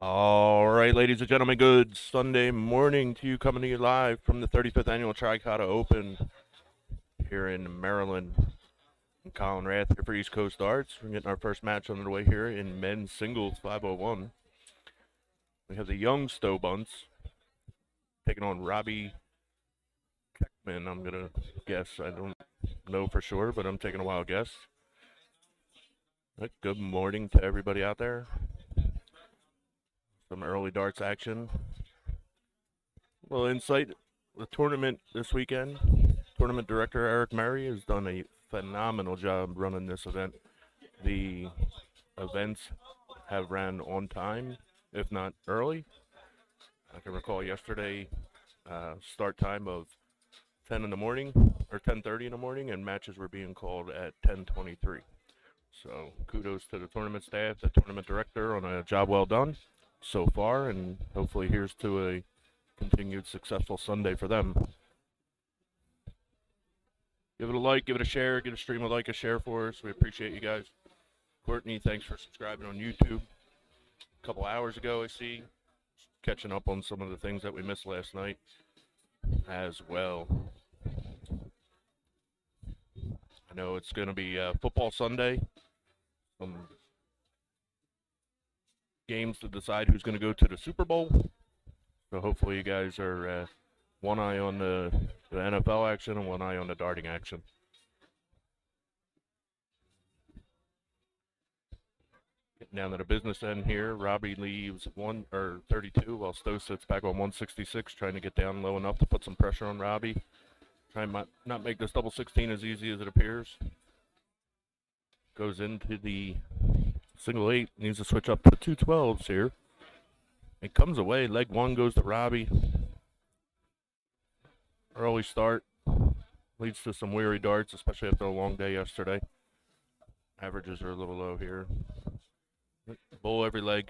All right, ladies and gentlemen, good Sunday morning to you, coming to you live from the 35th annual Tricoda Open here in Maryland. I'm Colin Rath here for East Coast Arts. We're getting our first match underway here in men's singles 501. We have the young Stowe Bunts taking on Robbie Keckman. I'm going to guess. I don't know for sure, but I'm taking a wild guess. Right, good morning to everybody out there. Some early darts action. A little insight. The tournament this weekend. Tournament director Eric Murray has done a phenomenal job running this event. The events have ran on time, if not early. I can recall yesterday start time of 10 in the morning or 10:30 in the morning, and matches were being called at 10:23. So kudos to the tournament staff, the tournament director, on a job well done so far, and hopefully here's to a continued successful Sunday for them. Give it a like, give it a share, give a stream a like, a share for us. We appreciate you guys. Courtney, thanks for subscribing on YouTube. A couple hours ago, I see. Catching up on some of the things that we missed last night as well. I know it's going to be football Sunday. Some games to decide who's going to go to the Super Bowl. So hopefully you guys are one eye on the NFL action and one eye on the darting action. Getting down to the business end here. Robbie leaves 32 while Stowe sits back on 166, trying to get down low enough to put some pressure on Robbie. Try and not make this double 16 as easy as it appears. Goes into the single 8. Needs to switch up to 212s here. It comes away. Leg 1 goes to Robbie. Early start leads to some weary darts, especially after a long day yesterday. Averages are a little low here. Bowl every leg.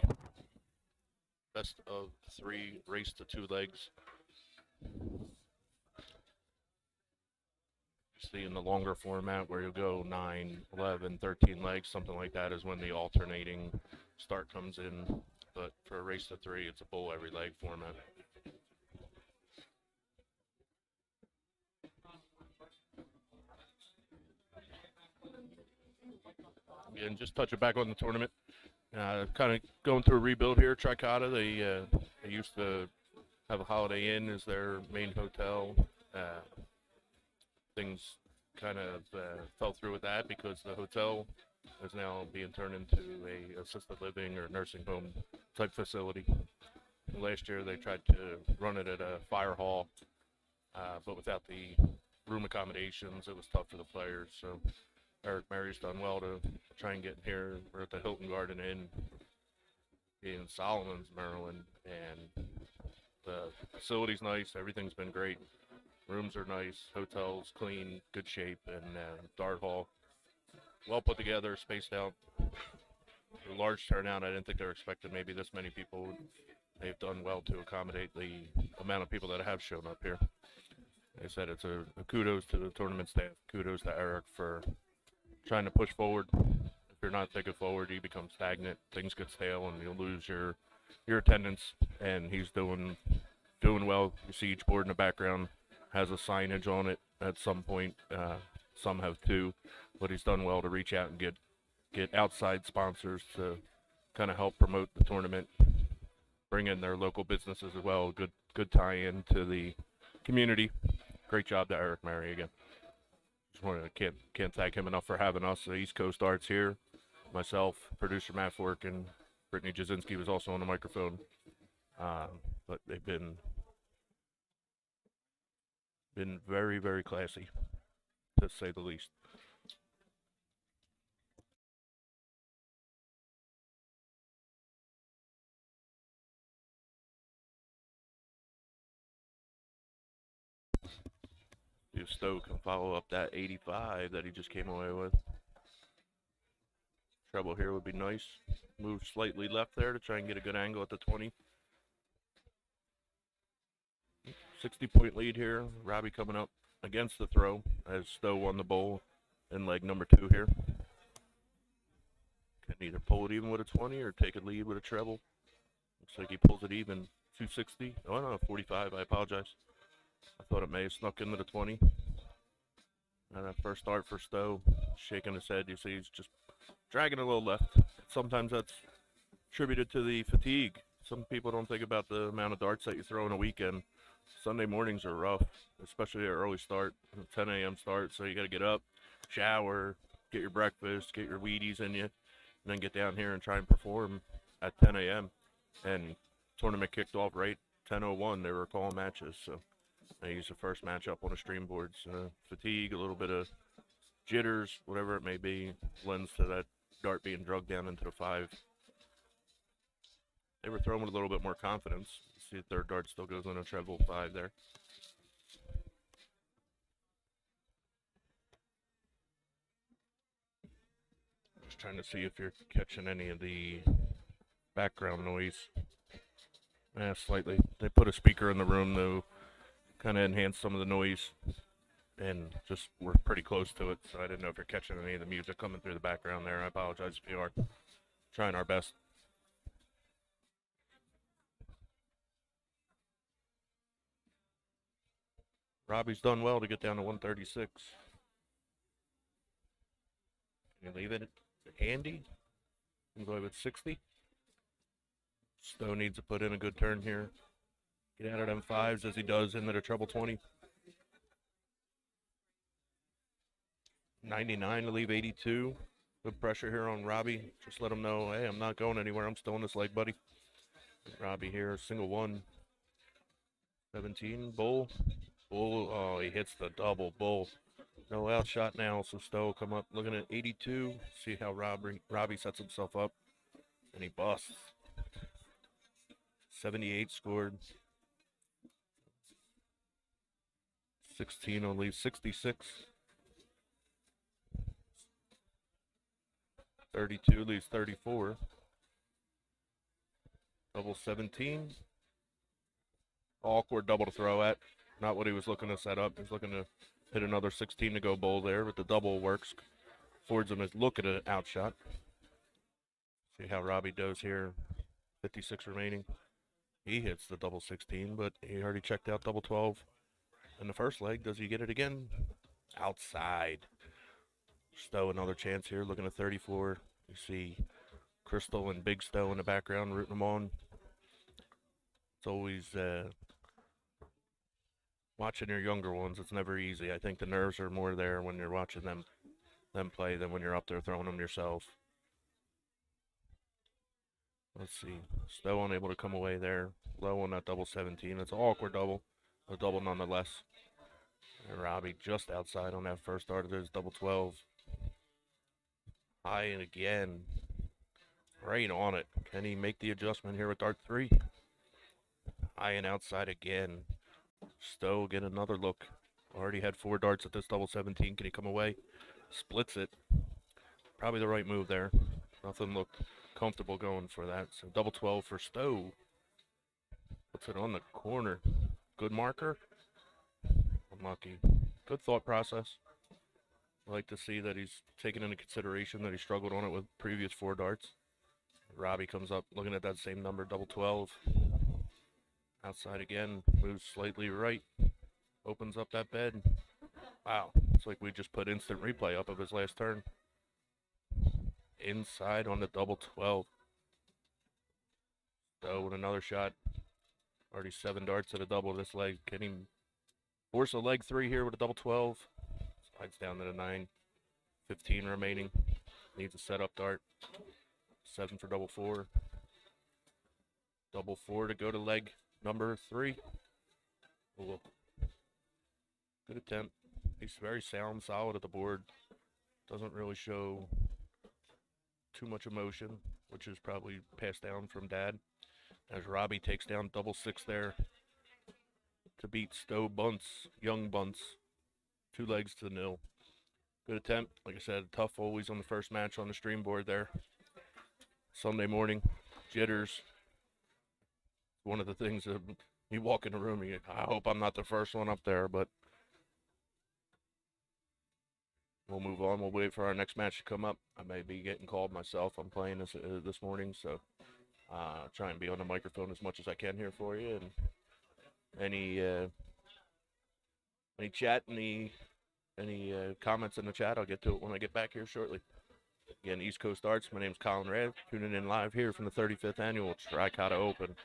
Best of 3, race to 2 legs. You see in the longer format where you'll go 9, 11, 13 legs, something like that is when the alternating start comes in. But for a race to 3, it's a bowl every leg format. And just touch it back on the tournament. Kind of going through a rebuild here. Tricoda, they used to have a Holiday Inn as their main hotel. Things kind of fell through with that because the hotel is now being turned into a assisted living or nursing home type facility. Last year they tried to run it at a fire hall, but without the room accommodations, it was tough for the players. So Eric Murray's done well to try and get here. We're at the Hilton Garden Inn in Solomons, Maryland, and the facility's nice. Everything's been great. Rooms are nice, hotel's clean, good shape, and dart hall well put together, spaced out. A large turnout. I didn't think they were expecting maybe this many people. They've done well to accommodate the amount of people that have shown up here. Like I said, it's a kudos to the tournament staff. Kudos to Eric for trying to push forward. If you're not thinking forward, you become stagnant. Things get stale, and you'll lose your attendance. And he's doing well. You see each board in the background has a signage on it at some point. Some have 2, but he's done well to reach out and get outside sponsors to kind of help promote the tournament, bring in their local businesses as well. Good tie-in to the community. Great job to Eric Murray again. Just want to can't thank him enough for having us. The East Coast Arts here. Myself, producer Matt Fork, and Brittany Jasinski was also on the microphone. But they've been very, very classy, to say the least. See if Stowe can follow up that 85 that he just came away with. Treble here would be nice. Move slightly left there to try and get a good angle at the 20. 60-point lead here. Robbie coming up against the throw as Stowe won the bowl in leg number 2 here. Can either pull it even with a 20 or take a lead with a treble. Looks like he pulls it even. 260. Oh no, 45. I apologize. I thought it may have snuck into the 20. And that first start for Stowe, shaking his head. You see he's just dragging a little left. Sometimes that's attributed to the fatigue. Some people don't think about the amount of darts that you throw in a weekend. Sunday mornings are rough, especially an early start, 10 a.m. start. So you got to get up, shower, get your breakfast, get your Wheaties in you, and then get down here and try and perform at 10 a.m. And tournament kicked off right 10:01. They were calling matches, so I used the first matchup on the stream boards. Fatigue, a little bit of jitters, whatever it may be, lends to that dart being drugged down into the 5. They were throwing with a little bit more confidence. See, the third dart still goes on a treble 5 there. Just trying to see if you're catching any of the background noise. Slightly. They put a speaker in the room, though, kind of enhance some of the noise. And just we're pretty close to it, so I didn't know if you're catching any of the music coming through the background there. I apologize if you are. Trying our best. Robbie's done well to get down to 136. Can you leave it handy? Can go with 60. Stowe needs to put in a good turn here. Get out of them 5s as he does into the treble 20. 99 to leave 82. Good pressure here on Robbie. Just let him know, hey, I'm not going anywhere. I'm still in this leg, buddy. Robbie here, single 1. 17, bull. Bull, oh, he hits the double bull. No out shot now, so Stowe come up looking at 82. See how Robbie sets himself up. And he busts. 78 scored. 16 will leave 66. 32 leaves 34. Double 17. Awkward double to throw at. Not what he was looking to set up. He's looking to hit another 16 to go bowl there, but the double works. Affords him his look at an outshot. See how Robbie does here. 56 remaining. He hits the double 16, but he already checked out double 12 in the first leg. Does he get it again? Outside. Stowe another chance here, looking at 34. You see Crystal and Big Stowe in the background rooting them on. It's always watching your younger ones. It's never easy. I think the nerves are more there when you're watching them play than when you're up there throwing them yourself. Let's see. Stowe unable to come away there. Low on that double 17. It's an awkward double. A double nonetheless. And Robbie just outside on that first dart of his double 12. High and again. Right on it. Can he make the adjustment here with dart 3? High and outside again. Stowe get another look. Already had 4 darts at this double 17. Can he come away? Splits it. Probably the right move there. Nothing looked comfortable going for that. So double 12 for Stowe. Puts it on the corner. Good marker. Unlucky. Good thought process. I like to see that he's taken into consideration that he struggled on it with previous 4 darts. Robbie comes up looking at that same number, double 12. Outside again, moves slightly right. Opens up that bed. Wow, it's like we just put instant replay up of his last turn. Inside on the double 12. Stowe with another shot. Already 7 darts at a double this leg. Can he force a leg 3 here with a double 12? Slides down to the 9. 15 remaining. Needs a setup dart. 7 for double 4. Double 4 to go to leg number 3. Ooh. Good attempt. He's very sound, solid at the board. Doesn't really show too much emotion, which is probably passed down from Dad. As Robbie takes down double 6 there to beat Stowe bunts, young bunts. 2 legs to 0. Good attempt. Like I said, tough always on the first match on the stream board there. Sunday morning, jitters. One of the things that you walk in the room, I hope I'm not the first one up there, but we'll move on. We'll wait for our next match to come up. I may be getting called myself. I'm playing this morning, so Try and be on the microphone as much as I can here for you. And any chat, any comments in the chat, I'll get to it when I get back here shortly. Again, East Coast Arts. My name's Colin Rev. Tuning in live here from the 35th annual Tricoda Open.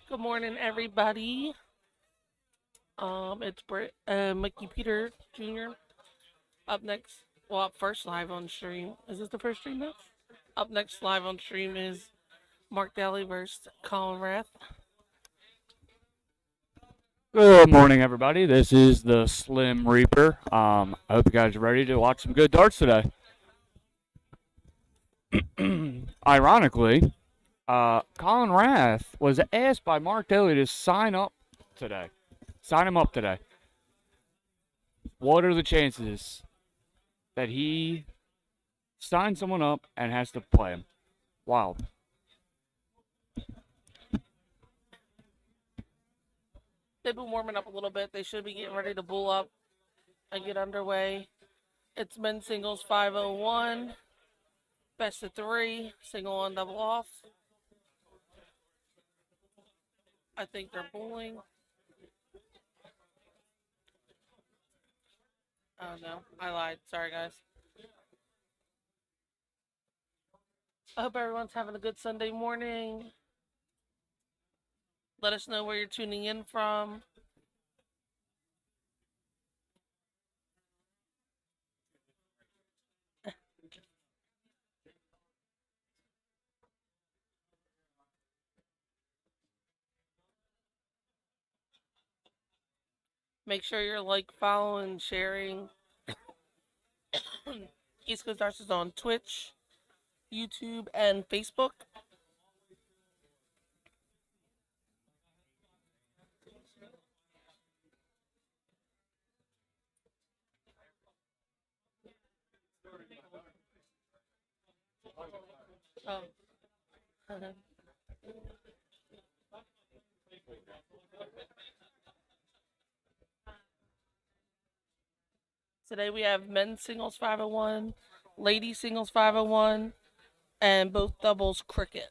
Good morning, everybody. It's Mickey Peter Jr. Up next, well, up first live on stream. Is this the first stream now? Up next live on stream is Mark Daly versus Colin Rath. Good morning, everybody. This is the Slim Reaper. I hope you guys are ready to watch some good darts today. Ironically, Colin Rath was asked by Mark Daly to sign up today. Sign him up today. What are the chances that he signs someone up and has to play him? Wild. They've been warming up a little bit. They should be getting ready to bull up and get underway. It's men's singles 501, best of three, single on, double off. I think they're bulling. Oh no, I lied. Sorry, guys. I hope everyone's having a good Sunday morning. Let us know where you're tuning in from. Make sure you're following, sharing. East Coast Darts is on Twitch, YouTube, and Facebook. Oh. Today we have men's singles 501, ladies singles 501, and both doubles cricket.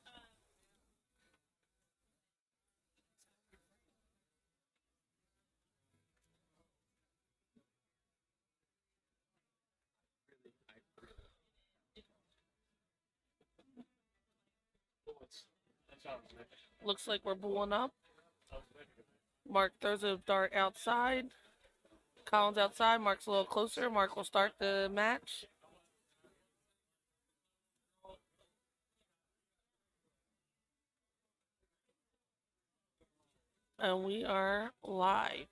Looks like we're bulling up. Mark throws a dart outside. Colin's outside. Mark's a little closer. Mark will start the match. And we are live.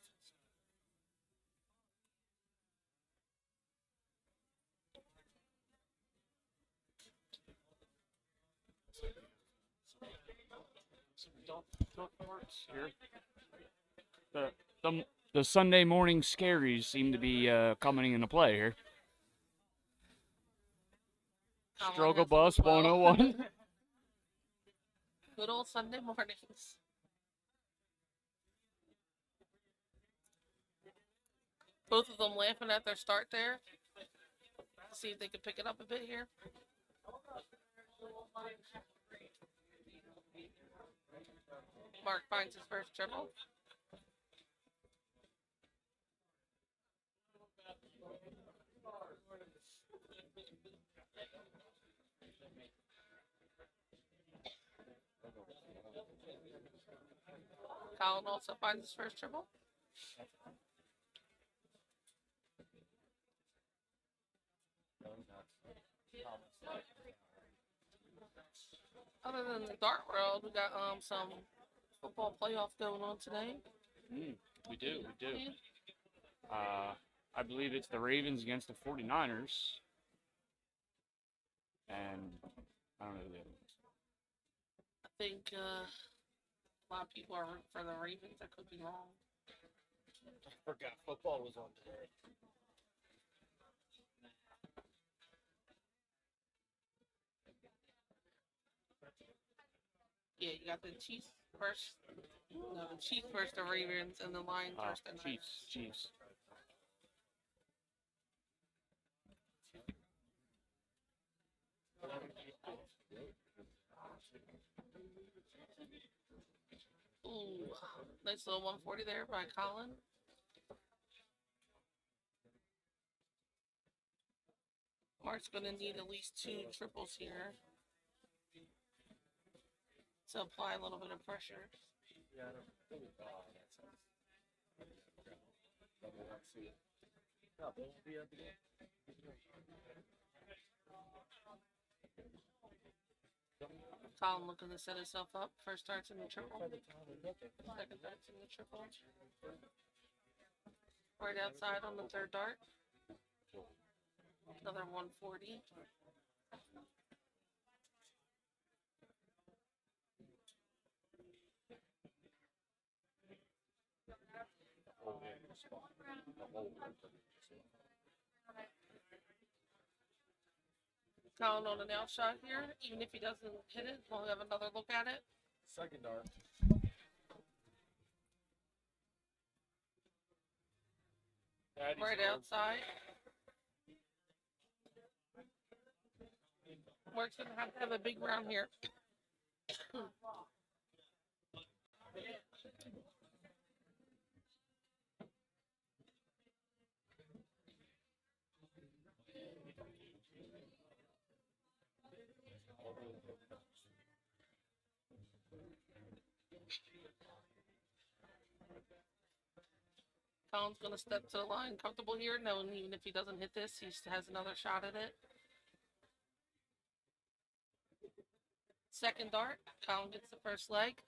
The Sunday morning scaries seem to be coming into play here. Struggle Bus 101. Good old Sunday mornings. Both of them laughing at their start there. See if they can pick it up a bit here. Mark finds his first triple. Colin also finds his first triple. Other than the dart world, we got some football playoff going on today. We do. I believe it's the Ravens against the 49ers. And I don't know who the other ones. I think a lot of people are rooting for the Ravens. I could be wrong. I forgot football was on today. Yeah, you got the Chiefs first. No, the Chiefs first, the Ravens, and the Lions first, the Niners. Chiefs. Ooh, nice little 140 there by Colin. Mark's going to need at least 2 triples here to apply a little bit of pressure. Yeah, I don't think we that's no, they won't be at the game. Colin looking to set himself up. First starts in the triple. By the time we get there. Second dart's in the triple. Right outside on the third dart. Another 140. Colin on an out shot here. Even if he doesn't hit it, we'll have another look at it. Second dart. Right outside. Mark's gonna have to have a big round here. Colin's gonna step to the line comfortable here, knowing even if he doesn't hit this, he has another shot at it. Second dart, Colin gets the first leg.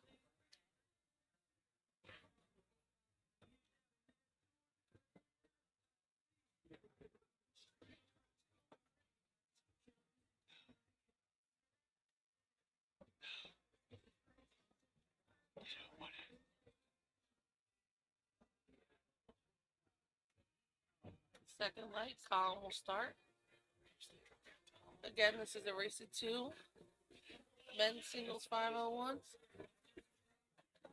Second leg, Colin will start. Again, this is a race of two. Men's singles 501s.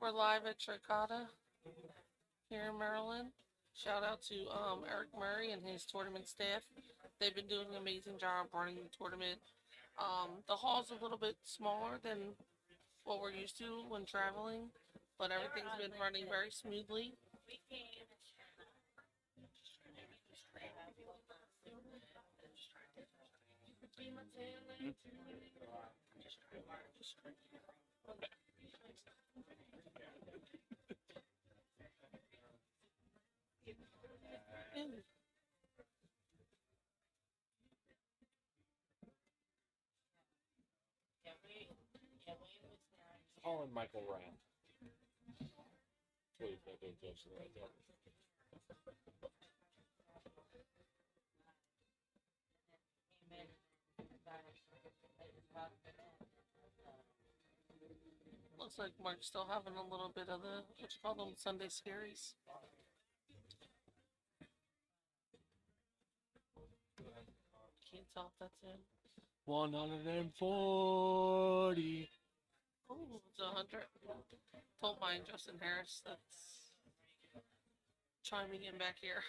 We're live at Tricoda here in Maryland. Shout out to Eric Murray and his tournament staff. They've been doing an amazing job running the tournament. The hall's a little bit smaller than what we're used to when traveling, but everything's been running very smoothly. Colin Michael Rand. Please, that didn't go to the right there. Looks like Mark's still having a little bit of the, what you call them, Sunday scaries. Can't tell if that's in. 140. Oh, it's 100. Told mine, Justin Harris, that's chiming in back here.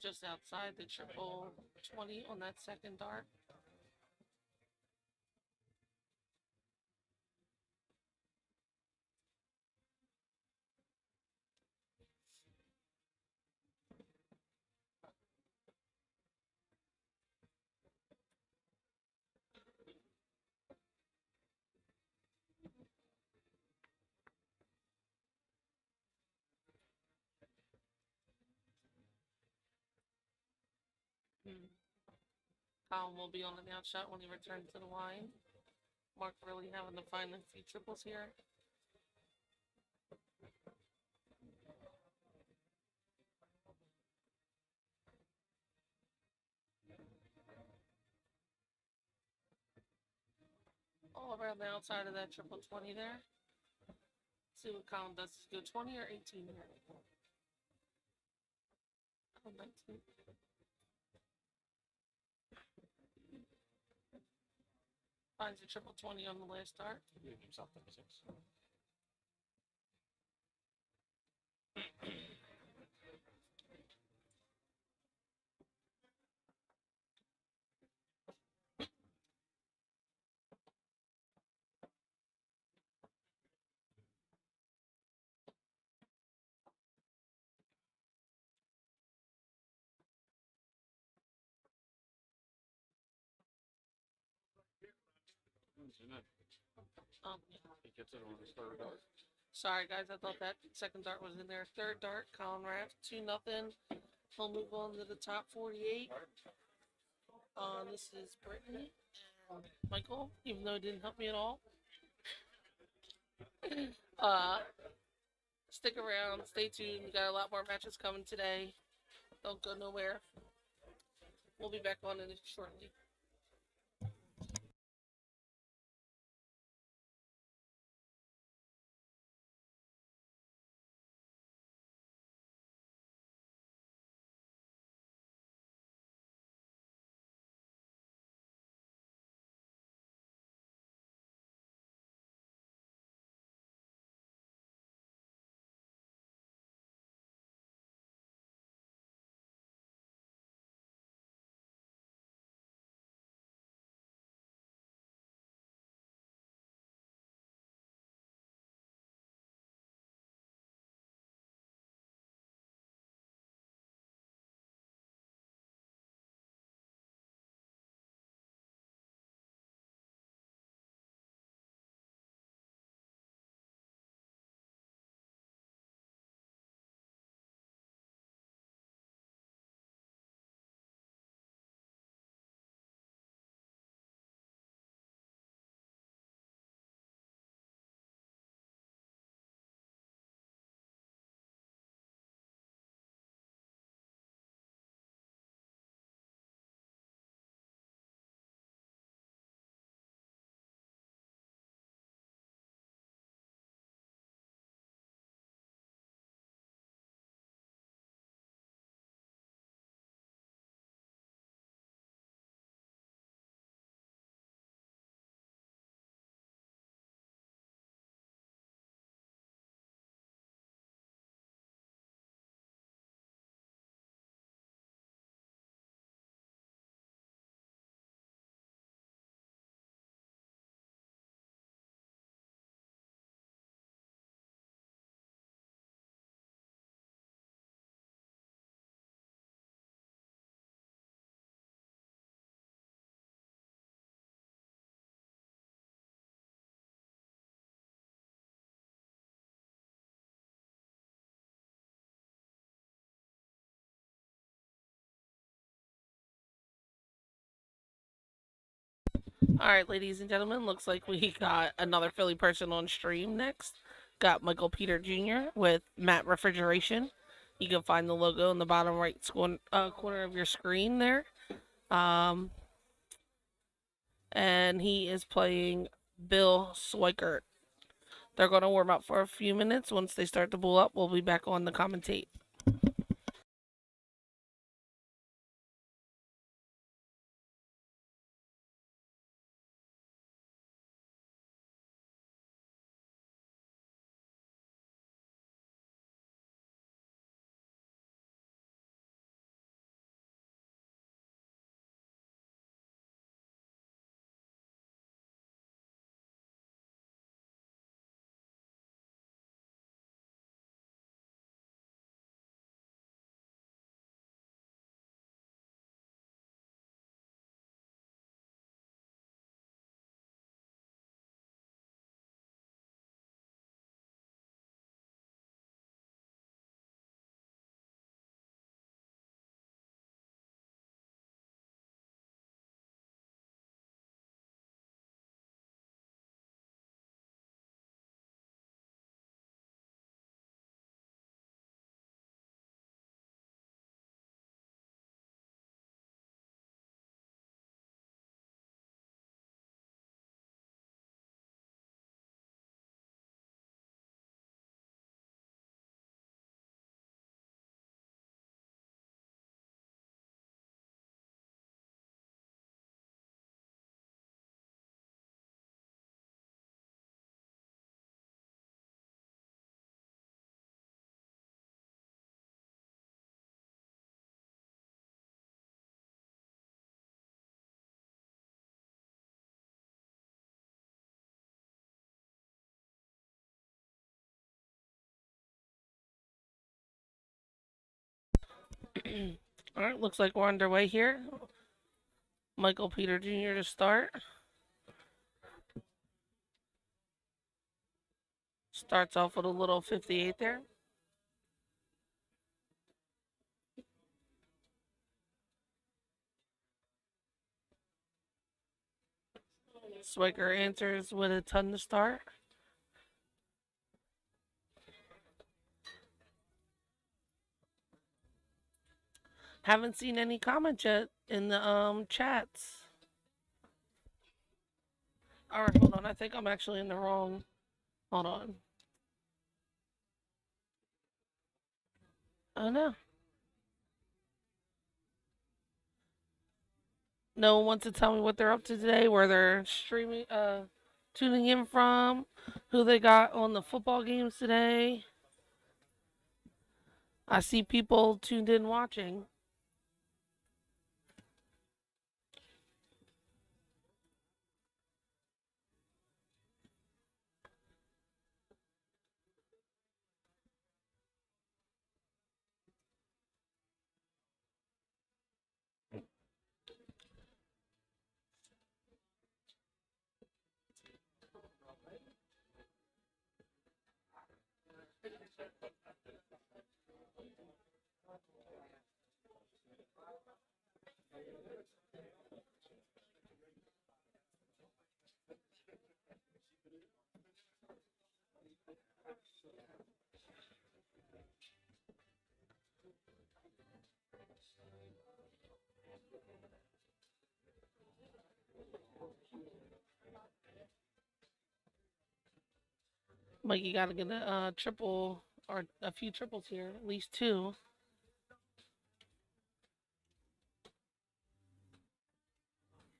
Just outside the triple 20 on that second dart. Colin will be on an out shot when he returns to the line. Mark really having to find a few triples here. All around the outside of that triple 20 there. See what Colin does. Does he go 20 or 18 here? Oh, 19. Finds a triple 20 on the last dart. Give himself 36. He gets it on his third dart. Sorry, guys. I thought that second dart was in there. Third dart, Colin Rath, 2-0. He'll move on to the top 48. This is Brittany and Michael, even though it didn't help me at all. Stick around, stay tuned. We got a lot more matches coming today. Don't go nowhere. We'll be back on in it shortly. All right, ladies and gentlemen, looks like we got another Philly person on stream next. Got Michael Peter Jr. with Matt Refrigeration. You can find the logo in the bottom right corner of your screen there. And he is playing Bill Swikert. They're going to warm up for a few minutes. Once they start to bull up, we'll be back on the commentate. All right, looks like we're underway here. Michael Peter Jr. to start. Starts off with a little 58 there. Swicker answers with a ton to start. Haven't seen any comments yet in the chats. All right, hold on. I think I'm actually in the wrong. Hold on. Oh no. No one wants to tell me what they're up to today, where they're streaming, tuning in from, who they got on the football games today. I see people tuned in watching. Like you gotta get a triple or a few triples here, at least two.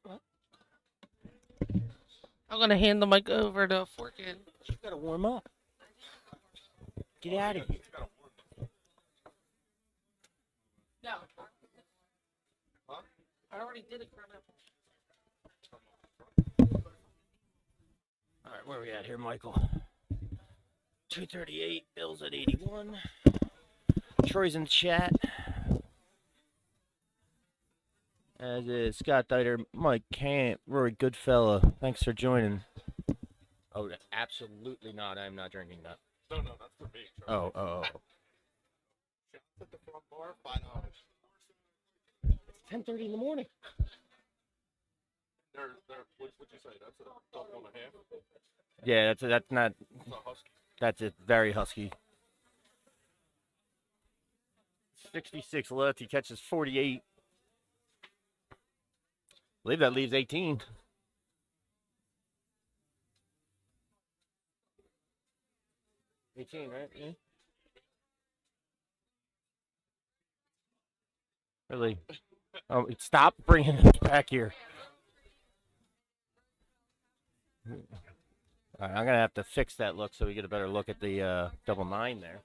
What? I'm gonna hand the mic over to Forkin. You gotta warm up. Get out of here. No. I already did it, Colonel. All right, where are we at here, Michael? 238, Bills at 81. Troy's in the chat. As is Scott Dieter, Mike Camp, Rory Goodfella. Thanks for joining. Oh, absolutely not. I'm not drinking that. No, that's for me. Oh. At the front bar, $5. It's 10:30 in the morning. What'd you say? That's a double and a half? Yeah, that's not. It's a husky. That's it. Very husky. 66 left. He catches 48. I believe that leaves 18. Right? Yeah. Really? Oh, stop bringing this back here. All right, I'm gonna have to fix that look so we get a better look at the double nine there.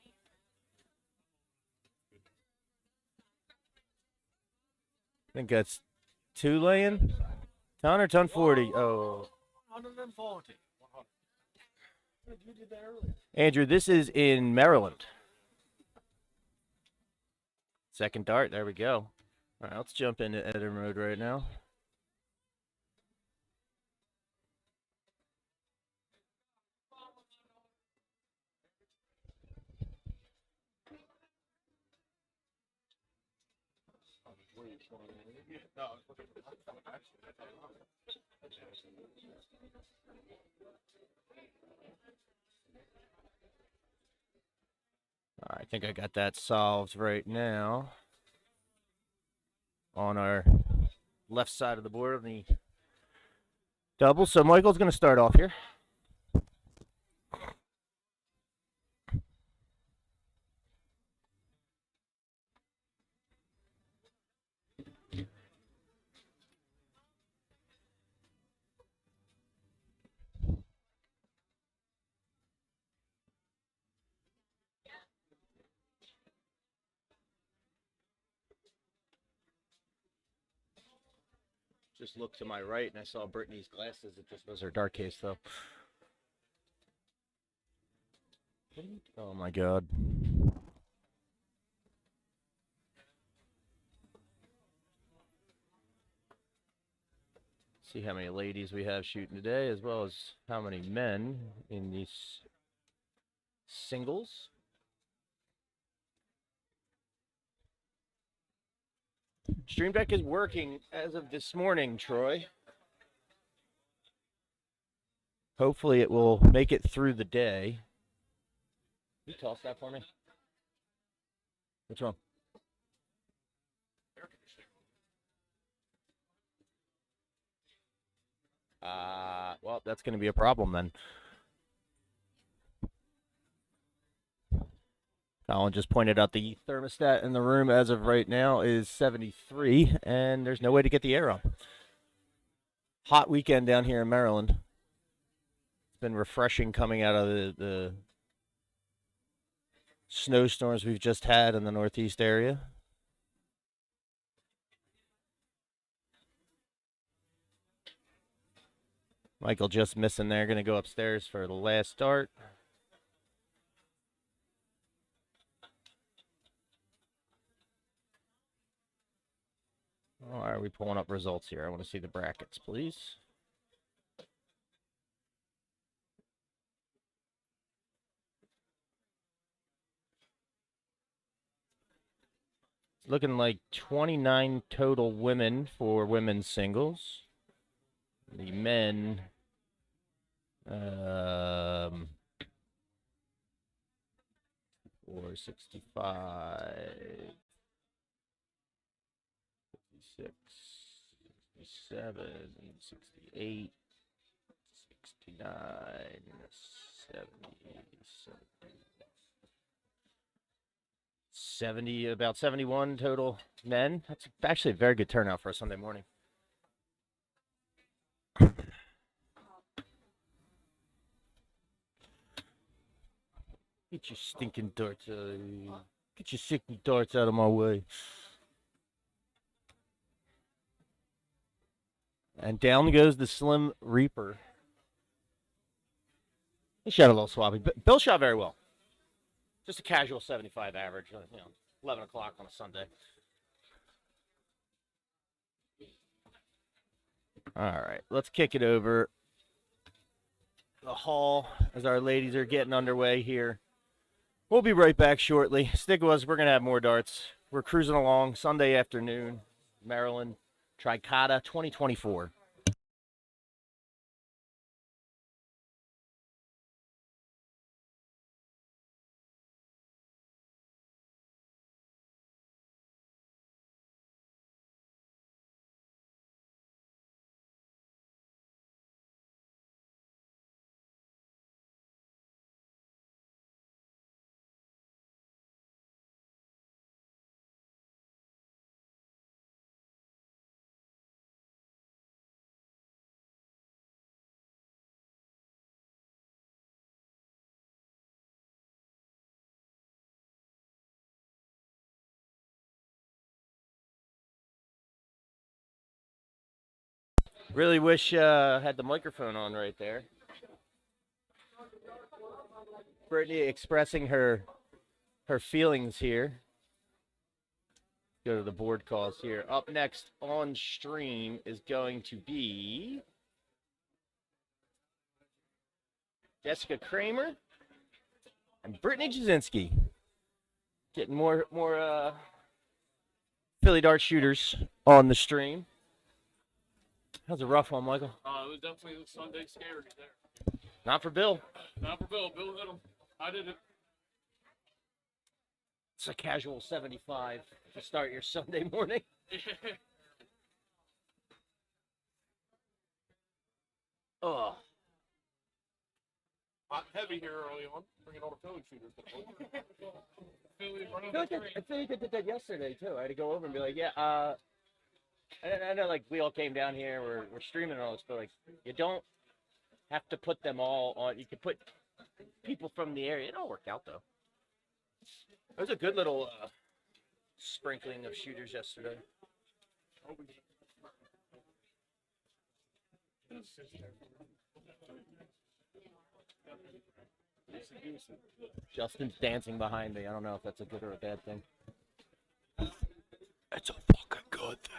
I think that's two laying. Ton or ton 40. Oh. 140. You did that earlier. Andrew, this is in Maryland. Second dart. There we go. All right, let's jump into editor mode right now. All right, I think I got that solved right now. On our left side of the board of the double. So Michael's going to start off here. Just looked to my right and I saw Brittany's glasses. It just was her dark case, though. Oh my God. See how many ladies we have shooting today, as well as how many men in these singles. Stream Deck is working as of this morning, Troy. Hopefully it will make it through the day. Can you toss that for me? What's wrong? Well, that's going to be a problem then. Colin just pointed out the thermostat in the room as of right now is 73, and there's no way to get the air on. Hot weekend down here in Maryland. It's been refreshing coming out of the snowstorms we've just had in the Northeast area. Michael just missing there. Going to go upstairs for the last start. Why are we pulling up results here? I want to see the brackets, please. It's looking like 29 total women for women's singles. The men, 465, 56, 67, 68, 69, 70, about 71 total men. That's actually a very good turnout for a Sunday morning. Get your stinking darts get your stinking darts out of my way. And down goes the Slim Reaper. He shot a little sloppy, but Bill shot very well. Just a casual 75 average, 11 o'clock on a Sunday. All right, let's kick it over the hall as our ladies are getting underway here. We'll be right back shortly. Stick with us. We're going to have more darts. We're cruising along Sunday afternoon, Maryland, Tricoda 2024. Really wish I had the microphone on right there. Brittany expressing her feelings here. Go to the board calls here. Up next on stream is going to be Jessica Kramer and Brittany Jasinski. Getting more Philly dart shooters on the stream. That was a rough one, Michael. It was definitely Sunday scary there. Not for Bill. Not for Bill. Bill hit him. I did it. It's a casual 75 to start your Sunday morning. Oh. Hot heavy here early on, bringing all the Philly shooters. I feel like I did that yesterday, too. I had to go over and be like, yeah, I know, like, we all came down here, we're streaming and all this, but, like, you don't have to put them all on. You can put people from the area. It all worked out, though. It was a good little sprinkling of shooters yesterday. Justin's dancing behind me. I don't know if that's a good or a bad thing. It's a fucking good thing.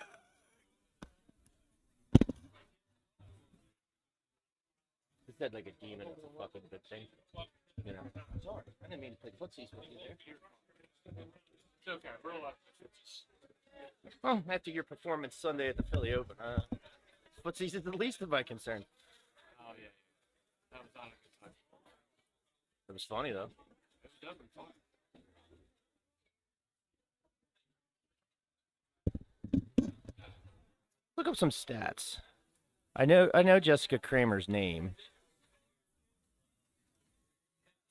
He said like a demon. It's a fucking good thing. You know. Sorry, I didn't mean to play footsies with you there. It's okay. Relax. Well, after your performance Sunday at the Philly Open, footsies is the least of my concern. Oh yeah. That was not a good time. It was funny though. It was definitely fun. Look up some stats. I know Jessica Kramer's name.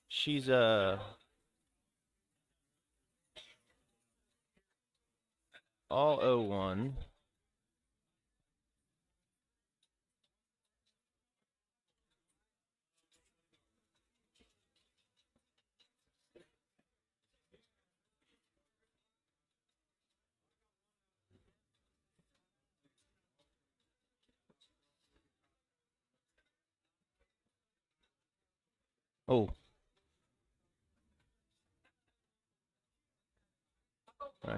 She's all 01. Oh.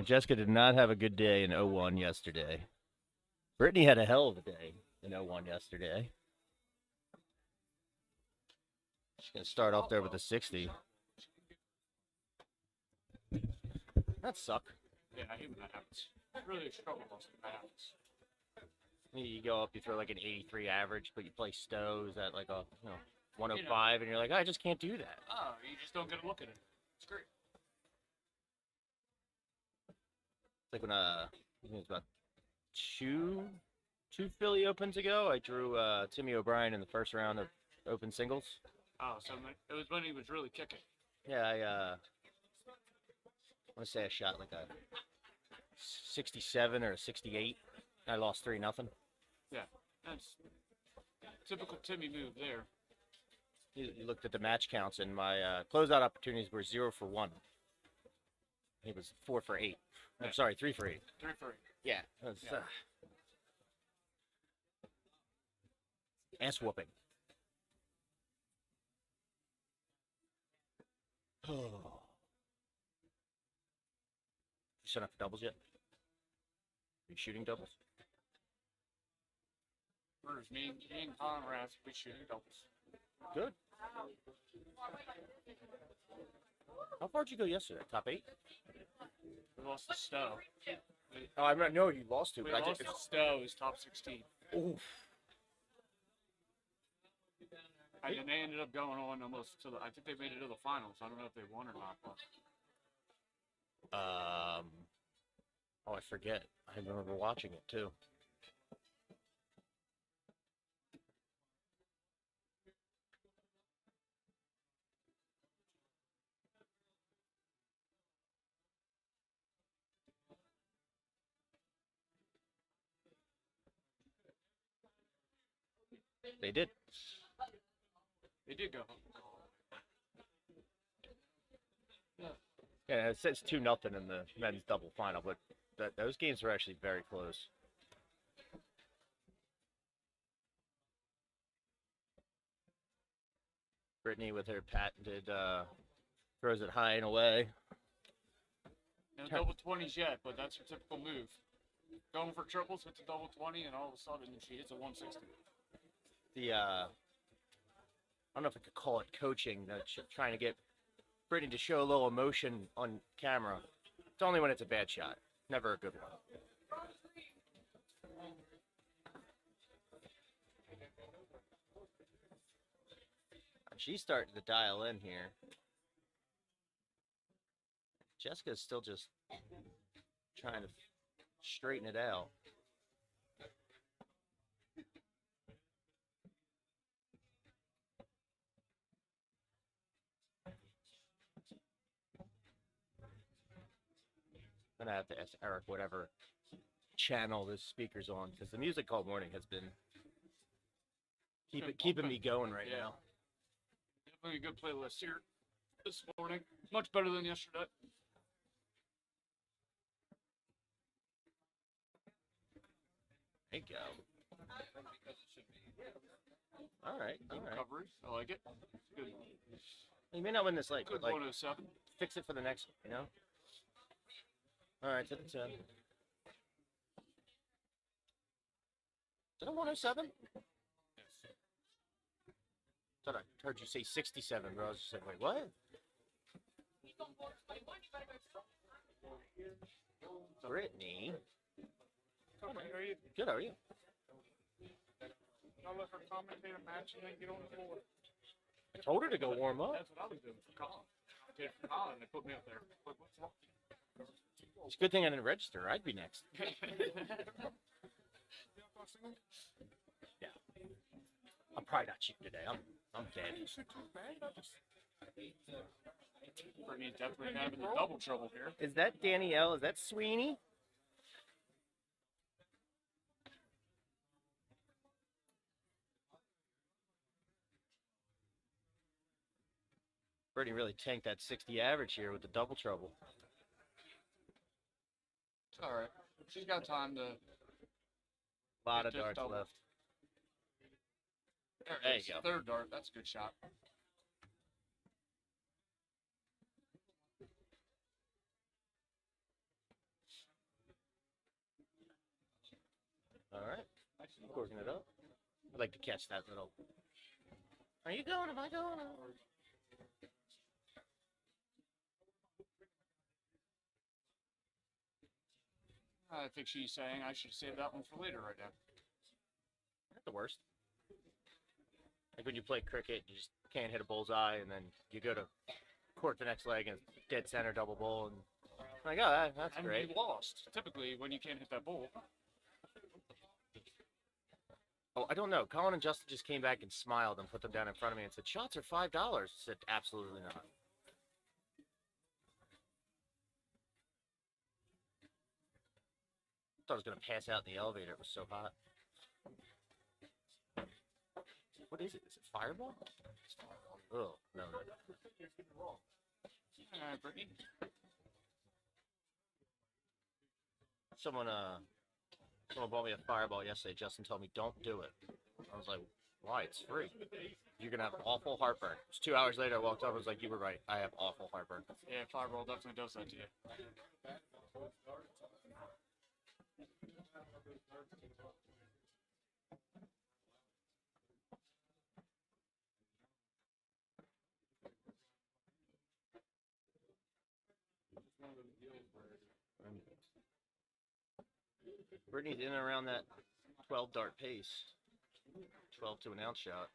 Jessica did not have a good day in 01 yesterday. Brittany had a hell of a day in 01 yesterday. She's going to start off there with a 60. That suck. Yeah, I hate when that happens. Really a struggle when that happens. You go up, you throw like an 83 average, but you play Stows at like a 105, and you're like, I just can't do that. Oh, you just don't get a look at it. It's great. It's like when I think it was about two Philly Opens ago, I drew Timmy O'Brien in the first round of Open singles. Oh, so it was when he was really kicking. Yeah, I want to say I shot like a 67 or a 68. I lost 3-0. Yeah, that's typical Timmy move there. You looked at the match counts, and my closeout opportunities were 0 for 1. He was 4 for 8. Yeah. I'm sorry, 3 for 8. 3 for 8. Yeah, it was, Yeah. Ass whooping. You set up for doubles yet? Are you shooting doubles? Whereas me and Colin Rath, we shooting doubles. Good. How far did you go yesterday? Top 8? We lost to Stowe. Oh, I know you lost to, We but lost to Stowe is top 16. Oof. And then they ended up going on almost to the. I think they made it to the finals. I don't know if they won or not. But Oh, I forget. I remember watching it too. They did. they did go. Yeah, it says 2-0 in the men's double final, but those games were actually very close. Brittany with her patented throws it high and away. No double 20s yet, but that's her typical move. Going for triples, hits a double 20, and all of a sudden she hits a 160. I don't know if I could call it coaching, trying to get Brittany to show a little emotion on camera. It's only when it's a bad shot, never a good one. She's starting to dial in here. Jessica's still just trying to straighten it out. I'm gonna have to ask Eric whatever channel this speaker's on, because the Music Call Morning has been keeping me going right now. Definitely a good playlist here this morning. Much better than yesterday. There you go. All right. Good recovery. I like it. Good. You may not win this leg, Good but like 107. fix it for the next one, you know? All right, to the 10. Is it a 107? Thought I heard you say 67, bro. I was just like, wait, what? Brittany. How are you? Good, how are you? I'll let her commentate a match and then get on the floor. I told her to go warm up. That's what I was doing for Colin. I did for Colin, they put me up there. Like, what's wrong? It's a good thing I didn't register. I'd be next. Yeah. I'm probably not cheap today. I'm dead. Brittany's definitely having the double trouble here. Is that Danielle? Is that Sweeney? Brittany really tanked that 60 average here with the double trouble. It's all right. She's got time to. A lot of Just darts double. left. There There it you is. go. Third dart. That's a good shot. All right. Corking it up. I'd like to catch that little. Are you going? Am I going? I think she's saying I should save that one for later right now. Not the worst. Like when you play cricket, you just can't hit a bullseye, and then you go to court the next leg and it's dead center double bull, and like, oh, that's And great. you lost. Typically, when you can't hit that bull. Oh, I don't know. Colin and Justin just came back and smiled and put them down in front of me and said, "Shots are $5." I said, "Absolutely not." Thought I was gonna pass out in the elevator. It was so hot. What is it? Is it Fireball? Oh no. All right, Brittany. Someone bought me a Fireball yesterday. Justin told me don't do it. I was like, why? It's free. You're gonna have awful heartburn. It was 2 hours later. I walked up. I was like, you were right. I have awful heartburn. Yeah, Fireball definitely does that to you. Brittany's in and around that 12 dart pace. 12 to an ounce shot.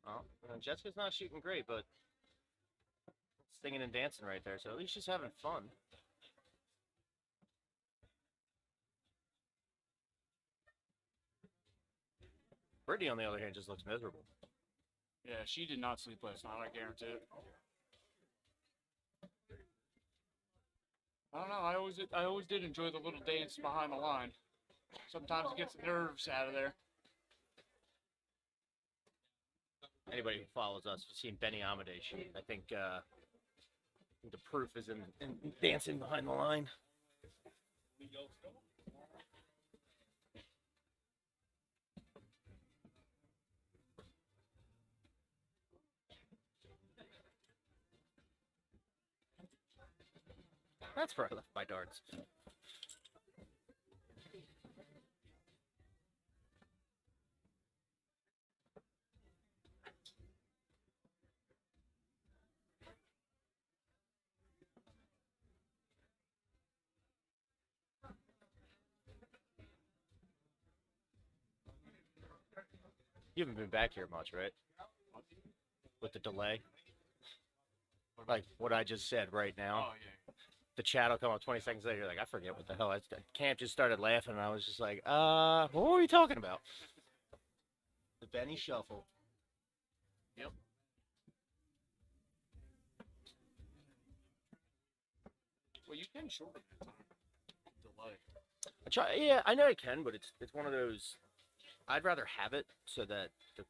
Well, Jessica's not shooting great, but singing and dancing right there, so at least she's having fun. Brittany, on the other hand, just looks miserable. Yeah, she did not sleep last night. I guarantee it. I don't know. I always did enjoy the little dance behind the line. Sometimes it gets the nerves out of there. Anybody who follows us has seen Benny Amadei shoot. I think the proof is in dancing behind the line. That's where I left my darts. You haven't been back here much, right? With the delay? Like what I just said right now. Oh yeah. The chat will come up 20 seconds later. You're like, I forget what the hell. Camp just started laughing, and I was just like, what were we talking about? The Benny Shuffle. Yep. Well, you can shorten that time. Delay. I try, yeah, I know I can, but it's one of those. I'd rather have it so that the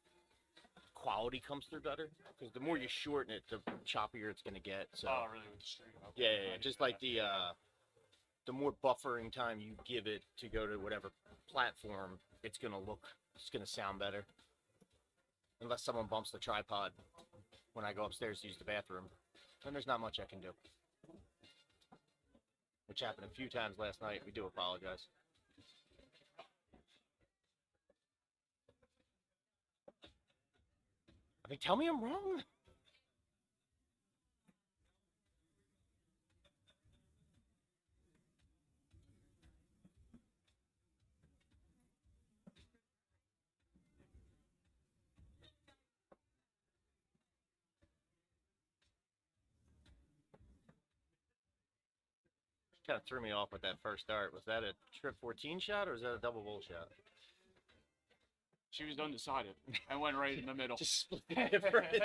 quality comes through better. Because the more you shorten it, the choppier it's gonna get. So Oh, really? With the string? Okay. yeah, just like the the more buffering time you give it to go to whatever platform, it's gonna sound better. Unless someone bumps the tripod when I go upstairs to use the bathroom, then there's not much I can do. Which happened a few times last night. We do apologize. I mean, tell me I'm wrong. Kind of threw me off with that first dart. Was that a trip 14 shot or was that a double bull shot? She was undecided. I went right in the middle. Just split the difference.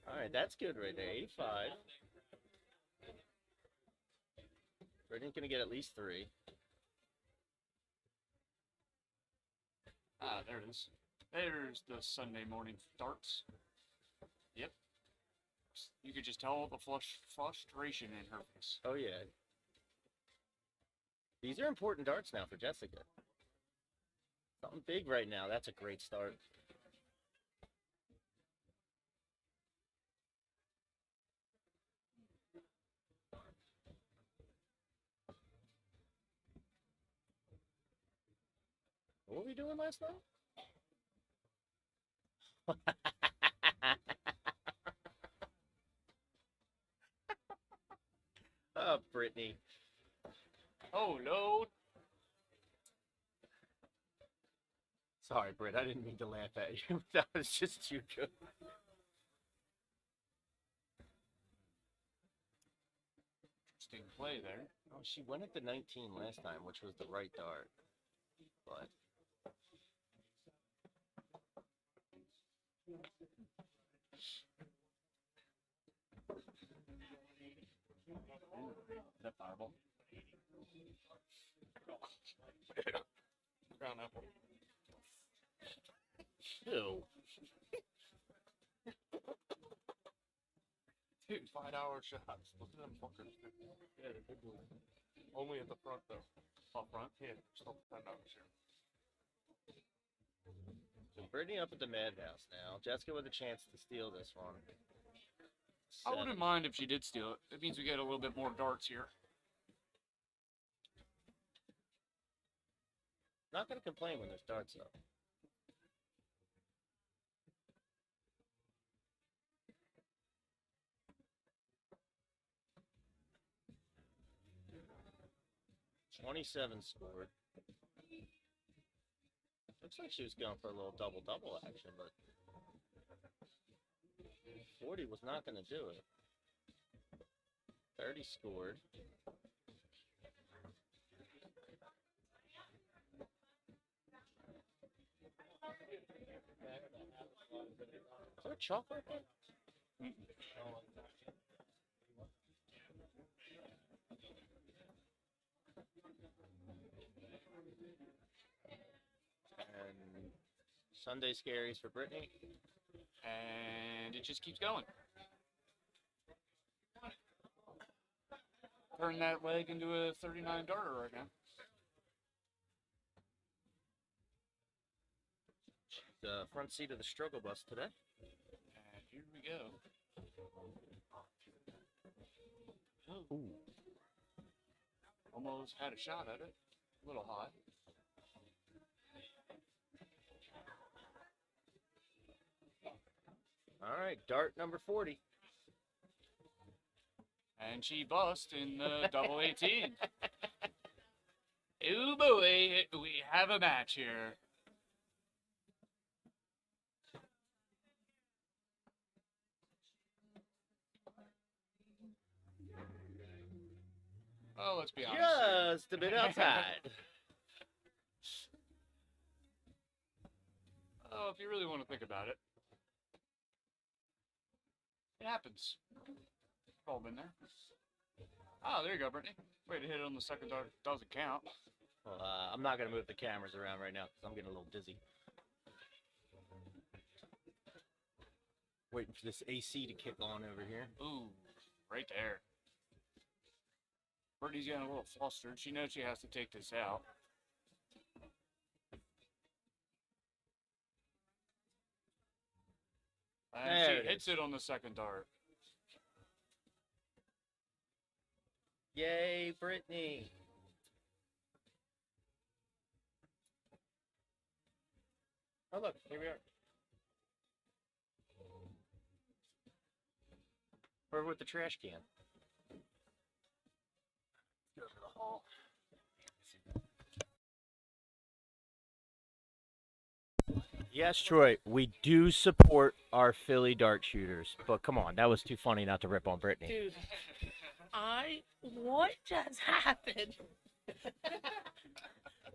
All right, that's good right there. 85. Brittany's gonna get at least 3. Ah, there it is. There's the Sunday morning darts. Yep. You could just tell the frustration in her face. Oh yeah. These are important darts now for Jessica. Something big right now. That's a great start. What were we doing last night? Oh, Brittany. Oh, no. Sorry, Britt. I didn't mean to laugh at you. That was just too good. Interesting play there. Oh, she went at the 19 last time, which was the right dart. But That fireball. Brown apple. ew. Dude, 5-hour shots. Look at them fuckers. Dude. Yeah, they're big ones. Only at the front though. Up front. Yeah, still 10 hours here. So Brittany up at the madhouse now. Jessica with a chance to steal this one. I 7. wouldn't mind if she did steal it. It means we get a little bit more darts here. Not gonna complain when there's darts up. $27 scored. Looks like she was going for a little double-double action, but 40 was not going to do it. 30 scored. Is there chocolate there? And Sunday scaries for Brittany. And it just keeps going. Turn that leg into a 39 darter right now. The front seat of the struggle bus today. And here we go. Ooh. Almost had a shot at it. A little high. All right, dart number 40. And she bust in the double 18. Ooh boy, we have a match here. Oh, let's be honest. Just a bit outside. Oh, if you really want to think about it. It happens. We've all been there. Oh, there you go, Brittany. Way to hit it on the second dart. Doesn't count. Well, I'm not going to move the cameras around right now because I'm getting a little dizzy. Waiting for this AC to kick on over here. Ooh, right there. Brittany's getting a little flustered. She knows she has to take this out. And There it she hits it on the second dart. Yay, Brittany. Oh, look, here we are. We're with the trash can. Go to the hall. Yes, Troy, we do support our Philly dart shooters, but come on, that was too funny not to rip on Brittany. Dude, what just happened?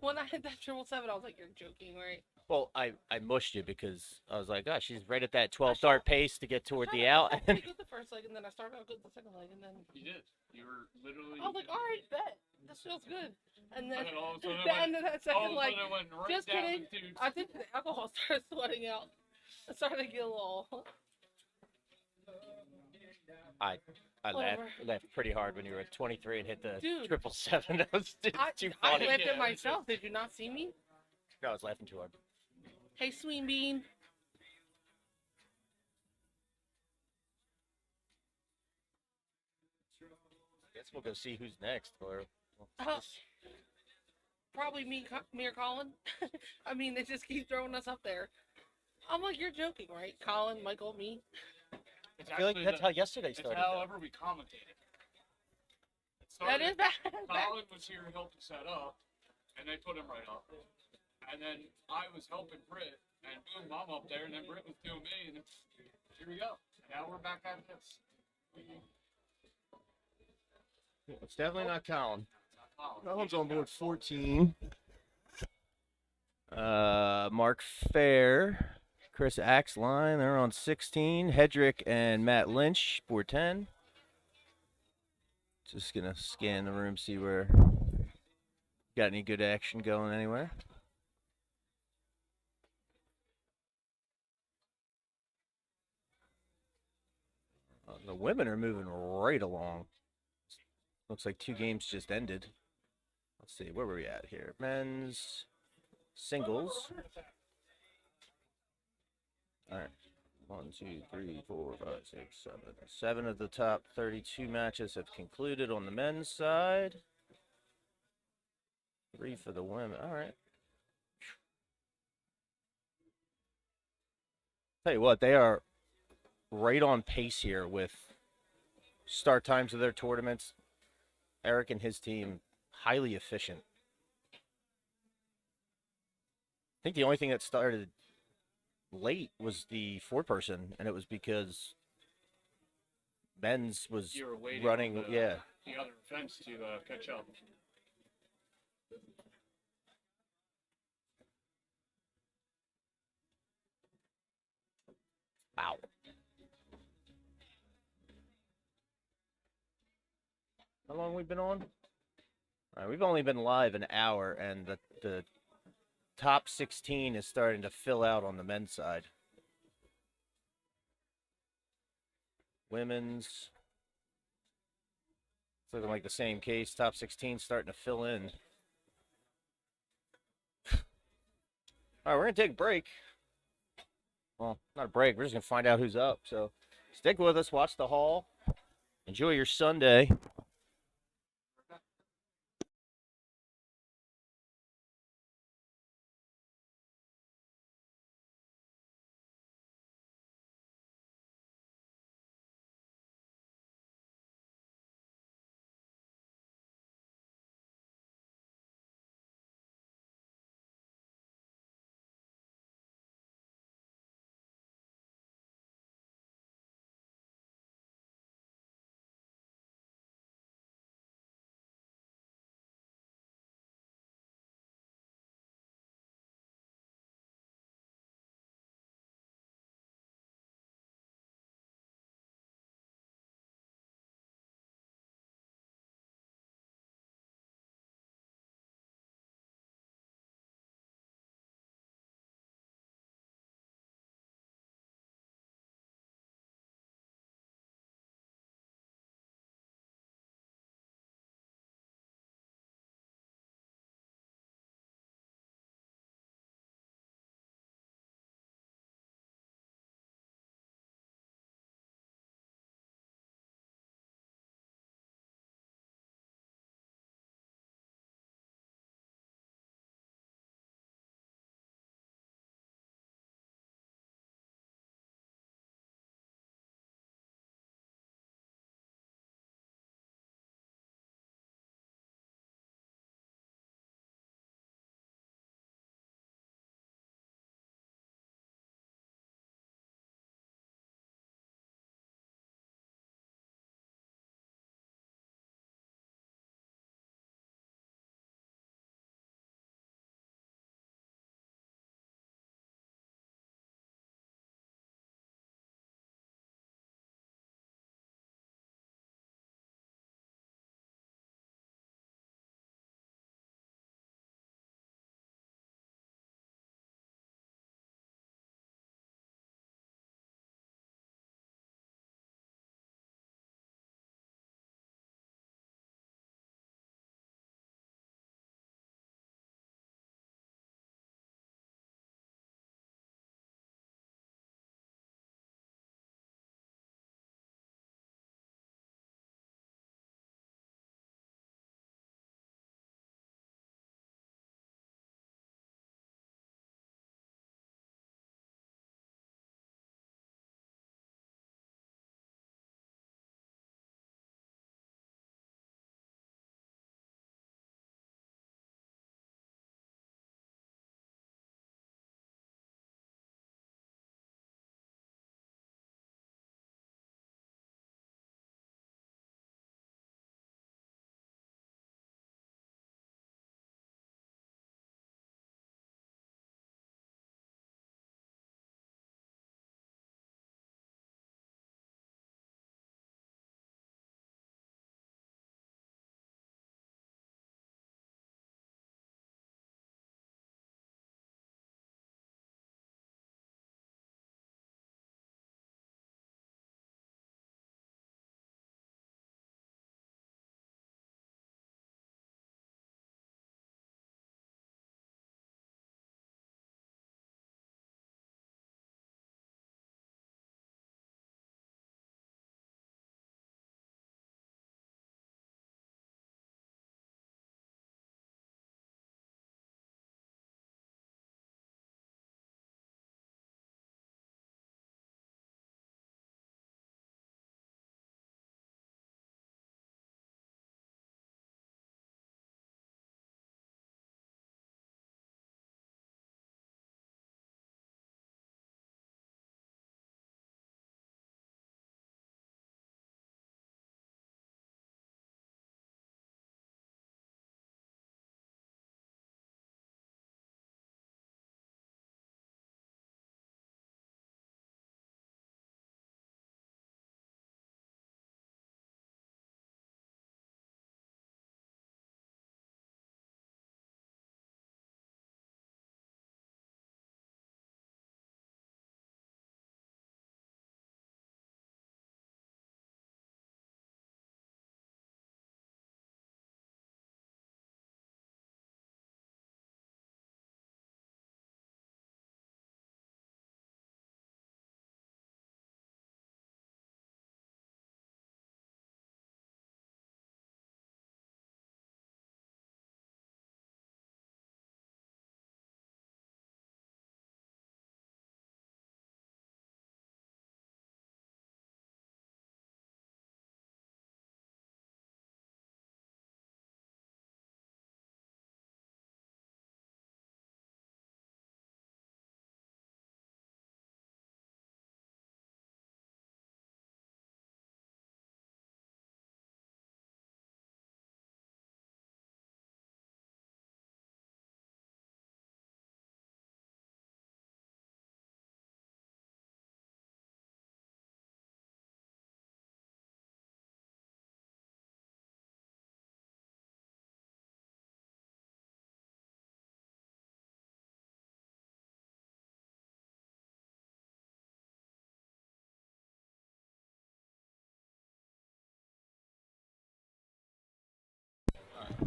When I hit that 777, I was like, you're joking, right? Well, I mushed you because I was like, gosh, she's right at that 12 dart pace to get toward the out. I shot pretty good the first leg, and then I started out good the second leg, and then You did. You were literally. I was like, all right, bet. This feels good. And then And then all of a sudden the end of that second leg, it went right just down kidding. the tubes. I think the alcohol started sweating out. I started to get a little. I Whatever. laughed pretty hard when you were at 23 and hit the Dude. 777. That was too I funny. laughed Yeah, at myself. Did you not see me? No, I was laughing too hard. Hey, Sweet Bean. Guess we'll go see who's next. Or Probably me or Colin. I mean, they just keep throwing us up there. I'm like, you're joking, right? Colin, Michael, me. It's I feel like actually that's how yesterday it's started. however we commentated. It That is started- bad. Colin was here helping set up, and they put him right up. And then I was helping Britt, and boom, I'm up there, and then Britt was doing me, and here we go. Now we're back at this. It's definitely not Colin. Colin's on board 14. Mark Fair, Chris Axline, they're on 16. Hedrick and Matt Lynch, board 10. Just gonna scan the room, see where got any good action going anywhere. The women are moving right along. Looks like 2 games just ended. Let's see, where were we at here? Men's singles. All right. 1, 2, 3, 4, 5, 6, 7. 7 of the top 32 matches have concluded on the men's side. 3 for the women. All right. Tell you what, they are right on pace here with start times of their tournaments. Eric and his team, highly efficient. I think the only thing that started late was the 4-person, and it was because men's was You were waiting running. on the, Yeah. the other events to catch up. Wow. How long we been on? All right, we've only been live an hour, and the top 16 is starting to fill out on the men's side. Women's, it's looking like the same case. Top 16 starting to fill in. All right, we're gonna take a break. Well, not a break. We're just gonna find out who's up. So stick with us. Watch the hall. Enjoy your Sunday.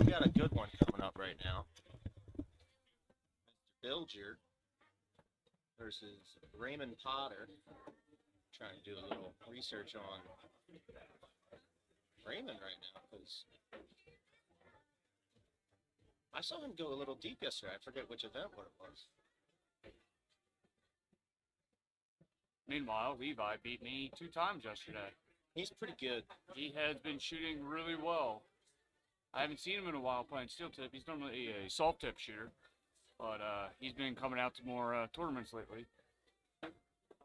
We got a good one coming up right now. Mr. Bilger versus Raymond Potter. Trying to do a little research on Raymond right now because I saw him go a little deep yesterday. I forget which event what it was. Meanwhile, Levi beat me 2 times yesterday. He's pretty good. He has been shooting really well. I haven't seen him in a while playing steel tip. He's normally a soft tip shooter, but he's been coming out to more tournaments lately.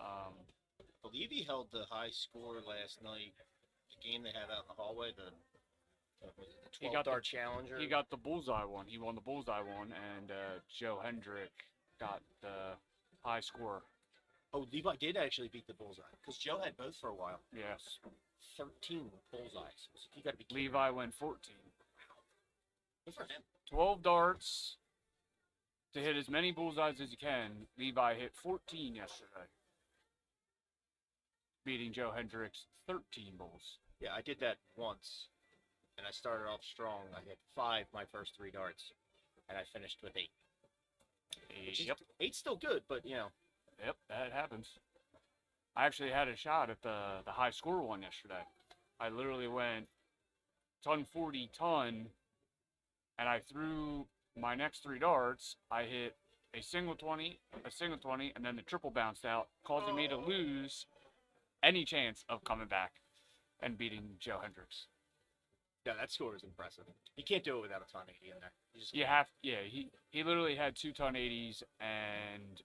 I believe he held the high score last night. The game they have out in the hallway, the He 12 got dart challenger. He got the bullseye one. He won the bullseye one, and Joe Hendrick got the high score. Oh, Levi did actually beat the bullseye because Joe had both for a while. Yes. 13 bullseyes. So you got to be kidding. Levi went 14. Good for him. 12 darts to hit as many bullseyes as you can. Levi hit 14 yesterday, beating Joe Hendrick's 13 bulls. Yeah, I did that once, and I started off strong. I hit 5 my first 3 darts, and I finished with 8. Yep. 8's still good, but you know. Yep, that happens. I actually had a shot at the high score one yesterday. I literally went ton 40 ton, and I threw my next 3 darts. I hit a single 20, and then the triple bounced out, causing me to lose any chance of coming back and beating Joe Hendricks. Yeah, that score is impressive. You can't do it without a ton 80 in there. You have, yeah. He literally had 2 ton 80s, and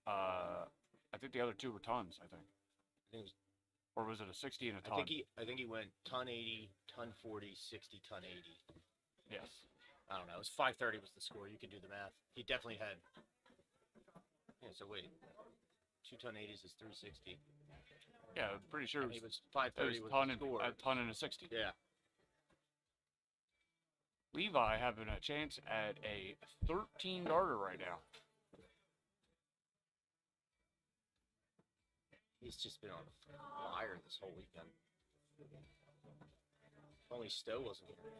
I think the other 2 were tons. I think. I think it was, or was it a 60 and a ton? I think he went ton 80, ton 40, 60, ton 80. Yes. I don't know. It was 530 was the score. You can do the math. He definitely had. Yeah. So wait, 2 ton 80s is 360. Yeah, I'm pretty sure It was 530 it was was the score. a ton and a 60. Yeah. Levi having a chance at a 13 darter right now. He's just been on fire this whole weekend. If only Stowe wasn't here.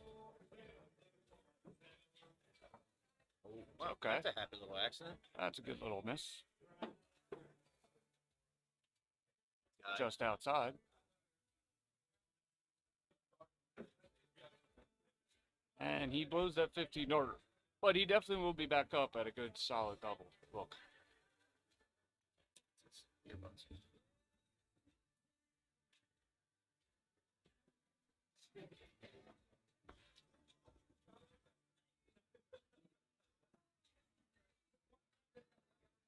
Oh, wow, Okay. That's a happy little accident. That's a good little miss. Guy. Just outside. And he blows that 15 darter. But he definitely will be back up at a good solid double. Look. Earbuds.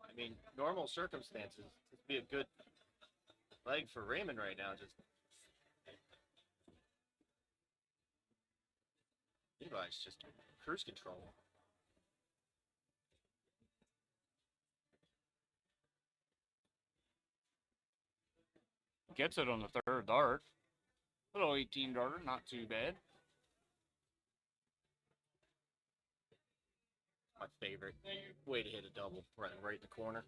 I mean, normal circumstances, it'd be a good leg for Raymond right now. Just Levi's just cruise control. Gets it on the 3rd dart. Little 18 darter, not too bad. My favorite way to hit a double, right in the corner.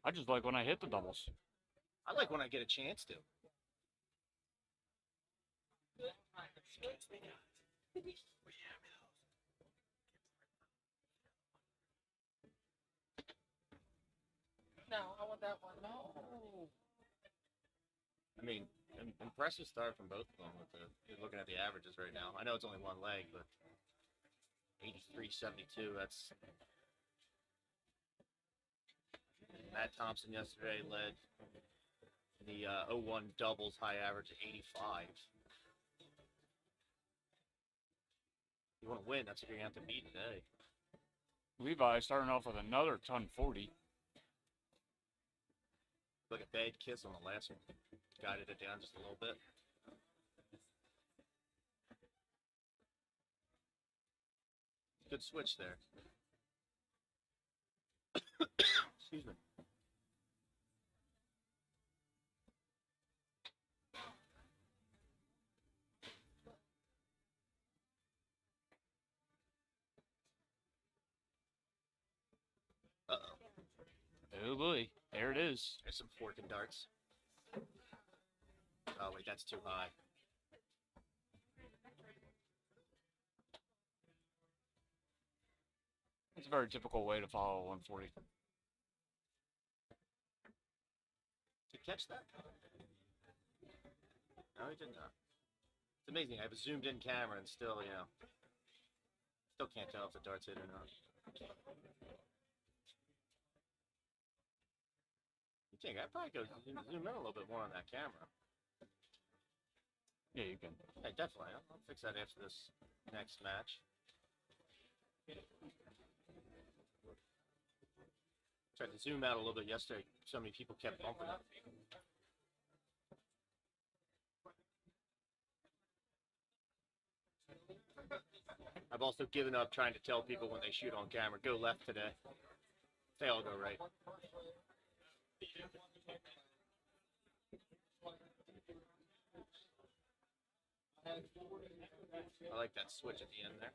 I just like when I hit the doubles. I like when I get a chance to. No, I want that one. No. I mean, impressive start from both of them. You're looking at the averages right now. I know it's only one leg, but 83.72. That's Matt Thompson yesterday led the 01 doubles high average at 85. You want to win, that's what you're going to have to beat today. Levi starting off with another ton 40. Like a bad kiss on the last one. Guided it down just a little bit. Good switch there. Excuse me. Uh-oh. Oh boy, there it is. There's some forking darts. Oh wait, that's too high. It's a very typical way to follow a 140. Did you catch that? No, he did not. It's amazing. I have a zoomed in camera and still, still can't tell if the dart's hit or not. You think I'd probably go zoom in a little bit more on that camera. Yeah, you can. Hey, definitely. I'll fix that after this next match. Tried to zoom out a little bit yesterday. So many people kept bumping it. I've also given up trying to tell people when they shoot on camera, go left today. They all go right. I like that switch at the end there.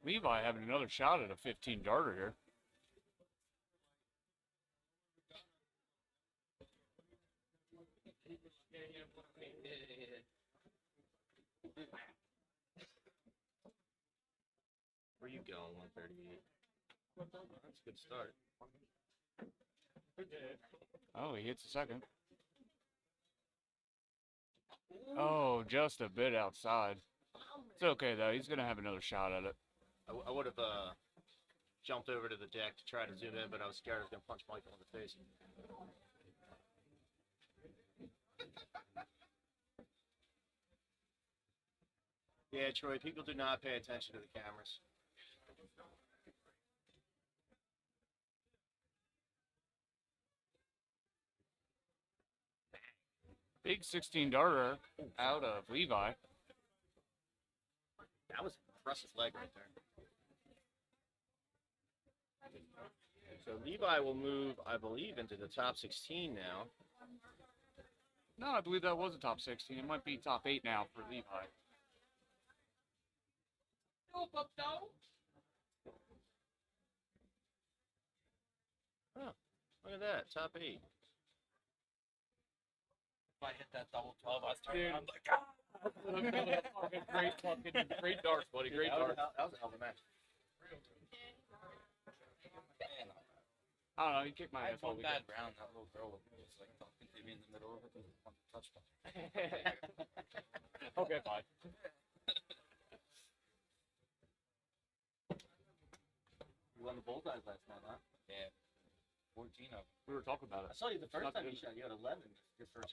Levi having another shot at a 15 darter here. Where you going, 138? That's a good start. Oh, he hits a second. Oh, just a bit outside. It's okay, though. He's going to have another shot at it. I would have jumped over to the deck to try to zoom in, but I was scared I was going to punch Michael in the face. Yeah, Troy, people do not pay attention to the cameras. Big 16 darter out of Levi. That was an impressive leg right there. So Levi will move, I believe, into the top 16 now. No, I believe that was a top 16. It might be top 8 now for Levi. Oh, look at that, top 8. If I hit that double 12, I was Dude. turning around like, ah! Great darts, buddy. Great darts. That was a hell of a match. Man, I don't know. He kicked my I ass all had one bad weekend. round. That little girl was like talking to me in the middle of it and wanted to touch me. Okay, fine. You won the bullseyes last night, huh? Yeah, 14 of them. We were talking about I it. saw you the first Not time you good. shot. You had 11 your first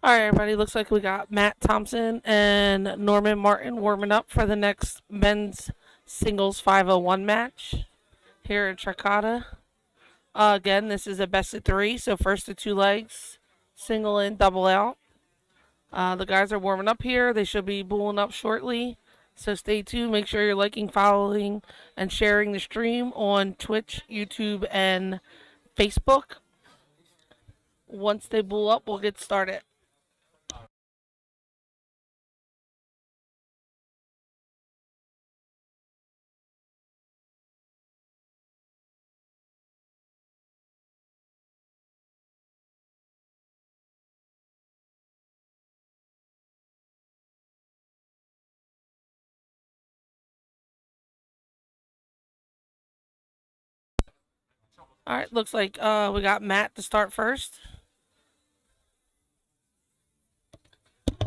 All right, everybody. Looks like we got Matt Thompson and Norman Martin warming up for the next men's singles 501 match here at Tricoda. Again, this is a best of three, so first of two legs, single in, double out. The guys are warming up here. They should be booling up shortly. So stay tuned. Make sure you're liking, following, and sharing the stream on Twitch, YouTube, and Facebook. Once they bool up, we'll get started. All right, looks like we got Matt to start first.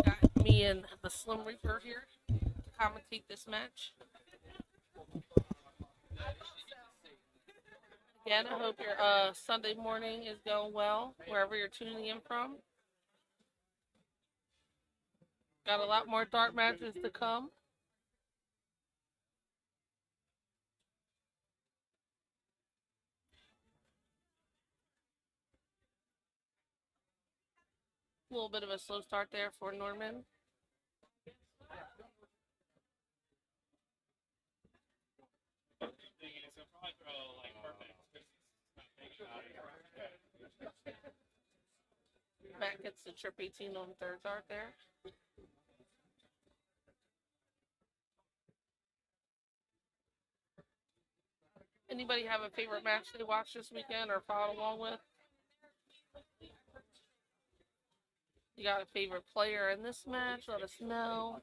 Got me and the Slim Reaper here to commentate this match. Again, I hope your Sunday morning is going well, wherever you're tuning in from. Got a lot more dart matches to come. A little bit of a slow start there for Norman. Matt gets the trip 18 on third dart there. Anybody have a favorite match they watched this weekend or followed along with? You got a favorite player in this match? Let us know.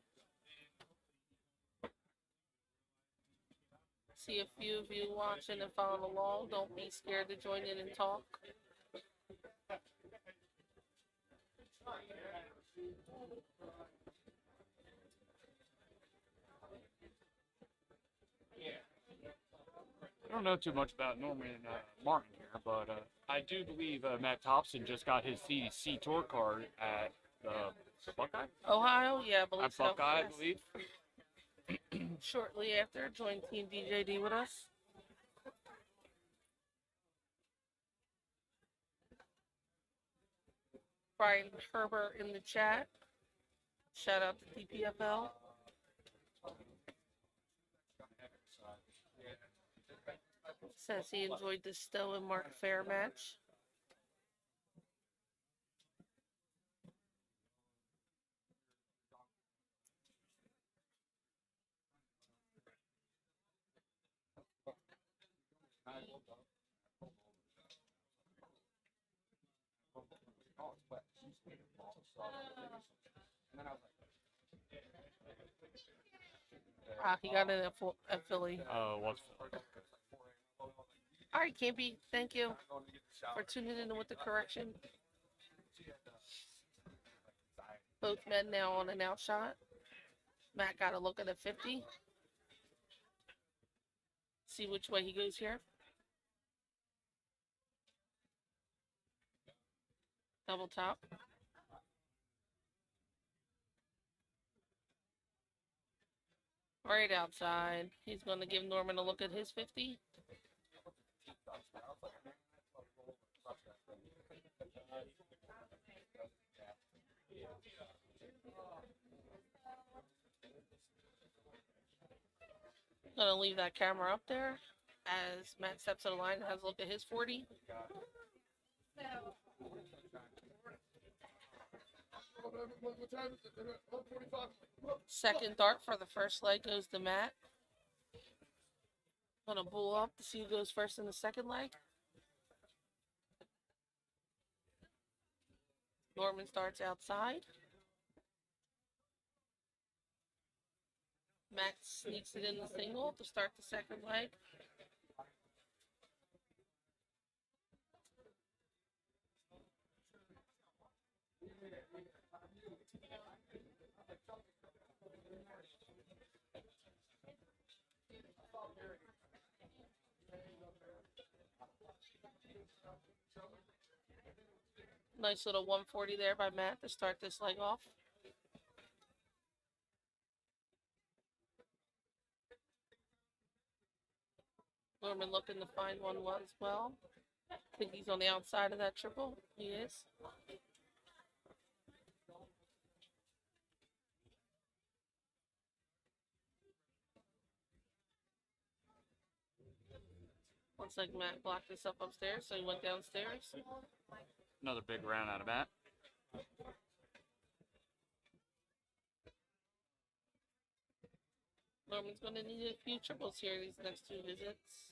See a few of you watching and following along. Don't be scared to join in and talk. I don't know too much about Norman Martin here, but I do believe Matt Thompson just got his CDC tour card at Buckeye. Ohio? Yeah, I believe At so. Buckeye, Yes. I believe. Shortly after, joined Team DJD with us. Brian Herbert in the chat. Shout out to DPFL. Says he enjoyed the Stowe and Mark Fair match. He got it at Philly. Was All right, Campy, thank you for tuning in with the correction. Both men now on an out shot. Matt got a look at a 50. See which way he goes here. Double top. Right outside. He's going to give Norman a look at his 50. Gonna leave that camera up there as Matt steps to the line and has a look at his 40. Second dart for the first leg goes to Matt. Gonna bull up to see who goes first in the second leg. Norman starts outside. Matt sneaks it in the single to start the second leg. Nice little 140 there by Matt to start this leg off. Norman looking to find one as well. I think he's on the outside of that triple. He is. Looks like Matt blocked this up upstairs, so he went downstairs. Another big round out of Matt. Norman's going to need a few triples here these next 2 visits.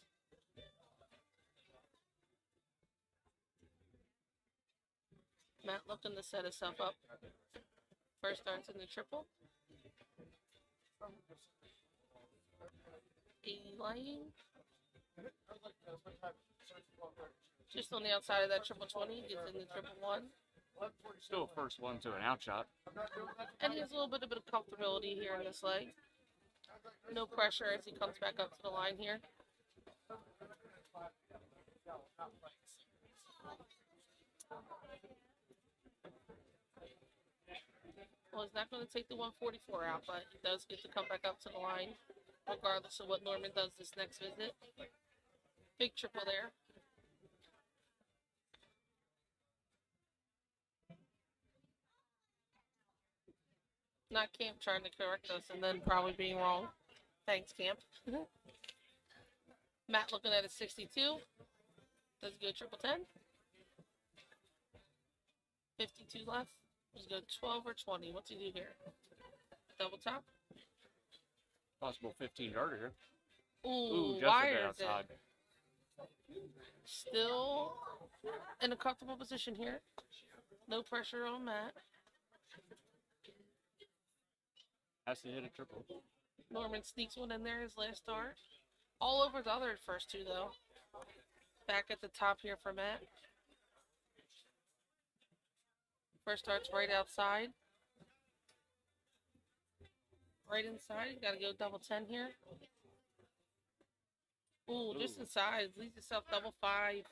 Matt looking to set himself up. First starts in the triple. 80 lane. Just on the outside of that triple 20, gets in the triple 1. Still first one to an out shot. And he has a little bit of comfortability here in this leg. No pressure as he comes back up to the line here. Well, he's not going to take the 144 out, but he does get to come back up to the line, regardless of what Norman does this next visit. Big triple there. Not Camp trying to correct us and then probably being wrong. Thanks, Camp. Matt looking at a 62. Does go triple 10. 52 left. Let's go 12 or 20. What's he do here? Double top. Possible 15-yarder here. Ooh, just a bit wires outside. it. Still in a comfortable position here. No pressure on Matt. Has to hit a triple. Norman sneaks one in there, his last start. All over the other first 2, though. Back at the top here for Matt. First start's right outside. Right inside. You gotta go double 10 here. Ooh, just inside. Leaves yourself double 5.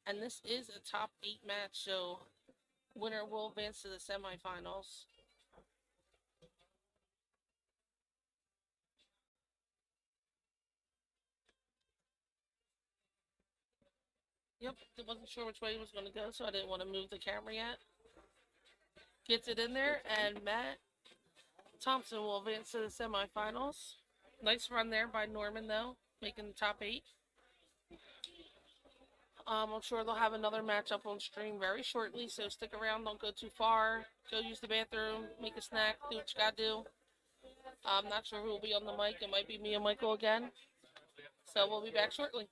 And this is a top 8 match, so winner will advance to the semifinals. Yep, I wasn't sure which way he was going to go, so I didn't want to move the camera yet. Gets it in there, and Matt Thompson will advance to the semifinals. Nice run there by Norman, though, making the top 8. I'm sure they'll have another match up on stream very shortly, so stick around. Don't go too far. Go use the bathroom, make a snack, do what you gotta do. I'm not sure who will be on the mic. It might be me and Michael again. So we'll be back shortly.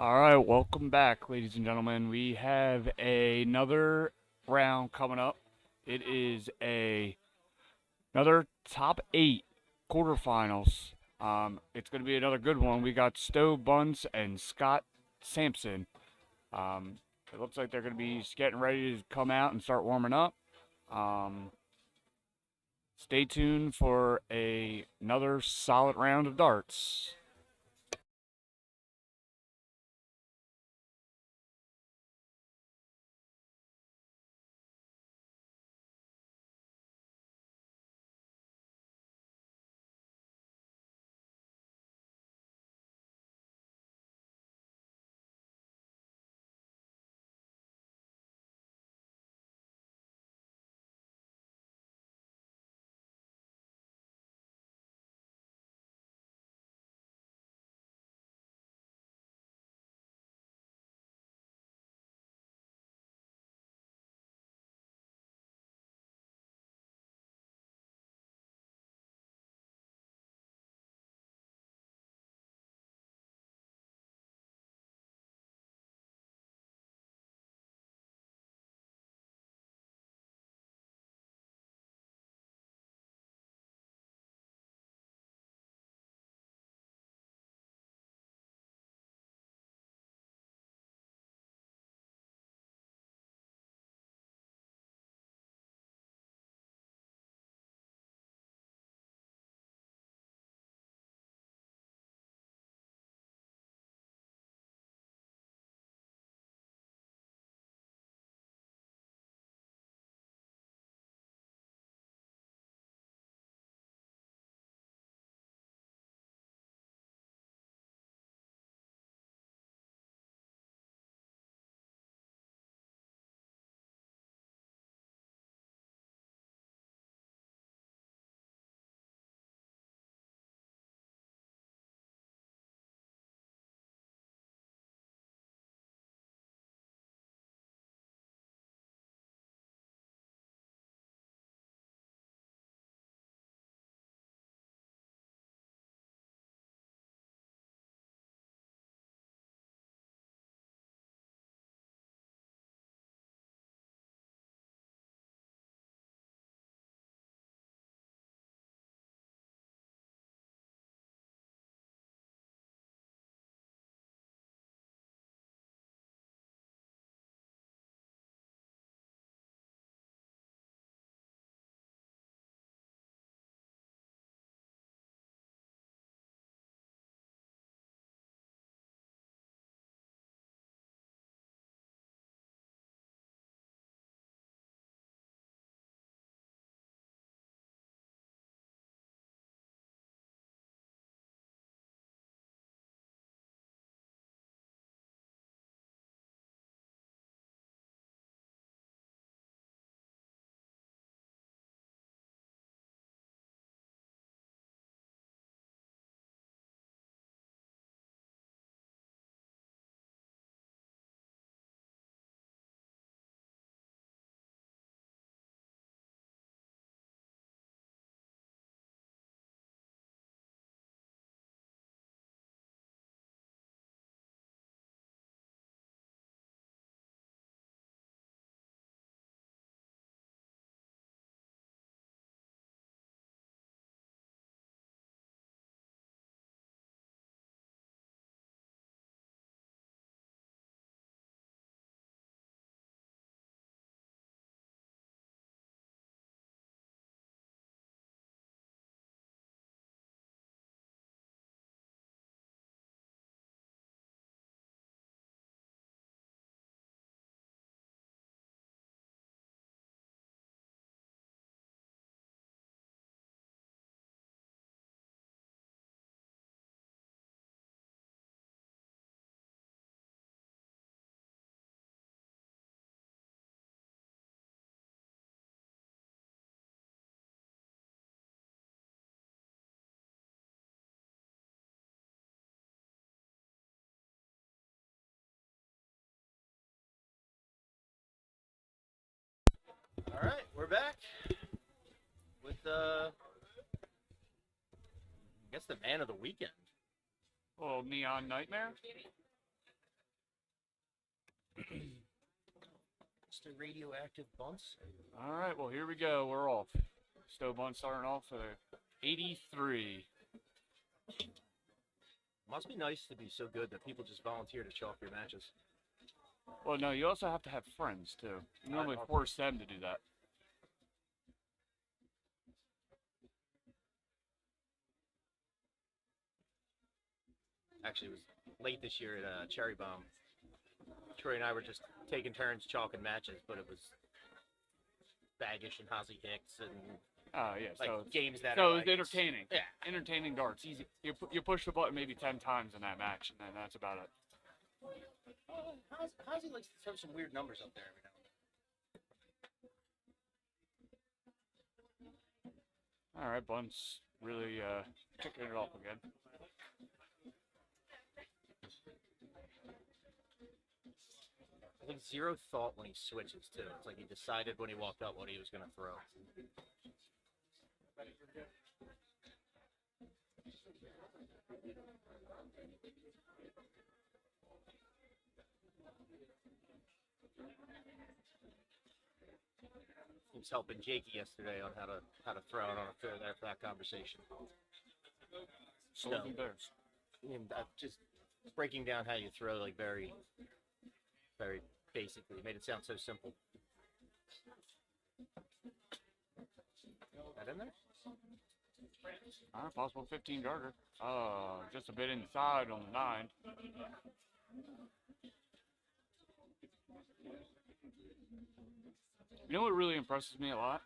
All right, welcome back, ladies and gentlemen. We have another round coming up. It is another top 8 quarterfinals. It's going to be another good one. We got Stowe Buns and Scott Sampson. It looks like they're going to be getting ready to come out and start warming up. Stay tuned for another solid round of darts. All right, we're back with I guess the man of the weekend. Oh, Neon Nightmare? Mr. Radioactive Bunts. All right, well, here we go. We're off. Stowe Bunt starting off at 83. Must be nice to be so good that people just volunteer to chalk your matches. Well, no, you also have to have friends, too. You normally force them to do that. Actually, it was late this year at Cherry Bomb. Troy and I were just taking turns chalking matches, but it was Baggish and Hozzy Hicks and Oh, yeah, like so games that so are it's like, entertaining. Yeah. Entertaining darts. Easy. You push the button maybe 10 times in that match, and then that's about it. Hozzy likes to throw some weird numbers up there every now and then. All right, Bunt's really kicking it off again. I think zero thought when he switches too. It's like he decided when he walked up what he was going to throw. He was helping Jakey yesterday on how to throw it on a fair there for that conversation. Swords and bears. Just breaking down how you throw, like very, very basically. It made it sound so simple. That in there? All right, possible 15-yarder. Just a bit inside on the 9. You know what really impresses me a lot?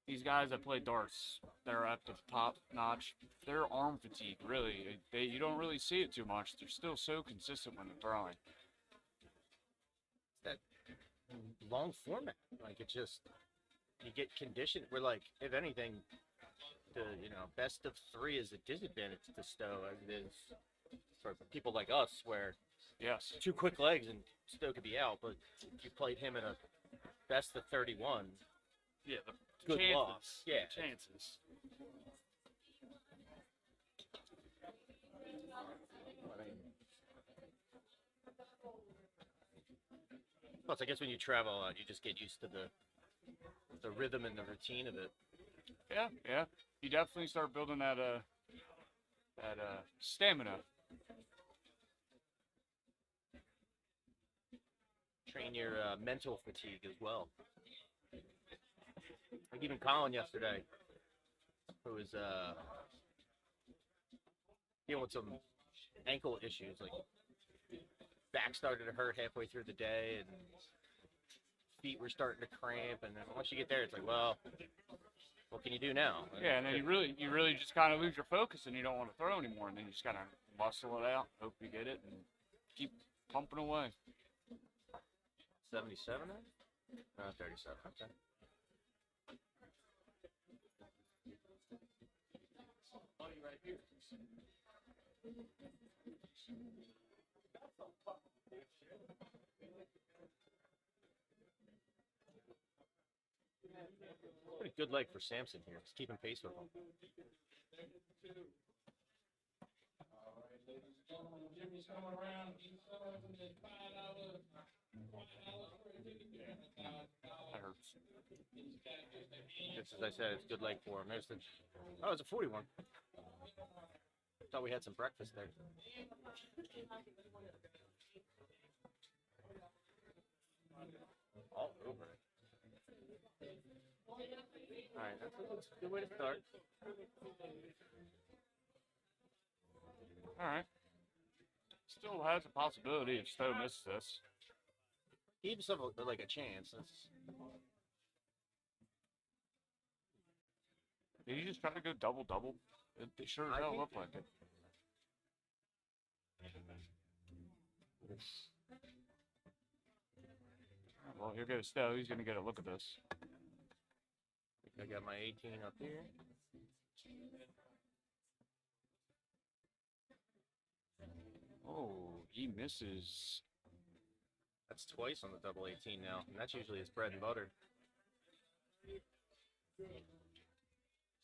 These guys that play darts, they're at the top notch. Their arm fatigue, really, you don't really see it too much. They're still so consistent when they're throwing. That long format, like it just you get conditioned. We're like, if anything, the best of 3 is a disadvantage to Stowe as it is for people like us, where Yes. 2 quick legs and Stowe could be out. But if you played him in a best of 31, Yeah, the good chances. loss. Yeah. Chances. Plus, I guess when you travel a lot, you just get used to the rhythm and the routine of it. Yeah. You definitely start building that stamina. Train your mental fatigue as well. Like even Colin yesterday, who was dealing with some ankle issues, like back started to hurt halfway through the day, and feet were starting to cramp, and then once you get there, it's like, well, what can you do now? Yeah, and then you really just kind of lose your focus, and you don't want to throw anymore, and then you just kind of muscle it out, hope you get it, and keep pumping away. 77 then? 37. Okay. Pretty good leg for Samson here. He's keeping pace with him. That hurts. Just as I said, it's a good leg for him. There's the. Oh, it's a 41. Thought we had some breakfast there. All over it. All right, that's a good way to start. All right. Still has a possibility if Stowe misses this. Give himself like a chance. Did he just try to go double-double? It sure as hell looked like it. Well, here goes Stowe. He's going to get a look at this. I got my 18 up here. Oh, he misses. That's twice on the double 18 now, and that's usually his bread and butter.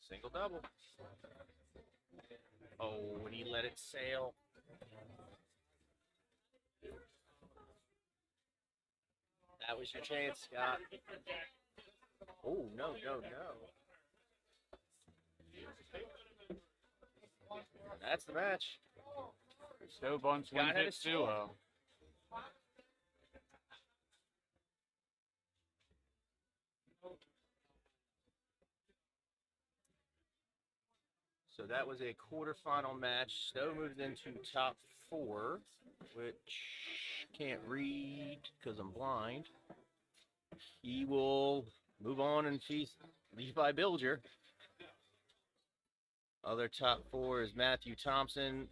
Single double. Oh, when he let it sail. That was Here's your chance, Scott. Oh, no, no, no. That's the match. Stowe Bunch Scott wins had it his chance. 2-0. So that was a quarterfinal match. Stowe moves into top 4, which can't read because I'm blind. He will move on and face Levi Bilger. Other top 4 is Matthew Thompson,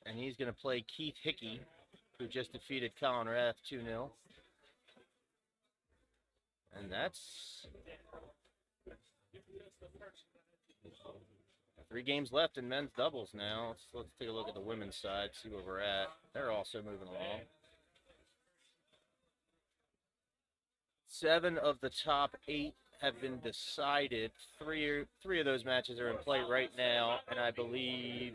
and he's going to play Keith Hickey, who just defeated Colin Rath 2-0. And that's 3 games left in men's doubles now. Let's take a look at the women's side, see where we're at. They're also moving along. 7 of the top 8 have been decided. Three of those matches are in play right now, and I believe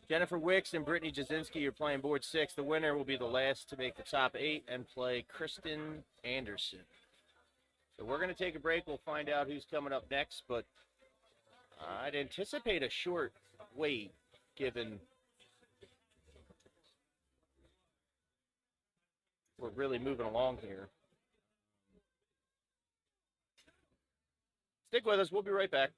Jennifer Wicks and Brittany Jasinski are playing board 6. The winner will be the last to make the top 8 and play Kristen Anderson. So we're going to take a break. We'll find out who's coming up next, but I'd anticipate a short wait given we're really moving along here. Stick with us. We'll be right back.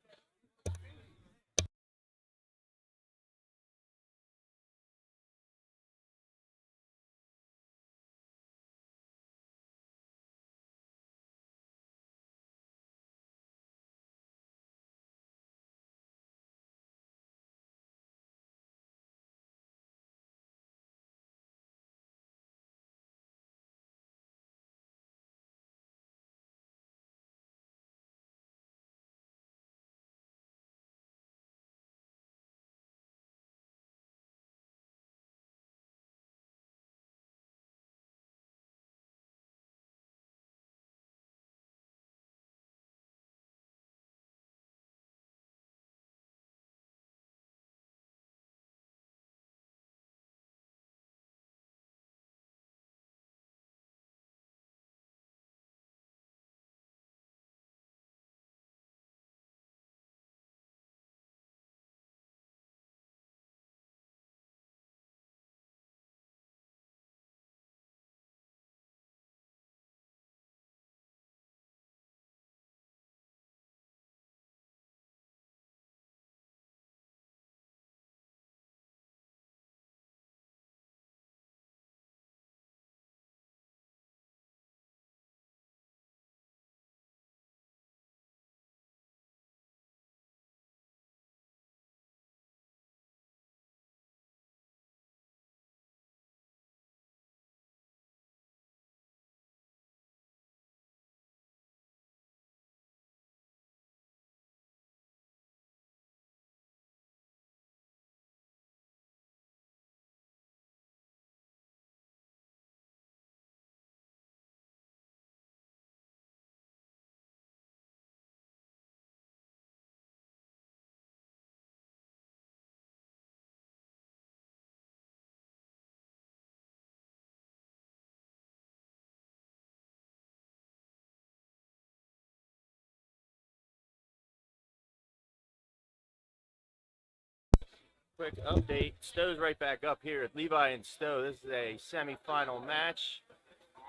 Quick update. Stowe's right back up here. Levi and Stowe. This is a semifinal match.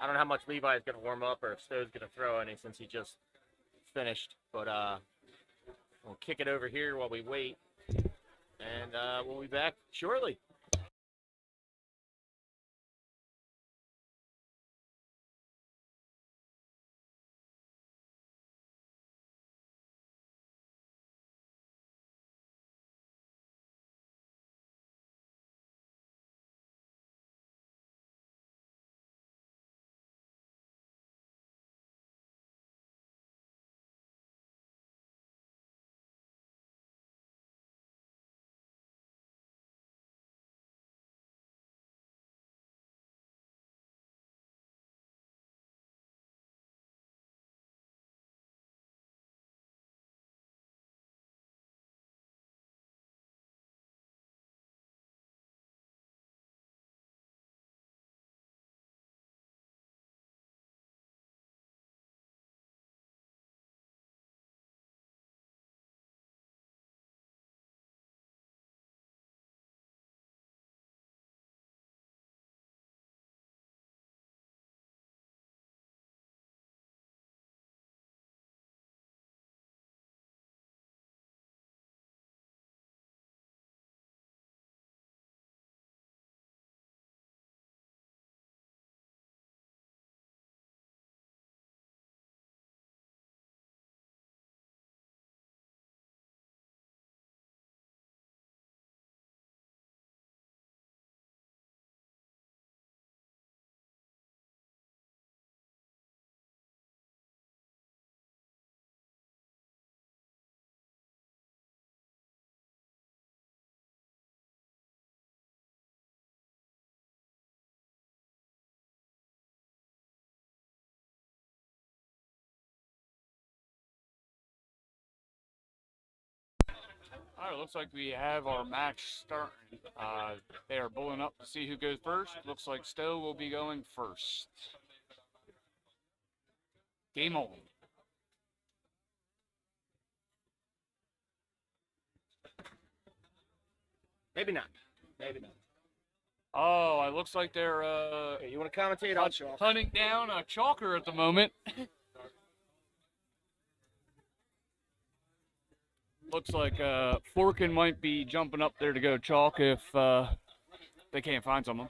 I don't know how much Levi is going to warm up or if Stowe's going to throw any since he just finished. But we'll kick it over here while we wait. And we'll be back shortly. All right, looks like we have our match starting. They are bulling up to see who goes first. Looks like Stowe will be going first. Game on. Maybe not. Maybe not. Oh, it looks like they're Okay, you want to commentate on Shaw? hunting down a chalker at the moment. Looks like Forkin might be jumping up there to go chalk if they can't find someone.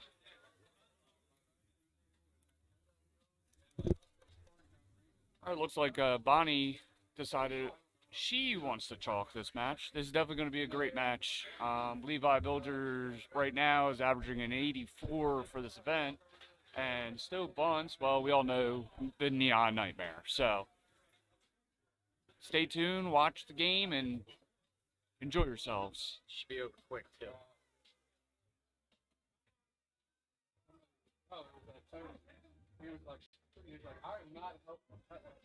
All right, looks like Bonnie decided she wants to chalk this match. This is definitely going to be a great match. Levi Builders right now is averaging an 84 for this event. And Stowe Bunce, well, we all know the Neon Nightmare. So stay tuned, watch the game, and enjoy yourselves. Should be over quick too. He was like, I am not helping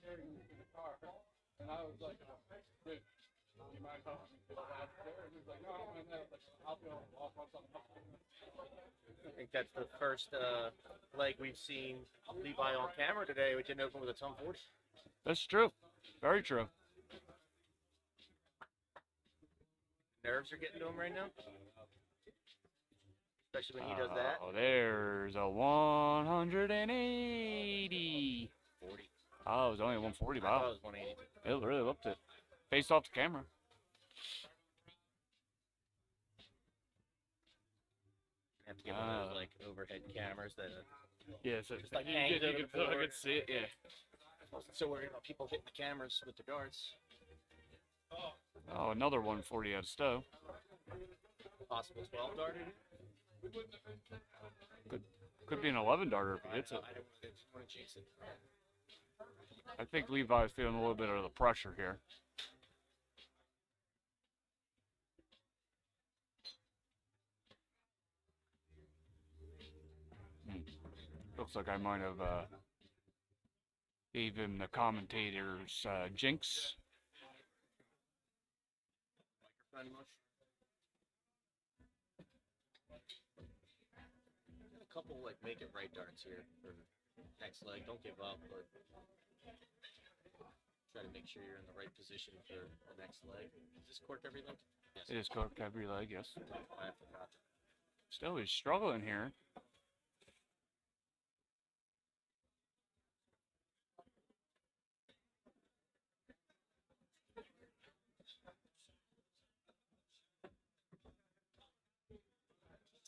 carrying you to the car. And I was like, dude, you mind helping me to the last there? And he was like, no, I don't mind that. I'll go off on something. I think that's the first leg we've seen Levi on camera today. We didn't open with a ton 40. That's true. Very true. Nerves are getting to him right now. Especially when he does that. Oh, there's a 180. 40. Oh, it was only a 140. I thought Wow. it was 180. It really looked it. Faced off the camera. Have to get one of those like overhead cameras that. Yeah, so Just like you hangs over the I board. could see it, yeah. I wasn't so worried about people hitting the cameras with the darts. Oh, another 140 out of Stowe. Possible 12 dart. Could be an 11 darter if he hits it. I didn't want to jinx it. I think Levi's feeling a little bit of the pressure here. Looks like I might have gave him the commentator's jinx. Microphone mush. Got a couple like make it right darts here for next leg. Don't give up, but try to make sure you're in the right position for the next leg. Is this cork every leg? Yes. It is corked every leg, yes. I forgot. Still, he's struggling here.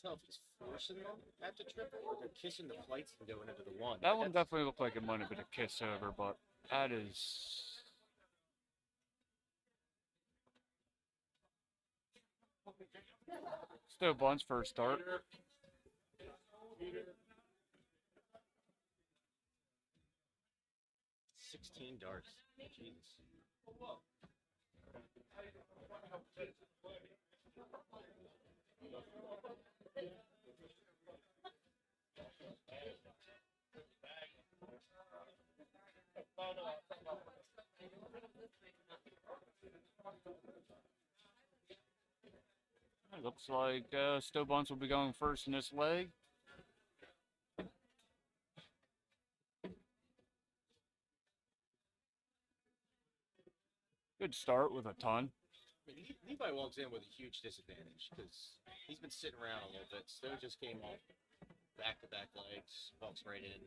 Tell if he's forcing them at the triple or they're kissing the flights and going into the one. That one That's- definitely looked like it might have been a kiss over, but that is. Still Bunt's first start. $16 darts. Jesus. It looks like Stowe Bunce will be going first in this leg. Good start with a ton. I mean, Levi walks in with a huge disadvantage because he's been sitting around a little bit. Stowe just came off back-to-back legs, walks right in.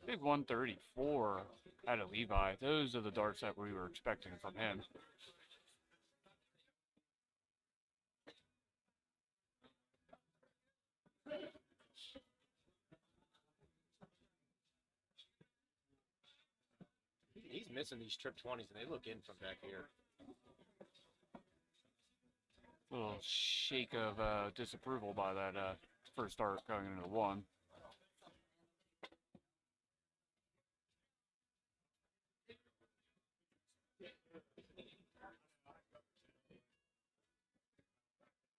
Big 134 out of Levi. Those are the darts that we were expecting from him. He's missing these trip 20s, and they look in from back here. Little shake of disapproval by that first start going into the one.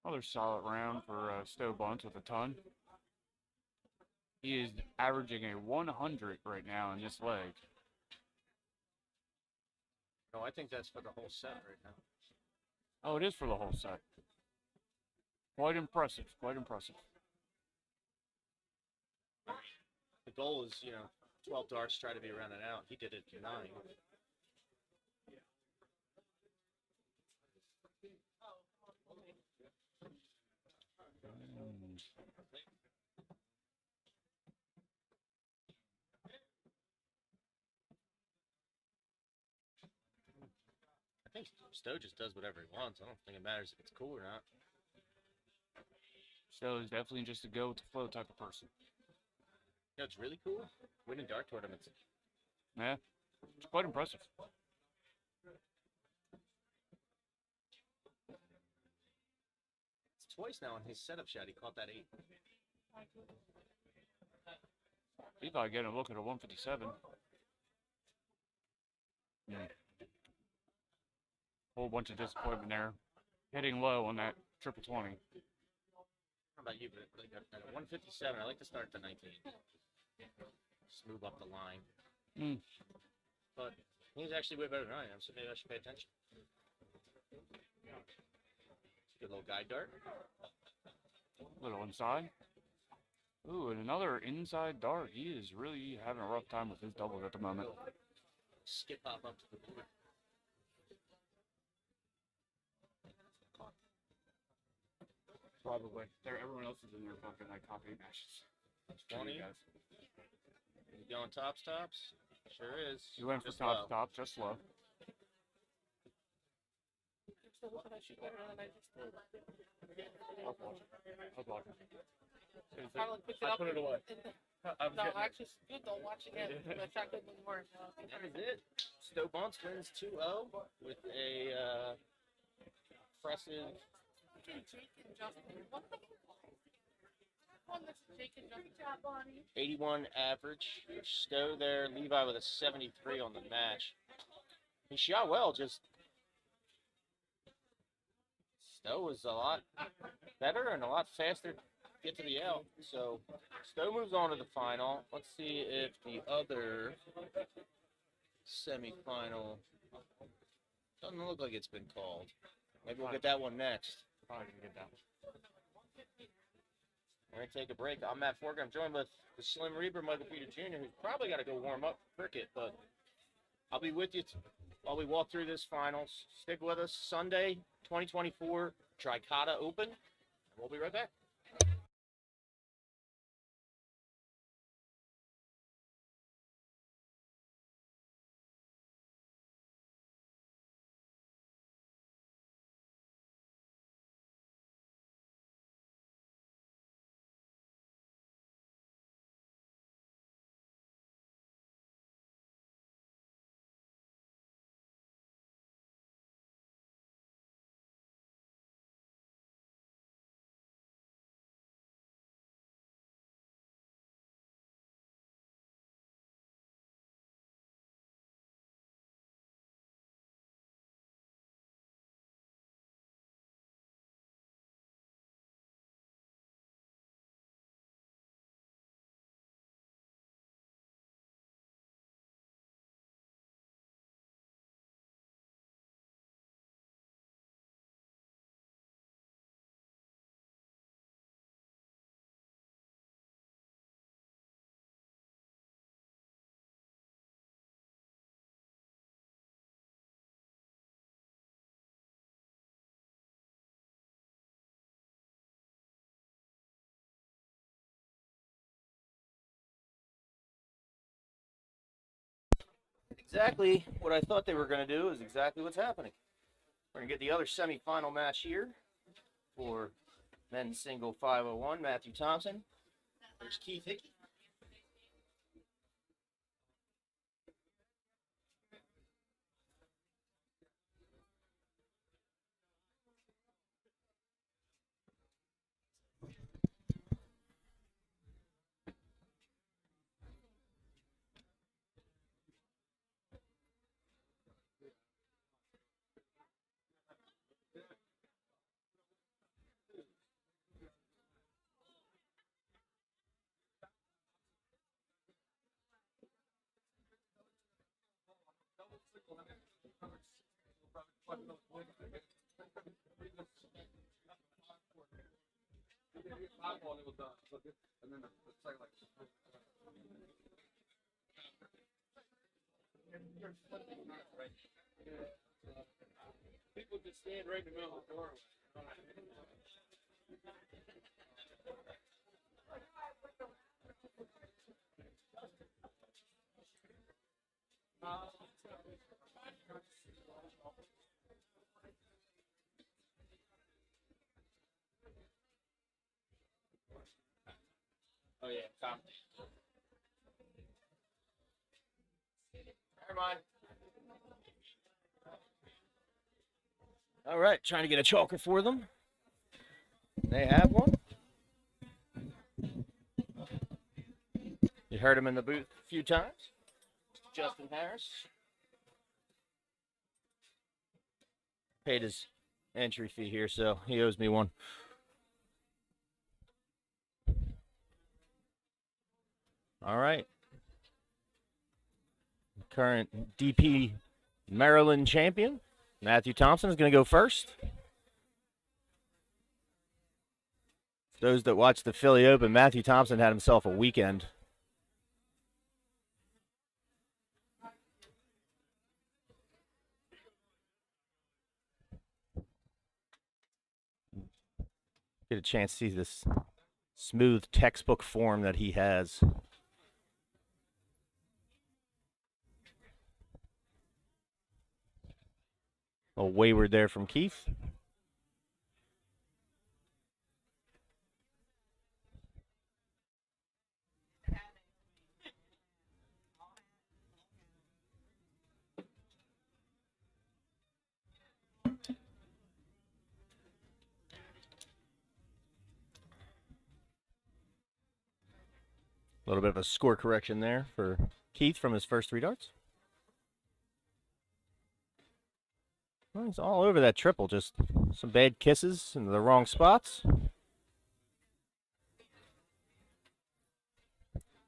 Another solid round for Stowe Bunce with a ton. He is averaging a 100 right now in this leg. No, I think that's for the whole set right now. Oh, it is for the whole set. Quite impressive. Quite impressive. The goal is, 12 darts, try to be around and out. He did it in 9. I think Stowe just does whatever he wants. I don't think it matters if it's cool or not. So he's definitely just a go with the flow type of person. It's really cool. Winning dart tournaments. Yeah, it's quite impressive. It's twice now on his setup shot. He caught that 8. Levi getting a look at a 157. Whole bunch of disappointment there. Hitting low on that triple 20. How about you? But like at 157, I like to start at the 19. Just move up the line. But he's actually way better than I am, so maybe I should pay attention. Good little guide dart. Little inside. Ooh, and another inside dart. He is really having a rough time with his doubles at the moment. Skip hop up to the board. Probably. Everyone else is in there fucking like copying matches. 20. He's going tops. Sure is. He went for Just top, low. top, just slow. Still looking at you better than I just did. I was watching. Carla picked it I up. put it away. No, actually, it's good. Don't watch again. The shot could be worse. That is it. Stowe Bunce wins 2-0 with a impressive Jake and Justin. What the one that's Jake and Justin? 81 average. Stowe there. Levi with a 73 on the match. He shot well, just Stowe was a lot better and a lot faster to get to the out. So Stowe moves on to the final. Let's see if the other semifinal doesn't look like it's been called. Maybe we'll get that one next. Probably gonna get that one. We're going to take a break. I'm Matt Forger. I'm joined with the Slim Reaper, Michael Peter Jr., who's probably got to go warm up for cricket, but I'll be with you while we walk through this finals. Stick with us. Sunday, 2024 Tricoda Open. We'll be right back. Exactly what I thought they were going to do is exactly what's happening. We're going to get the other semifinal match here for men's single 501, Matthew Thompson. There's Keith Hickey. People just stand right in the middle of the doorway. Oh yeah, Tom. Never mind. All right, trying to get a chalker for them. They have one. You heard him in the booth a few times. Justin Harris. Paid his entry fee here, so he owes me one. All right. Current DP Maryland champion, Matthew Thompson, is going to go first. For those that watched the Philly Open, Matthew Thompson had himself a weekend. Get a chance to see this smooth textbook form that he has. A wayward there from Keith. A little bit of a score correction there for Keith from his first 3 darts. Well, he's all over that triple, just some bad kisses in the wrong spots.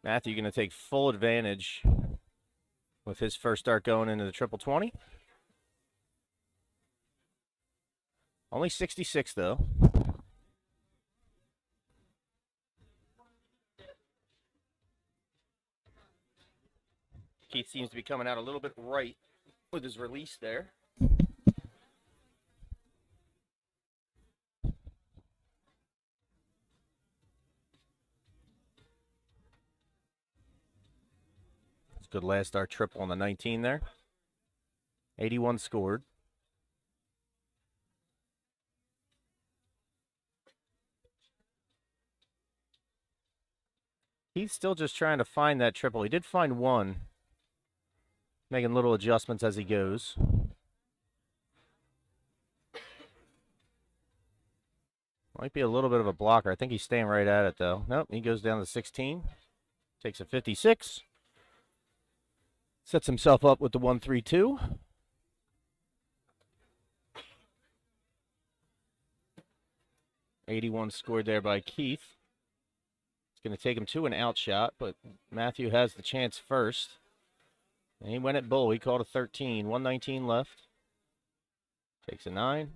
Matthew going to take full advantage with his first dart going into the triple 20. Only 66 though. Keith seems to be coming out a little bit right with his release there. It's a good last dart triple on the 19 there. 81 scored. He's still just trying to find that triple. He did find one. Making little adjustments as he goes. Might be a little bit of a blocker. I think he's staying right at it, though. Nope, he goes down to 16. Takes a 56. Sets himself up with the 1-3-2. .81 scored there by Keith. It's going to take him to an out shot, but Matthew has the chance first. And he went at bull. He called a 13. 119 left. Takes a 9.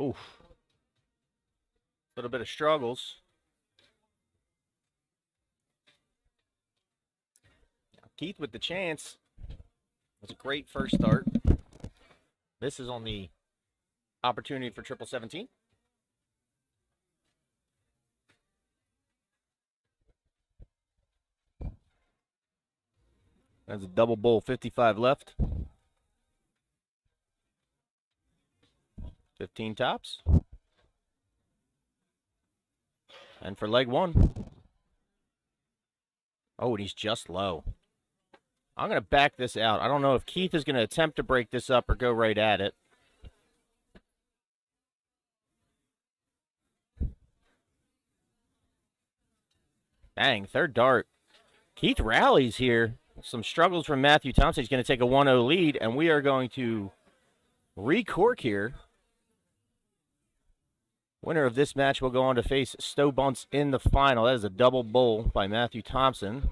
Oof. A little bit of struggles. Now, Keith with the chance. It was a great first start. This is on the opportunity for triple 17. That's a double bowl, 55 left. 15 tops. And for leg 1. Oh, and he's just low. I'm going to back this out. I don't know if Keith is going to attempt to break this up or go right at it. Bang, third dart. Keith rallies here. Some struggles from Matthew Thompson. He's going to take a 1-0 lead, and we are going to recork here. Winner of this match will go on to face Stowe Bunce in the final. That is a double bowl by Matthew Thompson.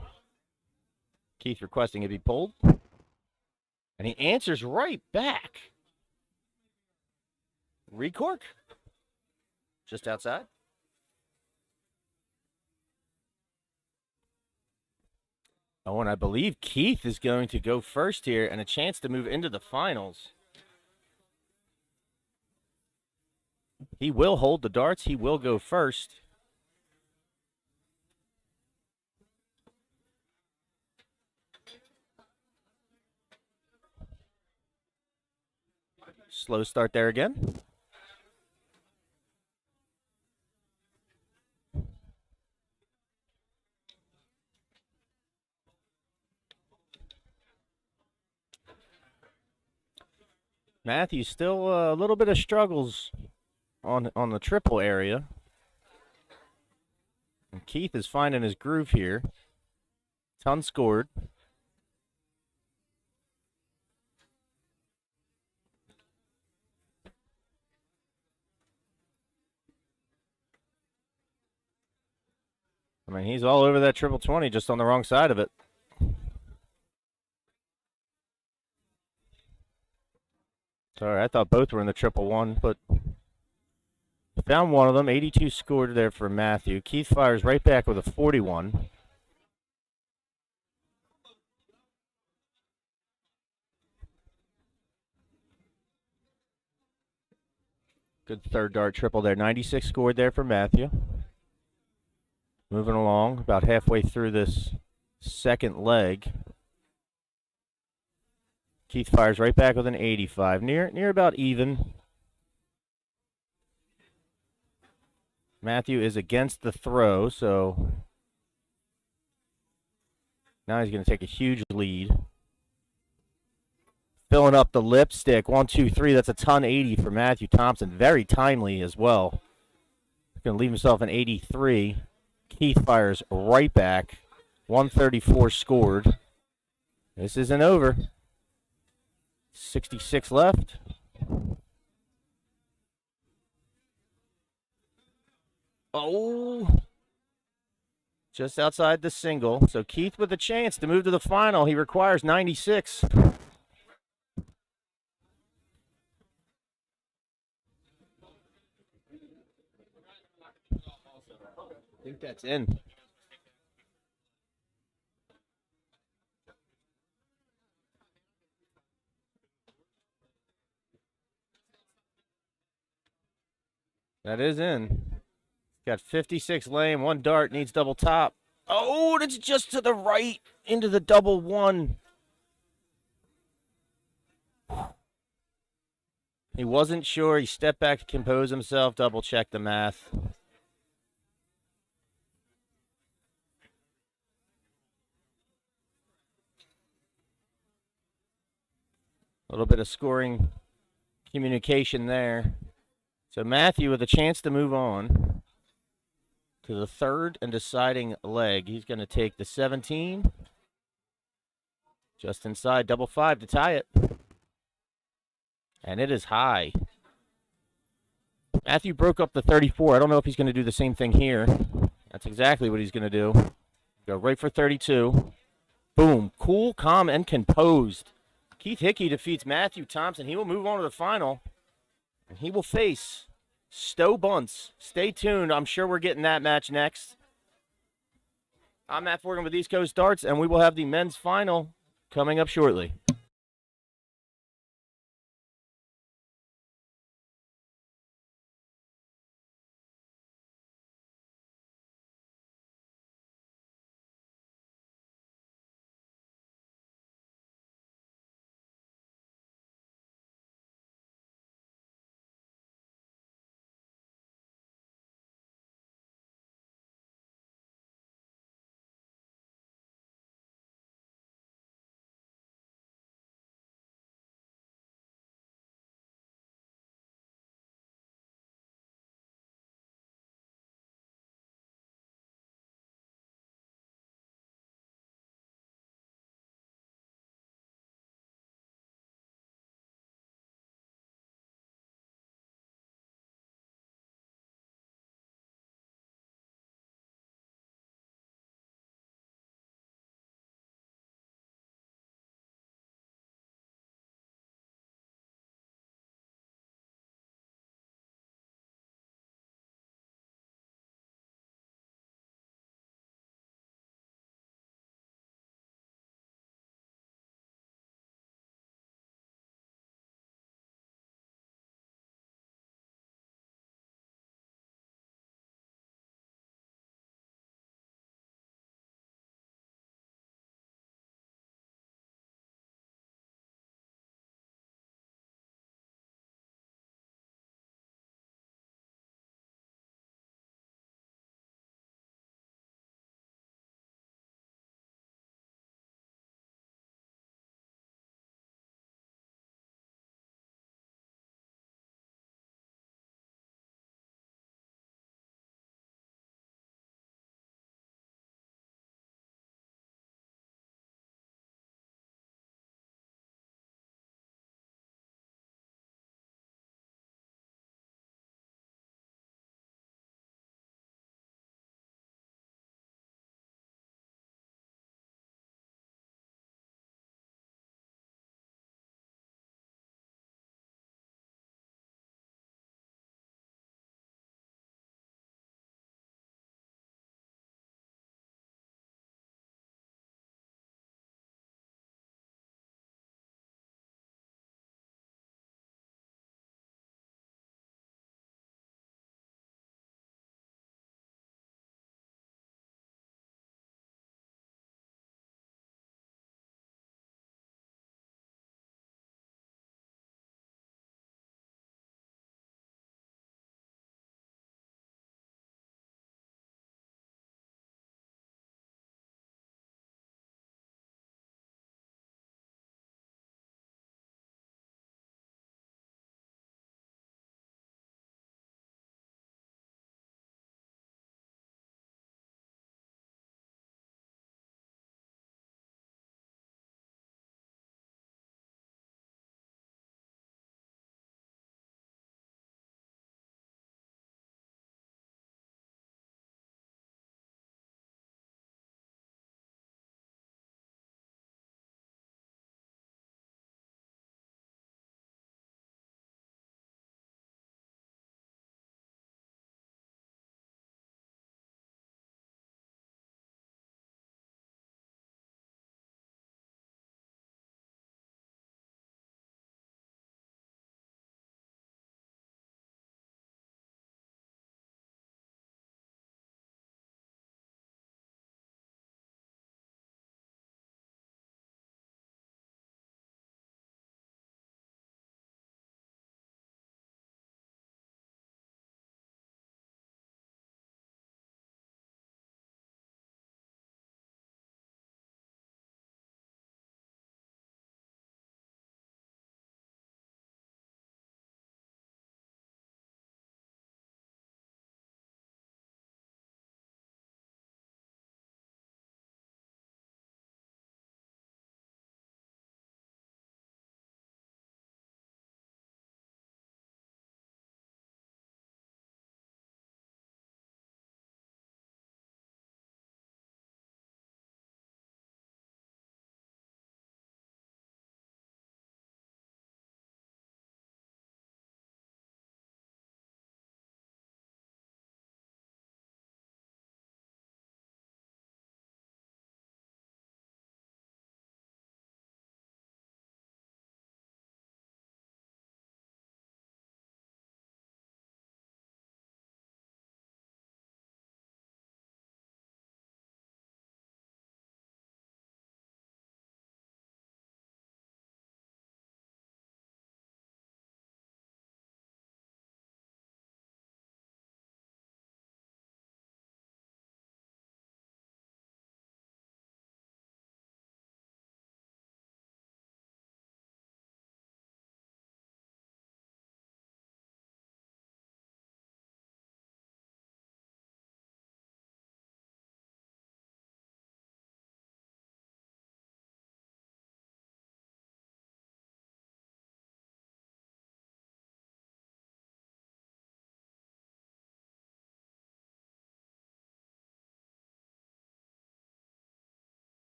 Keith requesting it be pulled. And he answers right back. Recork. Just outside. Oh, and I believe Keith is going to go first here and a chance to move into the finals. He will hold the darts. He will go first. Slow start there again. Matthew still a little bit of struggles on the triple area. And Keith is finding his groove here. Ton scored. I mean, he's all over that triple 20, just on the wrong side of it. Sorry, I thought both were in the triple one, but found one of them. 82 scored there for Matthew. Keith fires right back with a 41. Good third dart triple there. 96 scored there for Matthew. Moving along, about halfway through this second leg. Keith fires right back with an 85. Near about even. Matthew is against the throw, so now he's going to take a huge lead. Filling up the lipstick. 1, 2, 3. That's a ton 80 for Matthew Thompson. Very timely as well. He's going to leave himself an 83. Keith fires right back. 134 scored. This isn't over. 66 left. Oh. Just outside the single. So Keith with a chance to move to the final. He requires 96. I think that's in. That is in. Got 56 lane, one dart, needs double top. Oh, it's just to the right into the double one. He wasn't sure. He stepped back to compose himself, double check the math. A little bit of scoring communication there. So Matthew with a chance to move on to the third and deciding leg. He's going to take the 17. Just inside double 5 to tie it. And it is high. Matthew broke up the 34. I don't know if he's going to do the same thing here. That's exactly what he's going to do. Go right for 32. Boom. Cool, calm, and composed. Keith Hickey defeats Matthew Thompson. He will move on to the final. And he will face Stowe Bunce. Stay tuned. I'm sure we're getting that match next. I'm Matt Forgan with East Coast Darts, and we will have the men's final coming up shortly.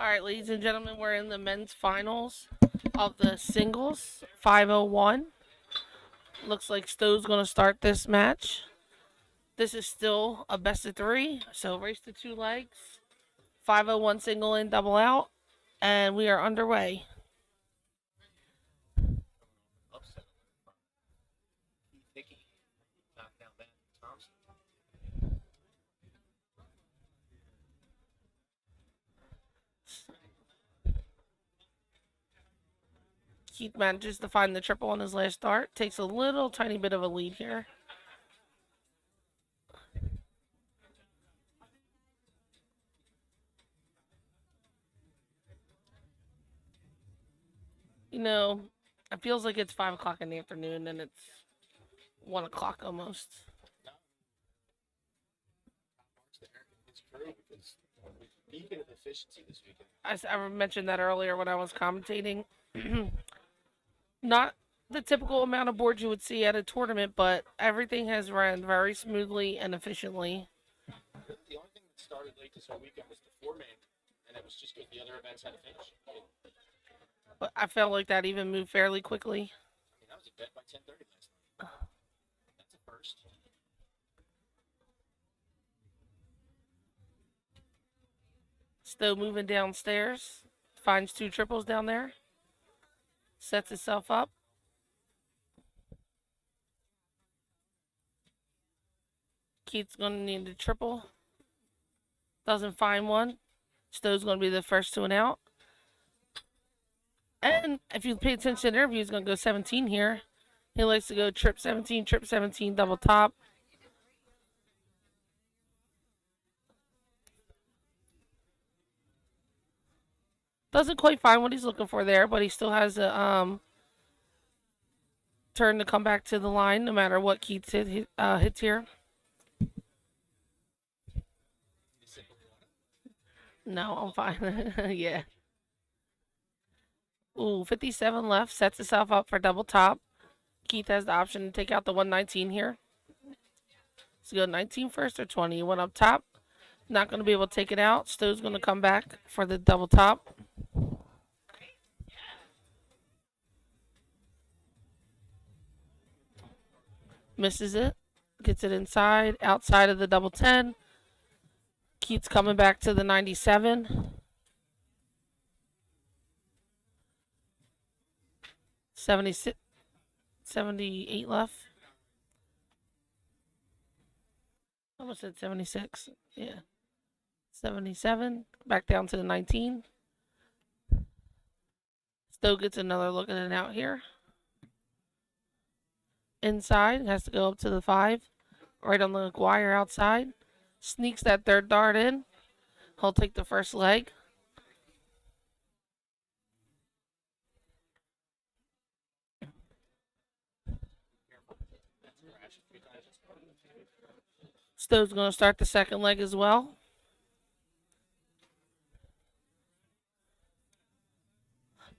All right, ladies and gentlemen, we're in the men's finals of the singles 501. Looks like Stowe's going to start this match. This is still a best of 3, so race to 2 legs. 501 single in, double out, and we are underway. Keith manages to find the triple on his last start. Takes a little tiny bit of a lead here. You know, it feels like it's 5 o'clock in the afternoon and it's 1 o'clock almost. It's true because speaking of efficiency this weekend, I mentioned that earlier when I was commentating. Not the typical amount of boards you would see at a tournament, but everything has run very smoothly and efficiently. the only thing that started late this whole weekend was the 4-man, and it was just because the other events had to finish. But I felt like that even moved fairly quickly. I mean, that was a bet by 10:30 last night. That's a first. Stowe moving downstairs. Finds 2 triples down there. Sets itself up. Keith's going to need a triple. Doesn't find one. Stowe's going to be the first to an out. And if you pay attention to the interview, he's going to go 17 here. He likes to go trip 17, double top. Doesn't quite find what he's looking for there, but he still has a turn to come back to the line no matter what Keith hits here. No, I'm fine. Yeah. Ooh, 57 left. Sets itself up for double top. Keith has the option to take out the 119 here. So go 19 first or 20. You went up top. Not going to be able to take it out. Stowe's going to come back for the double top. Misses it. Gets it inside. Outside of the double 10. Keith's coming back to the 97. 76, 78 left. I almost said 76. Yeah. 77. Back down to the 19. Stowe gets another look at it out here. Inside. Has to go up to the 5. Right on the wire outside. Sneaks that third dart in. He'll take the first leg. Stowe's going to start the second leg as well.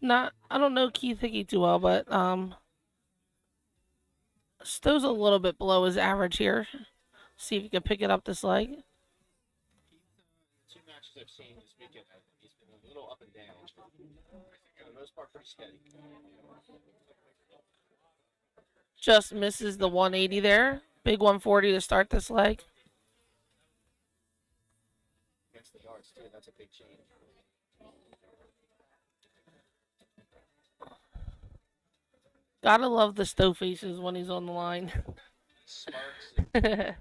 I don't know Keith Hickey too well, but Stowe's a little bit below his average here. See if he can pick it up this leg. 2 matches I've seen this weekend, he's been a little up and down. For the most part, pretty steady. Just misses the 180 there. Big 140 to start this leg. Against the darts, too. That's a big change. Gotta love the Stowe faces when he's on the line. Smarts.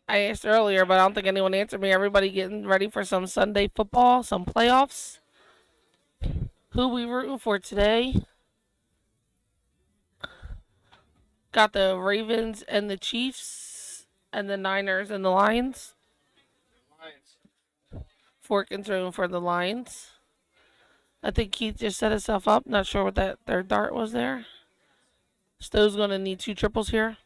I asked earlier, but I don't think anyone answered me. Everybody getting ready for some Sunday football, some playoffs. Who we rooting for today? Got the Ravens and the Chiefs and the Niners and the Lions. Forkins rooting for the Lions. I think Keith just set himself up. Not sure what that third dart was there. Stowe's going to need 2 triples here.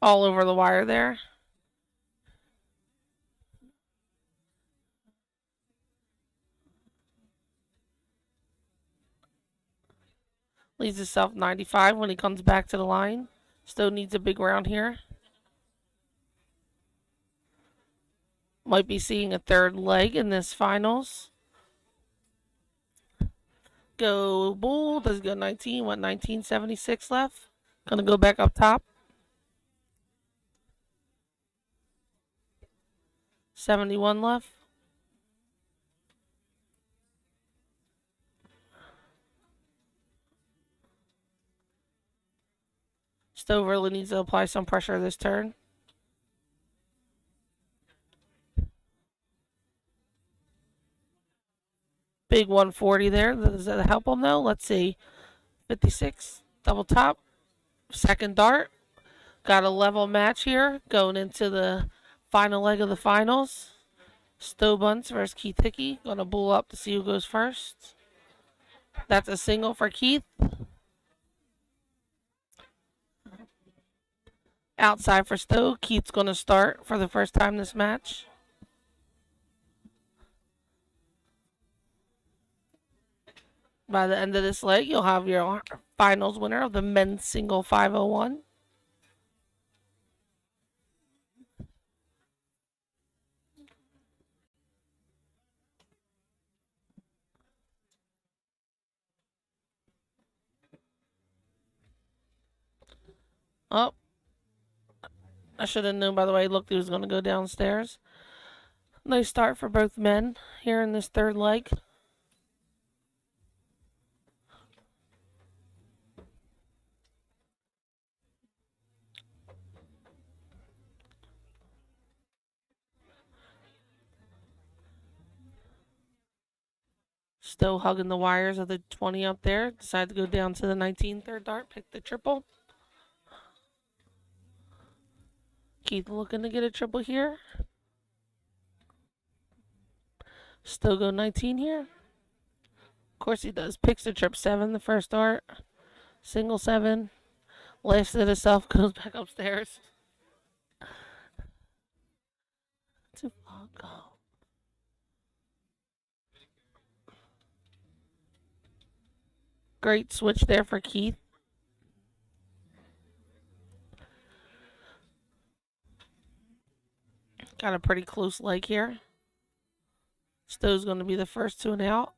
All over the wire there. Leaves himself 95 when he comes back to the line. Stowe needs a big round here. Might be seeing a third leg in this finals. Go Bull. Does go 19. What, 1976 left? Gonna go back up top. 71 left. Stowe really needs to apply some pressure this turn. Big 140 there. Does that help him though? Let's see. 56. Double top. Second dart. Got a level match here going into the final leg of the finals. Stowe Bunce versus Keith Hickey. Gonna bull up to see who goes first. That's a single for Keith. Outside for Stowe. Keith's gonna start for the first time this match. By the end of this leg, you'll have your finals winner of the men's single 501. Oh, I should have known by the way he looked he was going to go downstairs. Nice start for both men here in this third leg. Still hugging the wires of the 20 up there. Decided to go down to the 19 third dart. Pick the triple. Keith looking to get a triple here. Still go 19 here. Of course he does. Picks the trip 7 the first dart. Single 7. Laughs at himself. Goes back upstairs. Too far go. Great switch there for Keith. Got a pretty close leg here. Stowe's going to be the first to and out.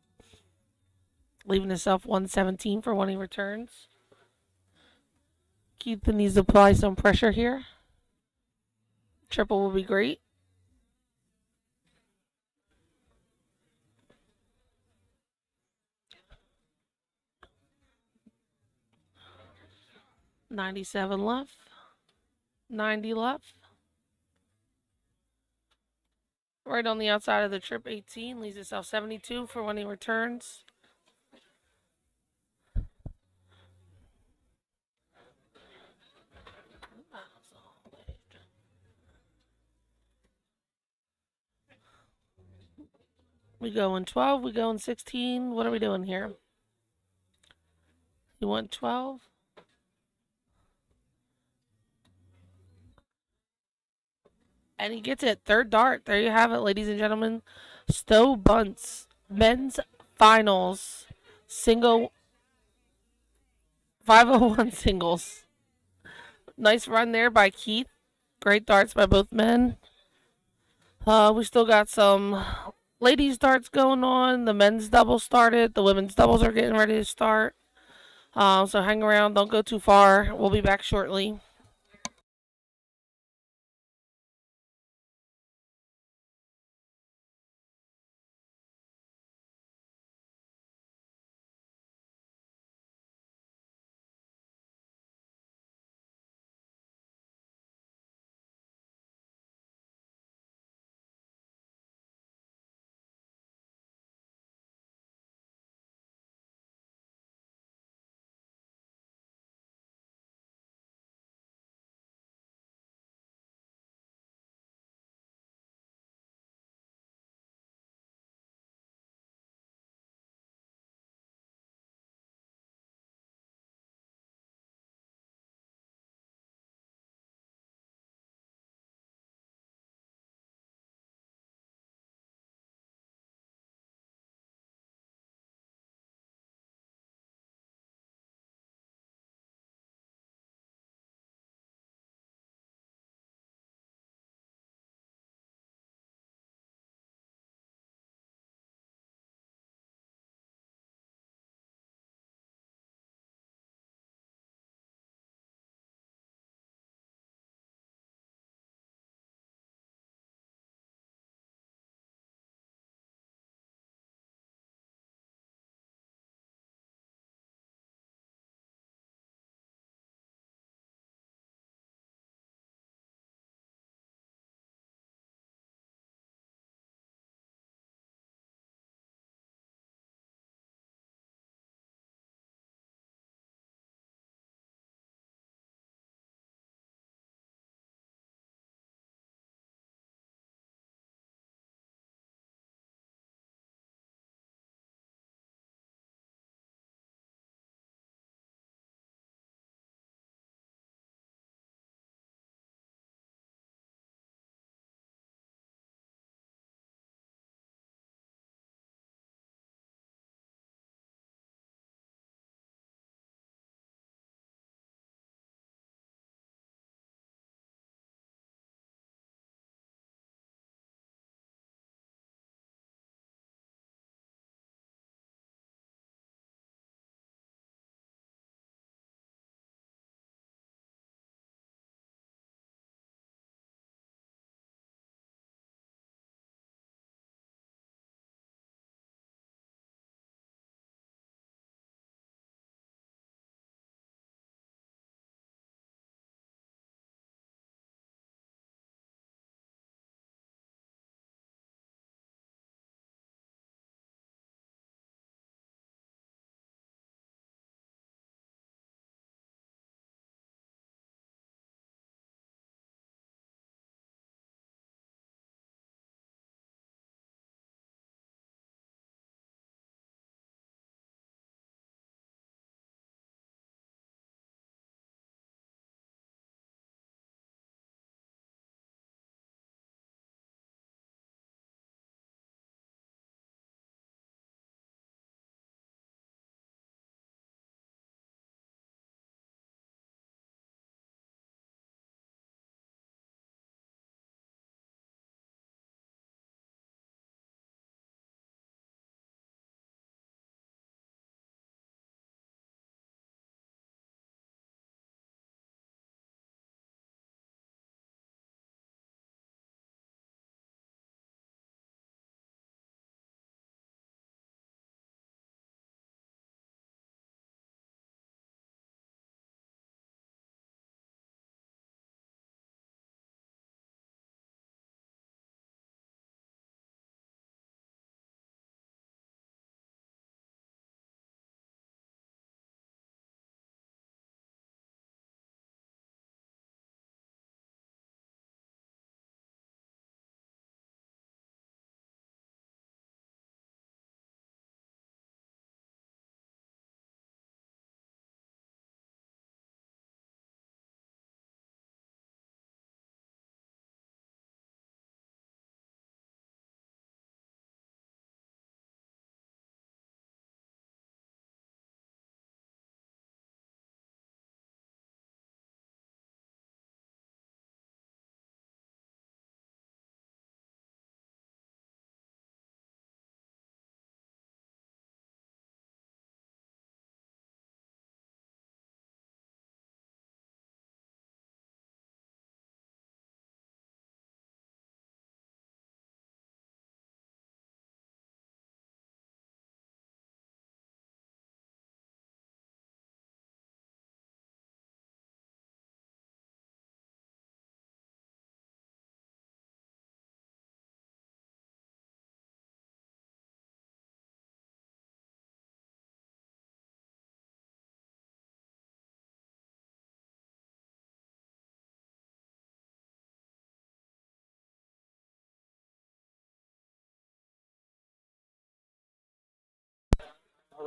Leaving himself 117 for when he returns. Keith needs to apply some pressure here. Triple will be great. $97 left. 90 left. Right on the outside of the trip 18. Leaves himself 72 for when he returns. We go in 12. We go in 16. What are we doing here? You want 12? And he gets it. Third dart. There you have it, ladies and gentlemen. Stowe Bunce. Men's finals. Single 501 singles. Nice run there by Keith. Great darts by both men. We still got some ladies darts going on. The men's doubles started. The women's doubles are getting ready to start. So hang around. Don't go too far. We'll be back shortly.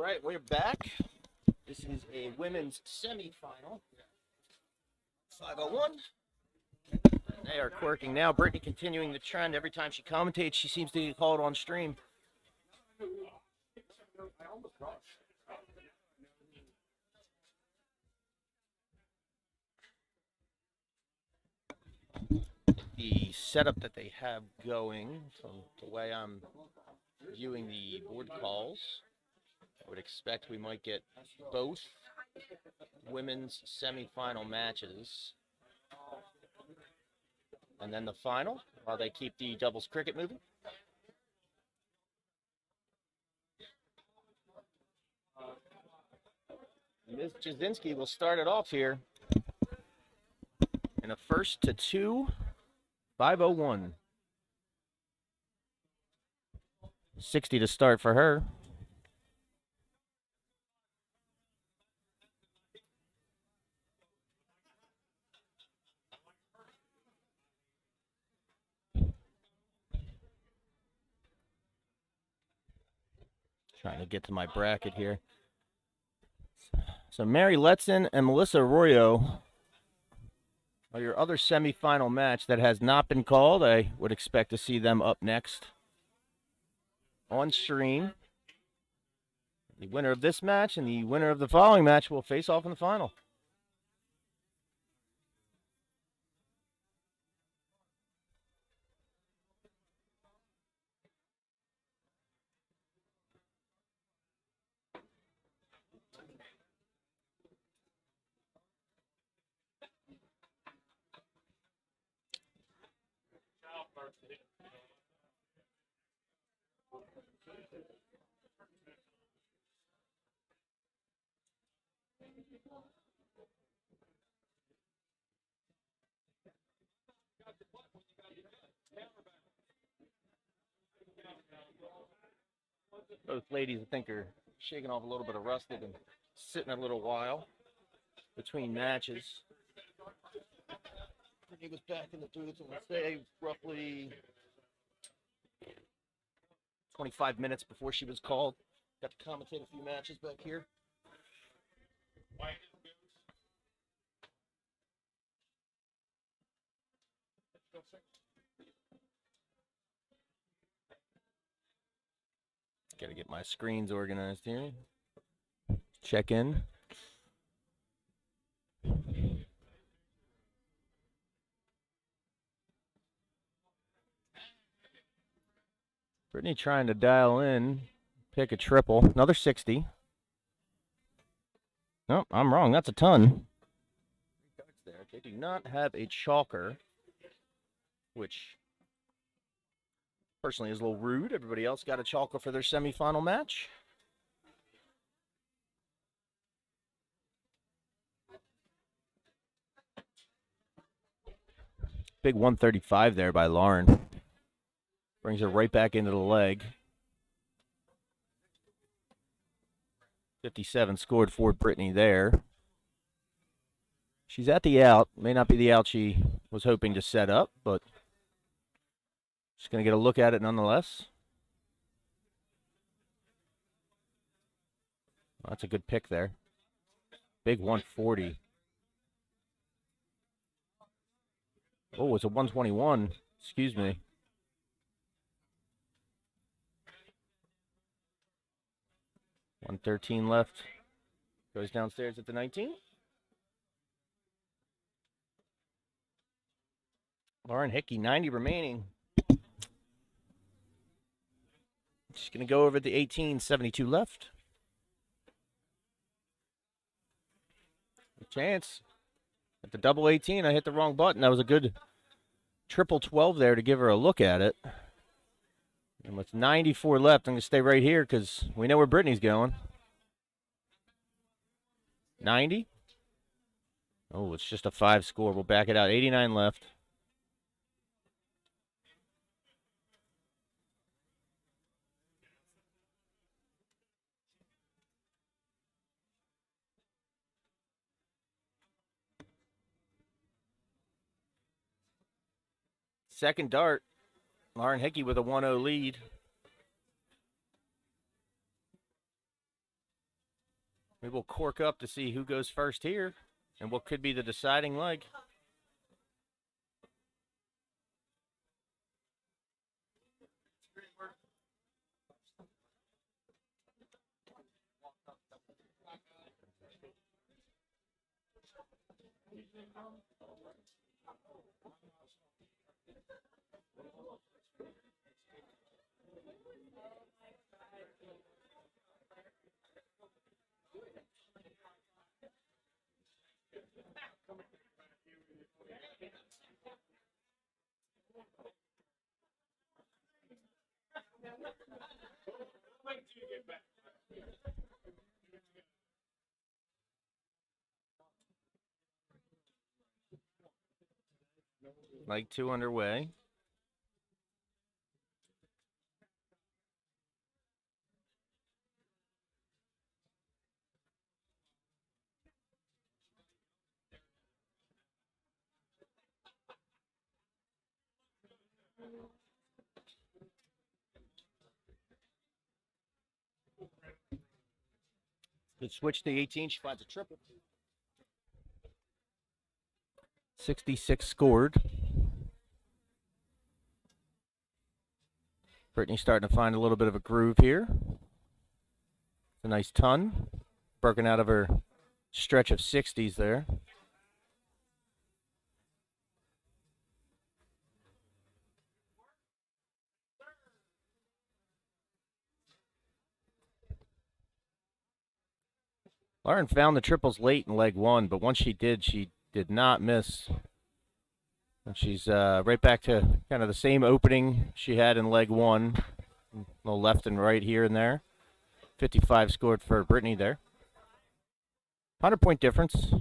All right, we're back. This is a women's semifinal. 501. They are quirking now. Brittany continuing the trend. Every time she commentates, she seems to get called on stream. The setup that they have going, from the way I'm viewing the board calls, I would expect we might get both women's semifinal matches. And then the final, while they keep the doubles cricket moving. Ms. Jasinski will start it off here in a 1-2, 501. 60 to start for her. Trying to get to my bracket here. So Mary Letson and Melissa Arroyo are your other semifinal match that has not been called. I would expect to see them up next on stream. The winner of this match and the winner of the following match will face off in the final. Both ladies, I think, are shaking off a little bit of rust. They've been sitting a little while between matches. He was back in the booth, and let's say roughly 25 minutes before she was called. Got to commentate a few matches back here. Got to get my screens organized here. Check in. Brittany trying to dial in, pick a triple. Another 60. No, I'm wrong. That's a ton. They do not have a chalker, which personally is a little rude. Everybody else got a chalker for their semifinal match. Big 135 there by Lauren. Brings her right back into the leg. 57 scored for Brittany there. She's at the out. May not be the out she was hoping to set up, but just going to get a look at it nonetheless. That's a good pick there. Big 140. Oh, it's a 121. Excuse me. $113 left. Goes downstairs at the 19. Lauren Hickey, 90 remaining. She's going to go over the 18, 72 left. A chance. At the double 18, I hit the wrong button. That was a good triple 12 there to give her a look at it. And with 94 left, I'm going to stay right here because we know where Brittany's going. 90. Oh, it's just a 5 score. We'll back it out. 89 left. Second dart. Lauren Hickey with a 1-0 lead. We will cork up to see who goes first here and what could be the deciding leg. Leg 2 underway. Good switch to 18. She finds a triple. 66 scored. Brittany's starting to find a little bit of a groove here. It's a nice ton. Broken out of her stretch of 60s there. Lauren found the triples late in leg 1, but once she did not miss. And she's right back to kind of the same opening she had in leg 1. A little left and right here and there. 55 scored for Brittany there. 100-point difference.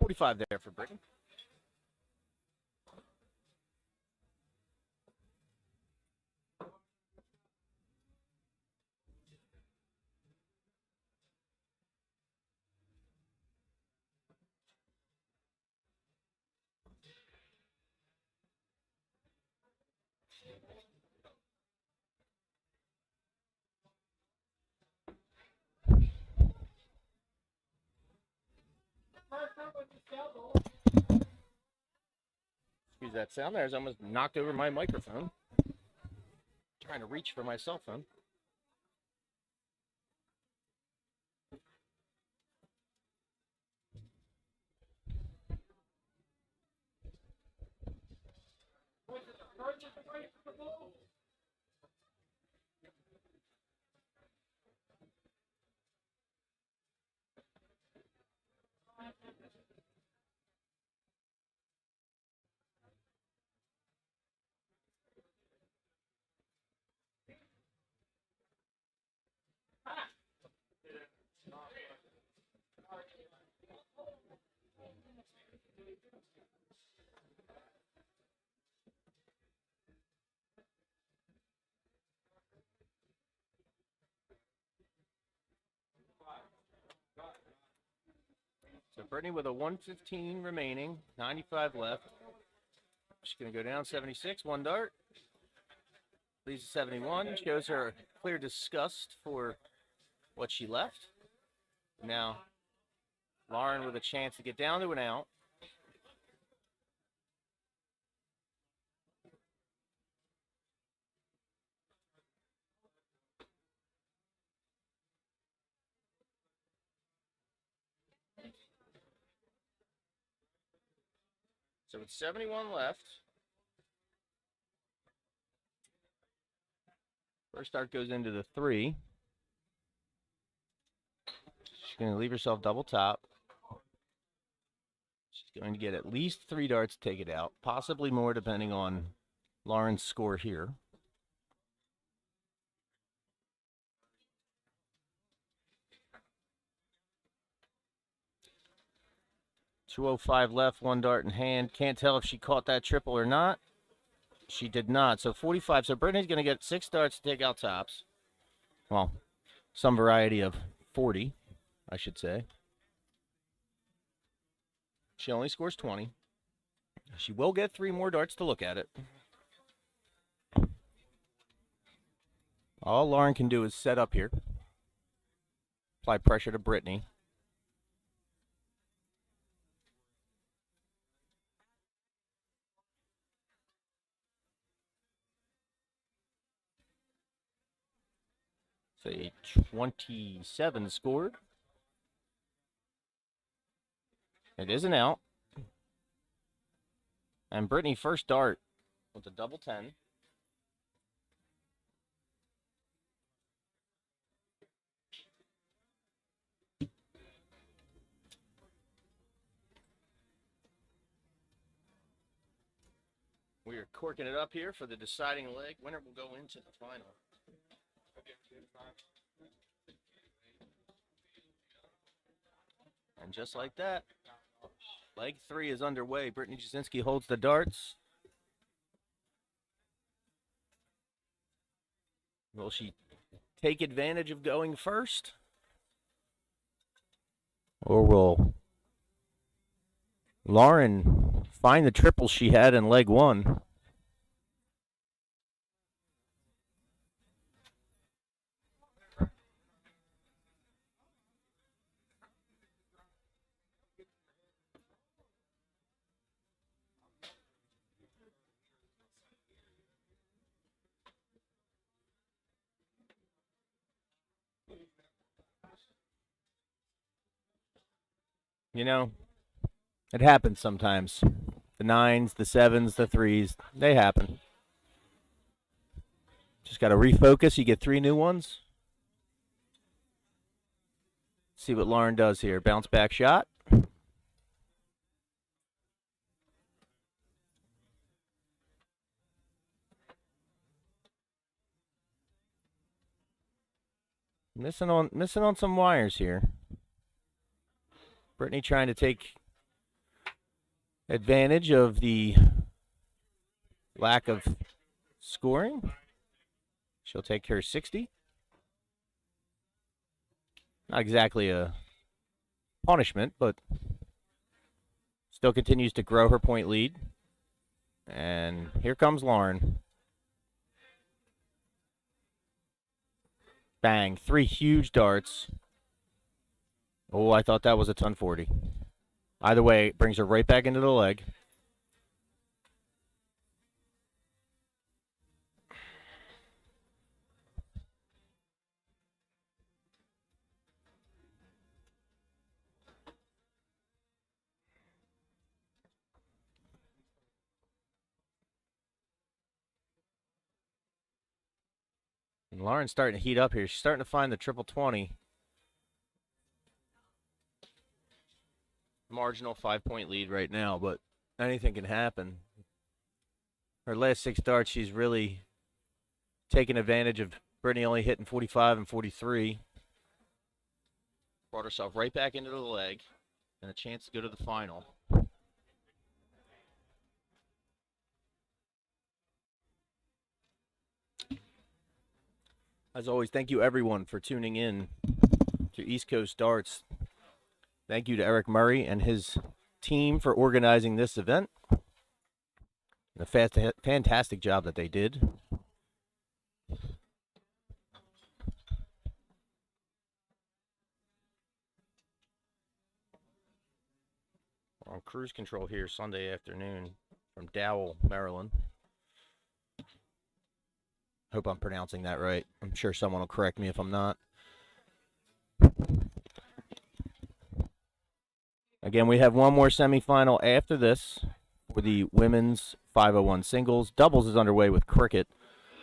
$45 there for Brittany. Excuse that sound there, as I almost knocked over my microphone. Trying to reach for my cell phone. So Brittany with a 115 remaining, 95 left. She's going to go down 76, one dart. Leads to 71, shows her clear disgust for what she left. Now, Lauren with a chance to get down to an out. So with 71 left, first dart goes into the 3. She's going to leave herself double top. She's going to get at least 3 darts to take it out, possibly more depending on Lauren's score here. 2:05 left, 1 dart in hand. Can't tell if she caught that triple or not. She did not. So 45. So Brittany's going to get 6 darts to take out tops. Well, some variety of 40, I should say. She only scores 20. She will get 3 more darts to look at it. All Lauren can do is set up here. Apply pressure to Brittany. Say 27 scored. It is an out. And Brittany first dart with a double 10. We are corking it up here for the deciding leg. Winner will go into the final. And just like that, leg 3 is underway. Brittany Jasinski holds the darts. Will she take advantage of going first? Or will Lauren find the triple she had in leg 1? You know, it happens sometimes. The 9s, the 7s, the 3s, they happen. Just got to refocus. You get 3 new ones. See what Lauren does here. Bounce back shot. Missing on some wires here. Brittany trying to take advantage of the lack of scoring. She'll take her 60. Not exactly a punishment, but still continues to grow her point lead. And here comes Lauren. Bang. 3 huge darts. Oh, I thought that was a ton 40. Either way, it brings her right back into the leg. And Lauren's starting to heat up here. She's starting to find the triple 20. Marginal 5-point lead right now, but anything can happen. Her last 6 darts, she's really taken advantage of Brittany only hitting 45 and 43. Brought herself right back into the leg and a chance to go to the final. As always, thank you everyone for tuning in to East Coast Darts. Thank you to Eric Murray and his team for organizing this event. A fantastic job that they did. We're on cruise control here Sunday afternoon from Dowell, Maryland. Hope I'm pronouncing that right. I'm sure someone will correct me if I'm not. Again, we have one more semifinal after this for the women's 501 singles. Doubles is underway with cricket.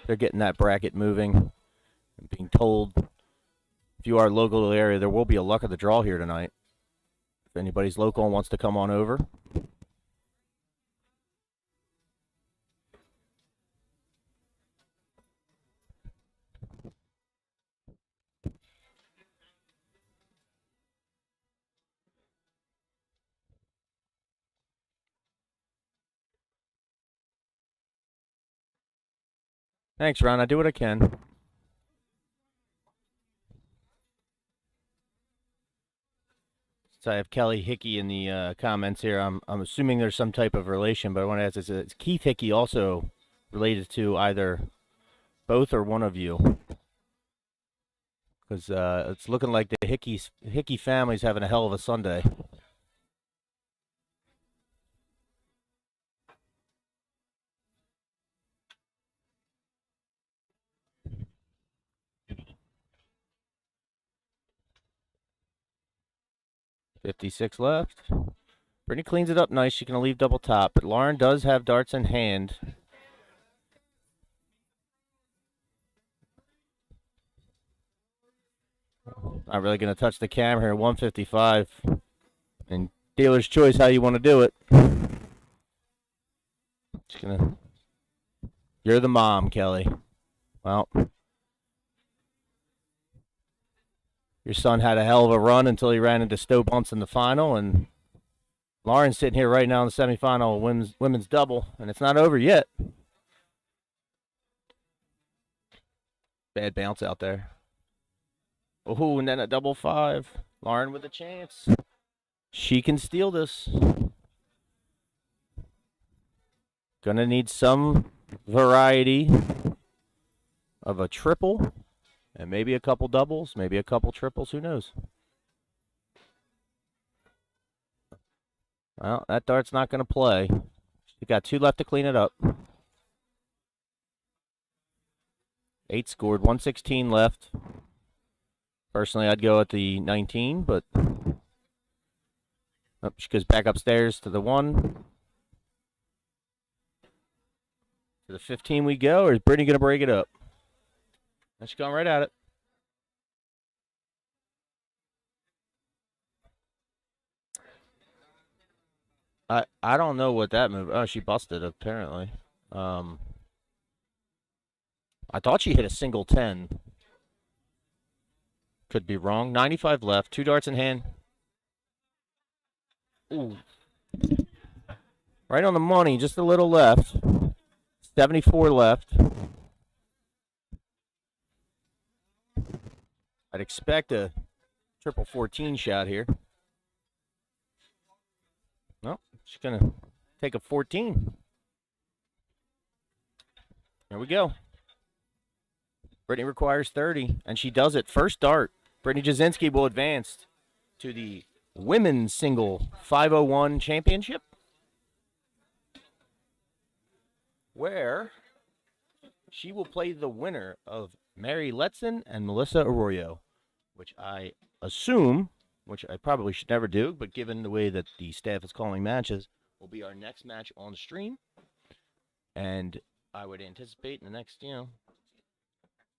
They're getting that bracket moving. I'm being told if you are local to the area, there will be a luck of the draw here tonight. If anybody's local and wants to come on over. Thanks, Ron. I do what I can. So I have Kelly Hickey in the comments here. I'm assuming there's some type of relation, but I want to ask: is Keith Hickey also related to either both or one of you? Because it's looking like the Hickey family's having a hell of a Sunday. .56 left. Brittany cleans it up nice. She can leave double top, but Lauren does have darts in hand. Not really going to touch the camera here. 155. And dealer's choice how you want to do it. Just gonna. You're the mom, Kelly. Well, your son had a hell of a run until he ran into Stowe Bunce in the final, and Lauren's sitting here right now in the semifinal of women's double, and it's not over yet. Bad bounce out there. Oh, and then a double five. Lauren with a chance. She can steal this. Gonna need some variety of a triple, and maybe a couple doubles, maybe a couple triples. Who knows? Well, that dart's not going to play. You got 2 left to clean it up. 8 scored, 116 left. Personally, I'd go at the 19, but she goes back upstairs to the 1. To the 15 we go, or is Brittany going to break it up? She's going right at it. I don't know what that move. Oh, she busted apparently. I thought she hit a single 10. Could be wrong. 95 left. 2 darts in hand. Ooh. Right on the money. Just a little left. 74 left. I'd expect a triple 14 shot here. No, she's going to take a 14. There we go. Brittany requires 30, and she does it. First dart. Brittany Jasinski will advance to the women's single 501 championship, where she will play the winner of Mary Letson and Melissa Arroyo, which I assume, which I probably should never do, but given the way that the staff is calling matches, will be our next match on stream. And I would anticipate in the next,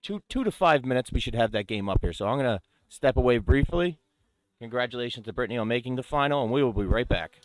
2 to 5 minutes, we should have that game up here. So I'm going to step away briefly. Congratulations to Brittany on making the final, and we will be right back.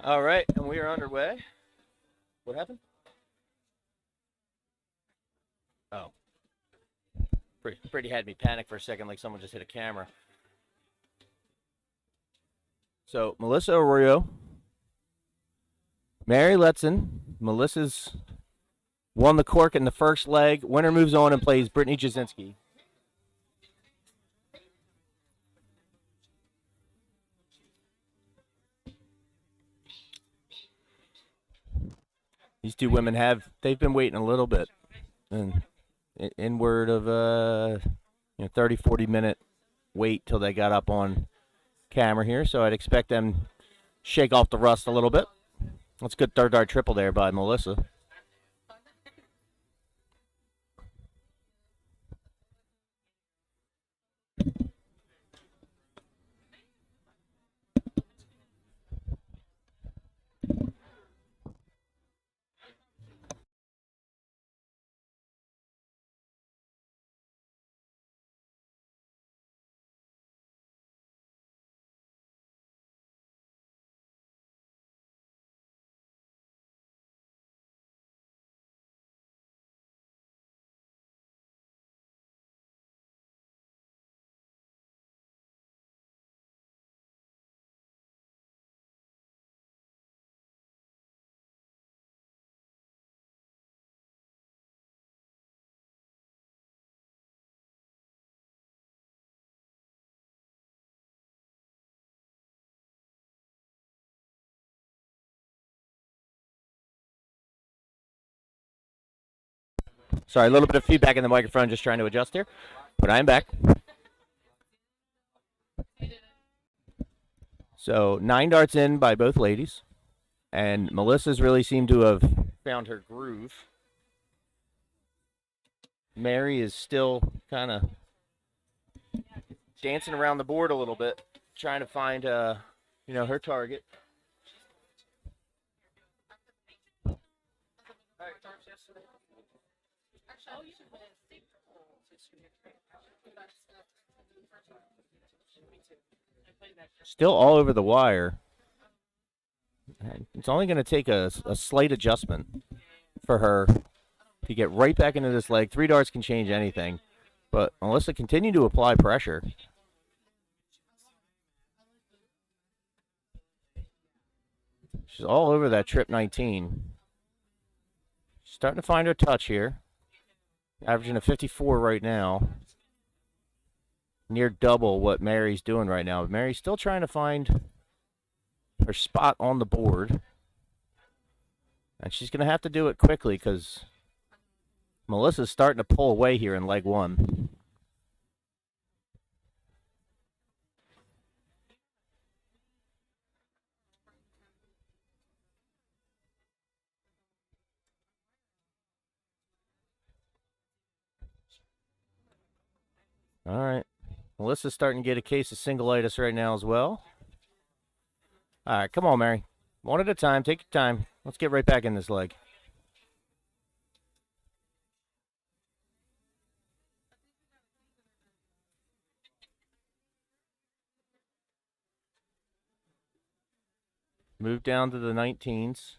All right, and we are underway. What happened? Oh. Pretty had me panic for a second, like someone just hit a camera. So, Melissa Arroyo, Mary Letson. Melissa's won the cork in the first leg. Winner moves on and plays Brittany Jasinski. These two women they've been waiting a little bit. And inward of 30, 40 minute wait till they got up on camera here. So I'd expect them shake off the rust a little bit. That's a good third dart triple there by Melissa. Sorry, a little bit of feedback in the microphone, just trying to adjust here. But I'm back. So 9 darts in by both ladies. And Melissa's really seemed to have found her groove. Mary is still kind of dancing around the board a little bit, trying to find, her target. Still all over the wire. It's only going to take a slight adjustment for her to get right back into this leg. 3 darts can change anything. But Melissa continued to apply pressure. She's all over that trip 19. She's starting to find her touch here. Averaging a 54 right now. Near double what Mary's doing right now. But Mary's still trying to find her spot on the board. And she's going to have to do it quickly because Melissa's starting to pull away here in leg 1. All right. Melissa's starting to get a case of singleitis right now as well. All right, come on, Mary. One at a time. Take your time. Let's get right back in this leg. Move down to the 19s.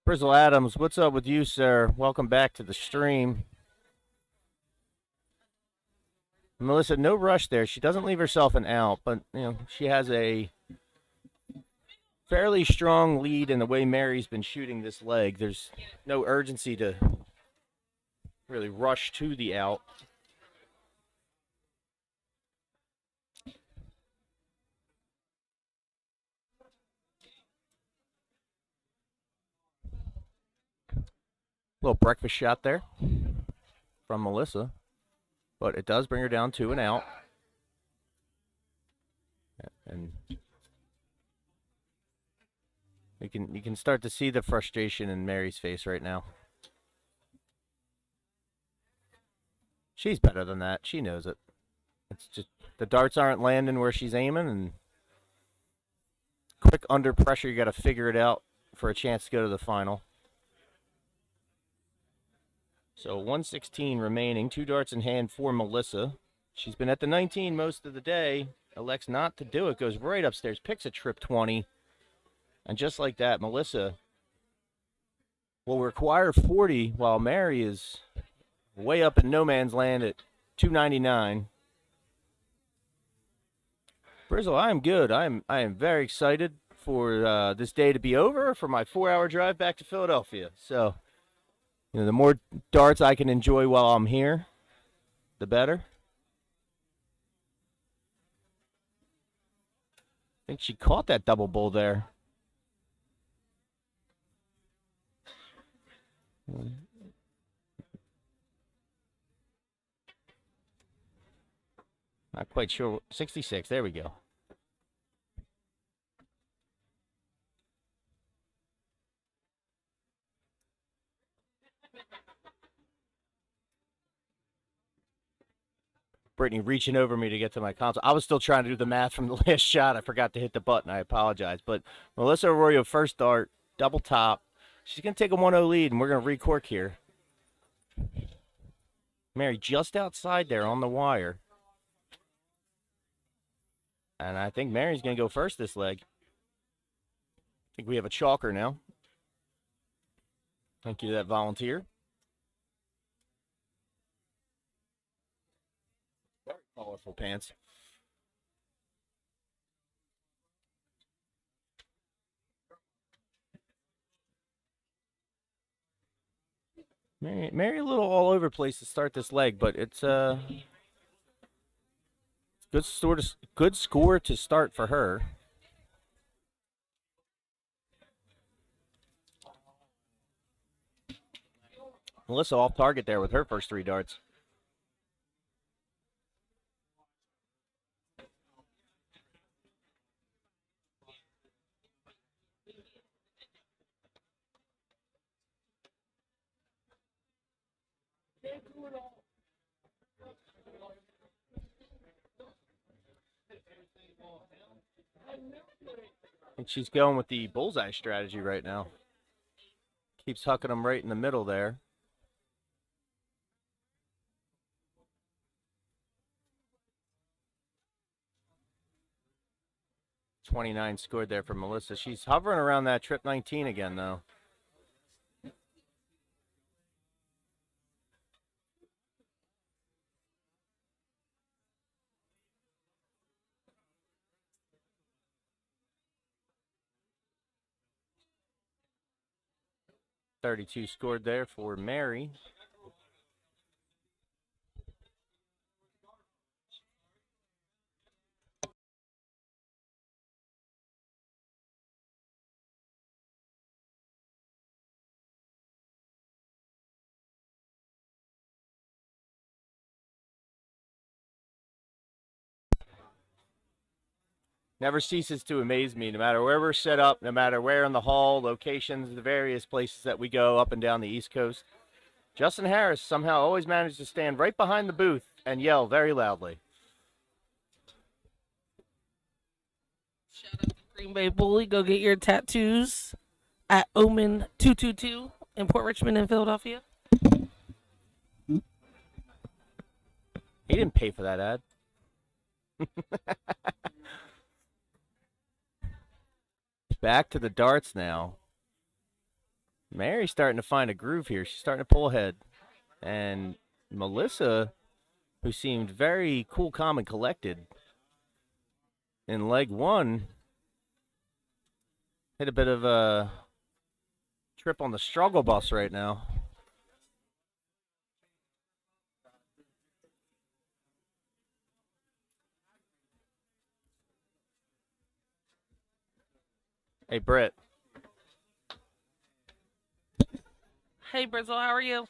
Frizzle Adams, what's up with you, sir? Welcome back to the stream. Melissa, no rush there. She doesn't leave herself an out, but she has a fairly strong lead in the way Mary's been shooting this leg. There's no urgency to really rush to the out. Little breakfast shot there from Melissa, but it does bring her down to an out. And you can start to see the frustration in Mary's face right now. She's better than that. She knows it. It's just the darts aren't landing where she's aiming, and quick under pressure, you got to figure it out for a chance to go to the final. So 116 remaining, 2 darts in hand for Melissa. She's been at the 19 most of the day. Elects not to do it, goes right upstairs, picks a trip 20. And just like that, Melissa will require 40 while Mary is way up in no man's land at 299. Brizzle, I am good. I am very excited for this day to be over, for my 4-hour drive back to Philadelphia. So, the more darts I can enjoy while I'm here, the better. I think she caught that double bull there. Not quite sure. 66. There we go. Brittany reaching over me to get to my console. I was still trying to do the math from the last shot. I forgot to hit the button. I apologize. But Melissa Arroyo, first dart, double top. She's going to take a 1-0 lead, and we're going to recork here. Mary just outside there on the wire. And I think Mary's going to go first this leg. I think we have a chalker now. Thank you to that volunteer. Very colorful pants. Mary a little all over the place to start this leg, but it's good score to start for her. Melissa off target there with her first 3 darts. And she's going with the bullseye strategy right now. Keeps hucking them right in the middle there. .29 scored there for Melissa. She's hovering around that trip 19 again, though. .32 scored there for Mary. Never ceases to amaze me, no matter where we're set up, no matter where in the hall, locations, the various places that we go up and down the East Coast. Justin Harris somehow always manages to stand right behind the booth and yell very loudly. Shout out to Green Bay Bully. Go get your tattoos at Omen 222 in Port Richmond in Philadelphia. He didn't pay for that ad. Back to the darts now. Mary's starting to find a groove here. She's starting to pull ahead. And Melissa, who seemed very cool, calm, and collected in leg 1, hit a bit of a trip on the struggle bus right now. Hey, Britt. Hey, Brizzle, how are you?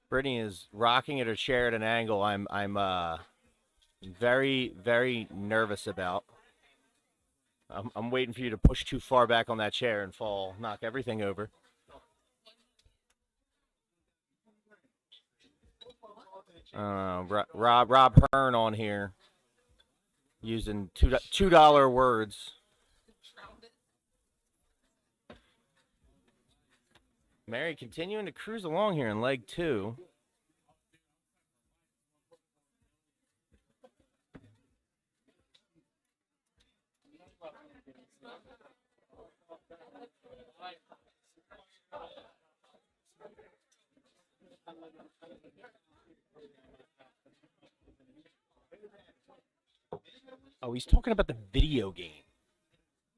Brittany is rocking at her chair at an angle I'm very, very nervous about. I'm waiting for you to push too far back on that chair and fall, knock everything over. Rob Hearn on here using $2 words. Mary continuing to cruise along here in leg 2. Oh, he's talking about the video game.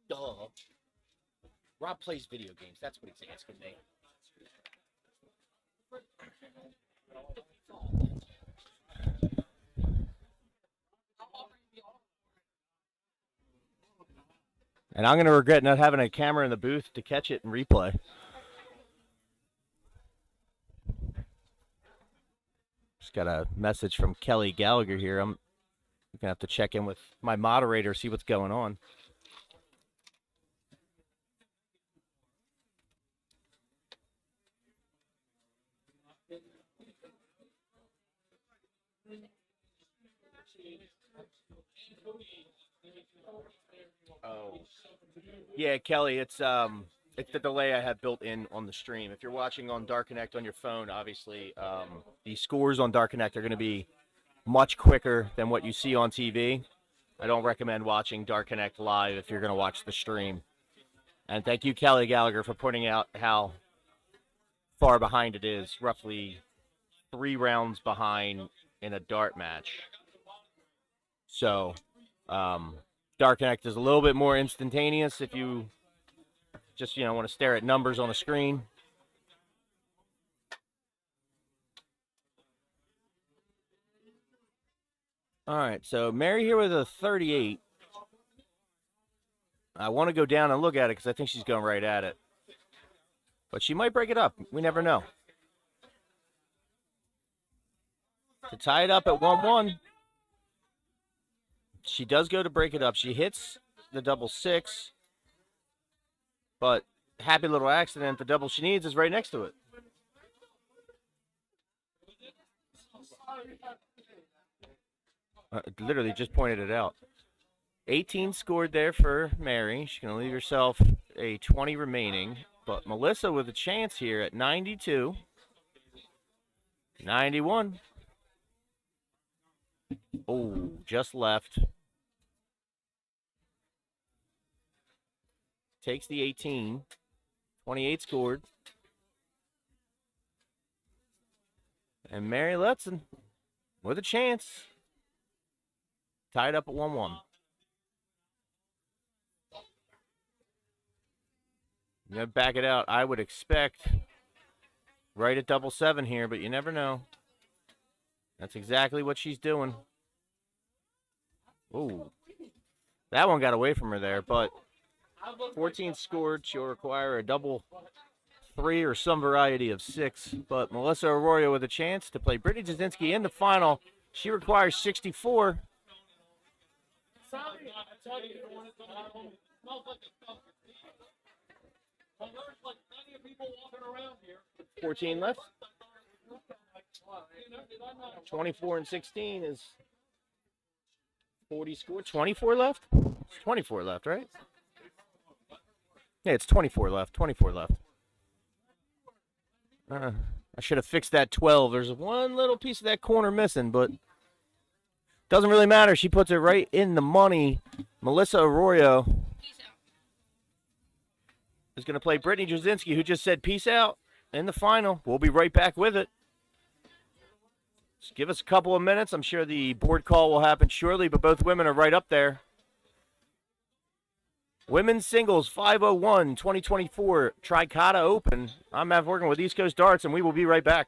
Duh. Rob plays video games. That's what he's asking me. And I'm going to regret not having a camera in the booth to catch it and replay. Just got a message from Kelly Gallagher here. I'm going to have to check in with my moderator, see what's going on. Oh. Yeah, Kelly, it's the delay I have built in on the stream. If you're watching on Dark Connect on your phone, obviously the scores on Dark Connect are going to be much quicker than what you see on TV. I don't recommend watching Dark Connect live if you're going to watch the stream. And thank you, Kelly Gallagher, for pointing out how far behind it is, roughly 3 rounds behind in a dart match. So, Dark Connect is a little bit more instantaneous if you just, want to stare at numbers on a screen. All right, so Mary here with a 38. I want to go down and look at it because I think she's going right at it. But she might break it up. We never know. To tie it up at 1-1, she does go to break it up. She hits the double 6. But happy little accident. The double she needs is right next to it. Literally just pointed it out. 18 scored there for Mary. She's going to leave herself a 20 remaining. But Melissa with a chance here at 92. 91. Oh, just left. Takes the 18. 28 scored. And Mary Lutzen with a chance. Tied up at 1-1. I'm going to back it out. I would expect right at double 7 here, but you never know. That's exactly what she's doing. Ooh. That one got away from her there, but 14 scored. She'll require a double 3 or some variety of 6. But Melissa Arroyo with a chance to play Brittany Jasinski in the final. She requires 64. 14 left. 24 and 16 is 40 score. 24 left? It's 24 left, right? Yeah, it's 24 left. 24 left. I should have fixed that 12. There's one little piece of that corner missing, but doesn't really matter. She puts it right in the money. Melissa Arroyo is going to play Brittany Jasinski, who just said peace out in the final. We'll be right back with it. Just give us a couple of minutes. I'm sure the board call will happen shortly, but both women are right up there. Women's Singles 501 2024 Tricoda Open. I'm Matt Morgan with East Coast Darts, and we will be right back.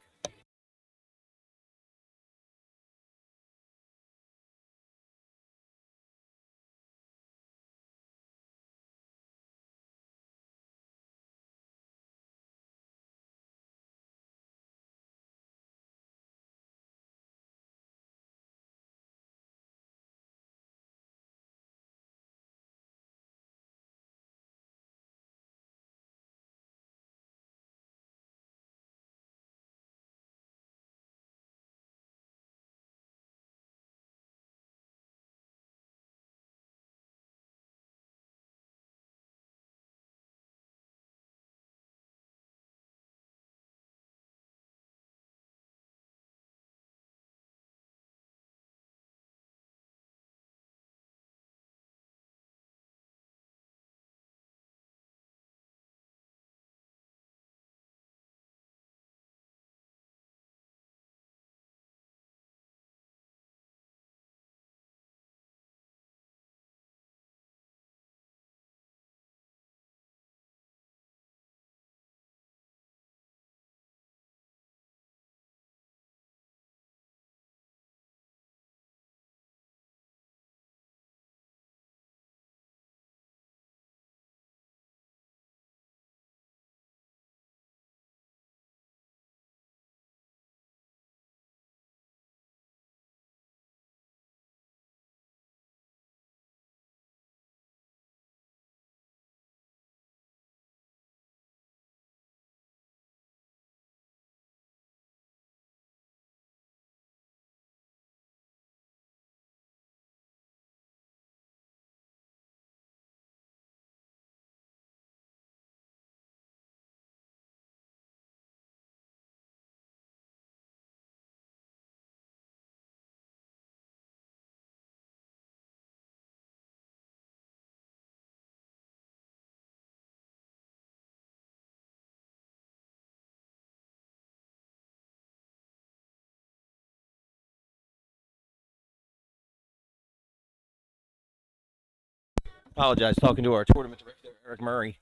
Apologize, talking to our tournament director, Eric Murray.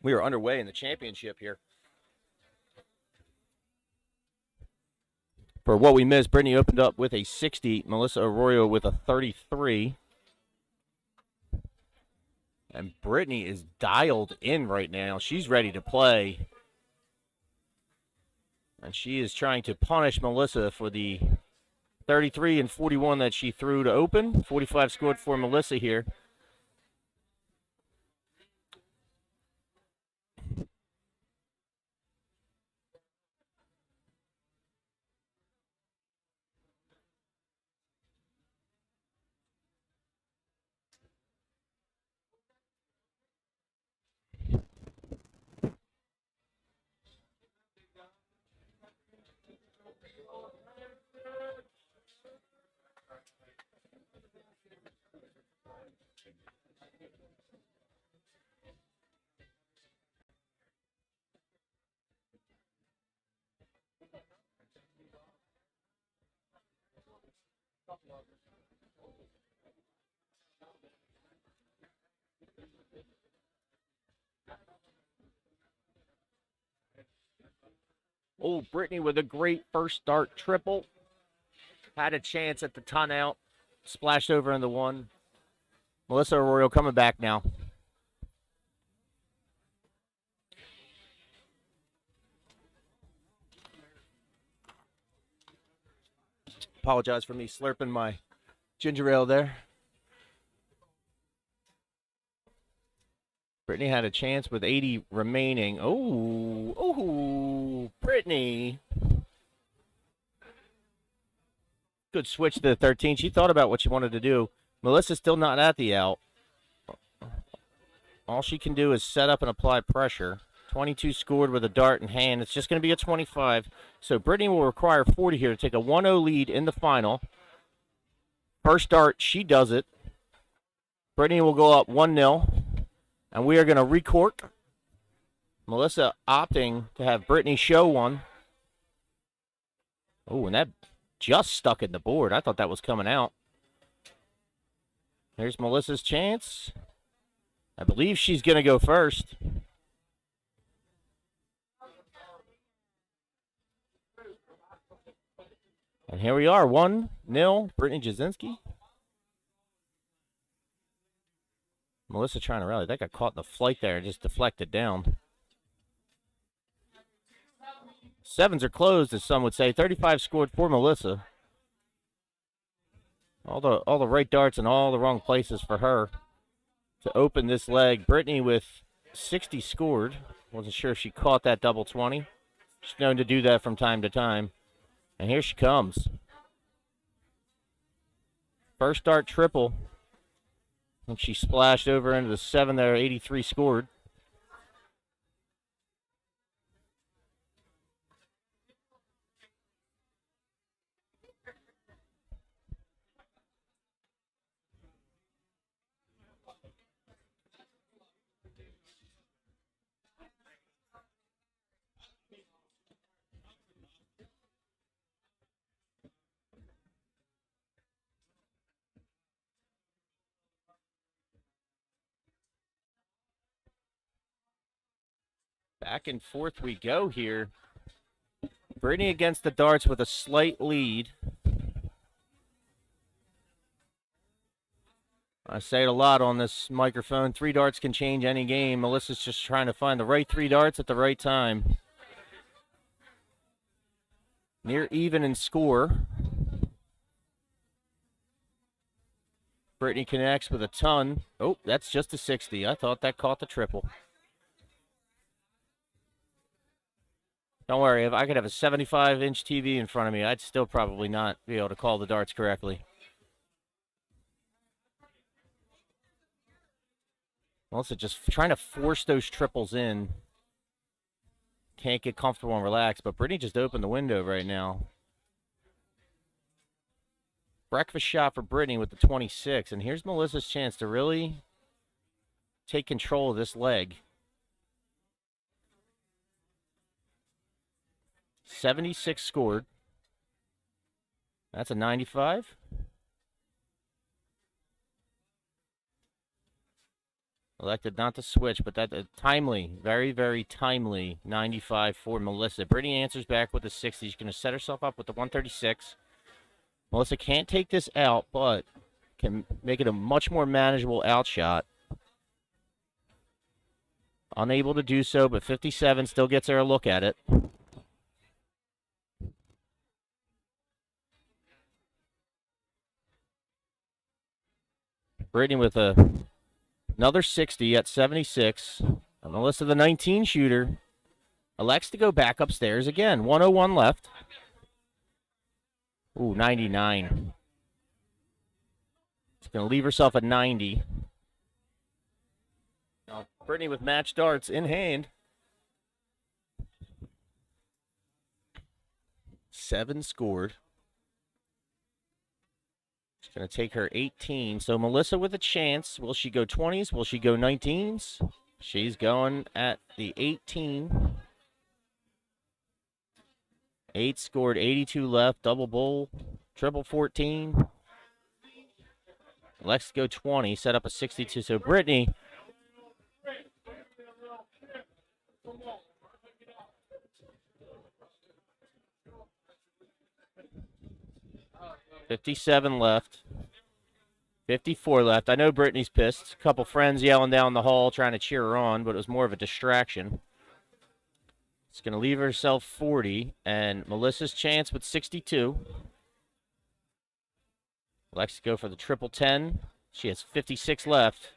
We are underway in the championship here. For what we missed, Brittany opened up with a 60, Melissa Arroyo with a 33. And Brittany is dialed in right now. She's ready to play. And she is trying to punish Melissa for the 33 and 41 that she threw to open. 45 scored for Melissa here. Oh, Brittany with a great first start triple. Had a chance at the ton out. Splashed over in the one. Melissa Arroyo coming back now. Apologize for me slurping my ginger ale there. Brittany had a chance with 80 remaining. Oh, Brittany. Good switch to the 13. She thought about what she wanted to do. Melissa's still not at the out. All she can do is set up and apply pressure. 22 scored with a dart in hand. It's just going to be a 25. So Brittany will require 40 here to take a 1-0 lead in the final. First dart, she does it. Brittany will go up 1-0. And we are going to recork. Melissa opting to have Brittany show one. Oh, and that just stuck in the board. I thought that was coming out. Here's Melissa's chance. I believe she's going to go first. And here we are, 1-0, Brittany Jasinski. Melissa trying to rally. That got caught in the flight there and just deflected down. Sevens are closed, as some would say. 35 scored for Melissa. All the right darts in all the wrong places for her to open this leg. Brittany with 60 scored. Wasn't sure if she caught that double 20. She's known to do that from time to time. And here she comes. First dart triple. And she splashed over into the 7 there, 83 scored. Back and forth we go here. Brittany against the darts with a slight lead. I say it a lot on this microphone. 3 darts can change any game. Melissa's just trying to find the right 3 darts at the right time. Near even in score. Brittany connects with a ton. Oh, that's just a 60. I thought that caught the triple. Don't worry, if I could have a 75-inch TV in front of me, I'd still probably not be able to call the darts correctly. Also, just trying to force those triples in. Can't get comfortable and relaxed, but Brittany just opened the window right now. Breakfast shot for Brittany with the 26, and here's Melissa's chance to really take control of this leg. 76 scored. That's a 95. Elected not to switch, but that timely, very, very timely 95 for Melissa. Brittany answers back with the 60. She's going to set herself up with the 136. Melissa can't take this out, but can make it a much more manageable outshot. Unable to do so, but 57 still gets her a look at it. Brittany with another 60 at 76. And Melissa, the 19 shooter, elects to go back upstairs again. 101 left. Ooh, 99. She's going to leave herself at 90. Now, Brittany with match darts in hand. 7 scored. She's going to take her 18. So Melissa with a chance. Will she go 20s? Will she go 19s? She's going at the 18. 8 scored, 82 left. Double bowl, triple 14. Let's go 20. Set up a 62. So Brittany. $57 left. 54 left. I know Brittany's pissed. A couple friends yelling down the hall trying to cheer her on, but it was more of a distraction. It's going to leave herself 40, and Melissa's chance with 62. Likes to go for the triple 10. She has 56 left.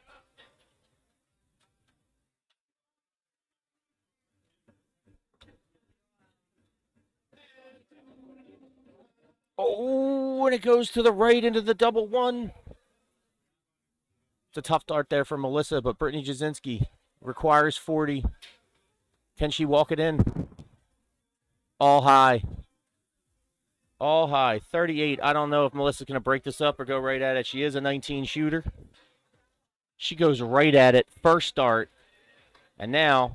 Oh, and it goes to the right into the double one. It's a tough dart there for Melissa, but Brittany Jasinski requires 40. Can she walk it in? All high. All high. 38. I don't know if Melissa's going to break this up or go right at it. She is a 19 shooter. She goes right at it. First start. And now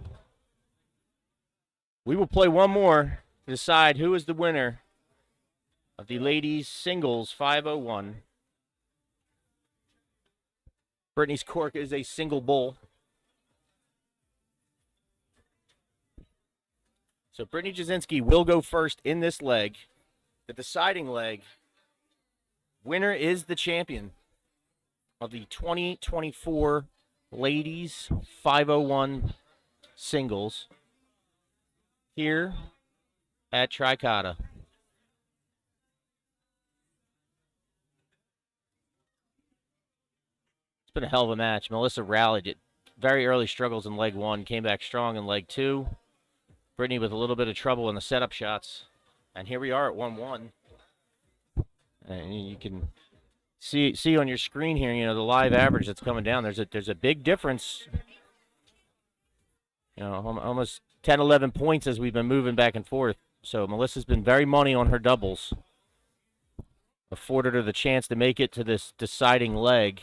we will play one more to decide who is the winner of the ladies singles 501. Brittany's cork is a single bowl. So Brittany Jasinski will go first in this leg. The deciding leg. Winner is the champion of the 2024 ladies 501 singles here at Tricoda. It's been a hell of a match. Melissa rallied it. Very early struggles in leg 1. Came back strong in leg 2. Brittany with a little bit of trouble in the setup shots. And here we are at 1-1. And you can see on your screen here, the live average that's coming down. There's a big difference. Almost 10, 11 points as we've been moving back and forth. So Melissa's been very money on her doubles. Afforded her the chance to make it to this deciding leg.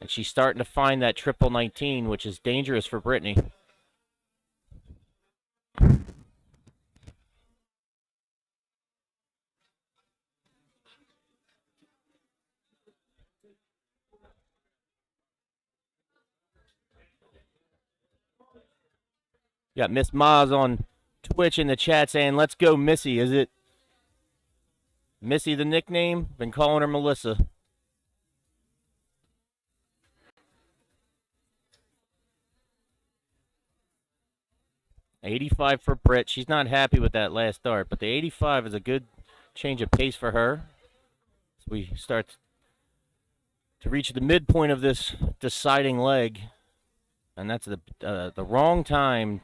And she's starting to find that triple 19, which is dangerous for Brittany. Got Miss Maz on Twitch in the chat saying, let's go Missy. Is it Missy the nickname? Been calling her Melissa. $85 for Britt. She's not happy with that last dart, but the 85 is a good change of pace for her. As we start to reach the midpoint of this deciding leg, and that's the wrong time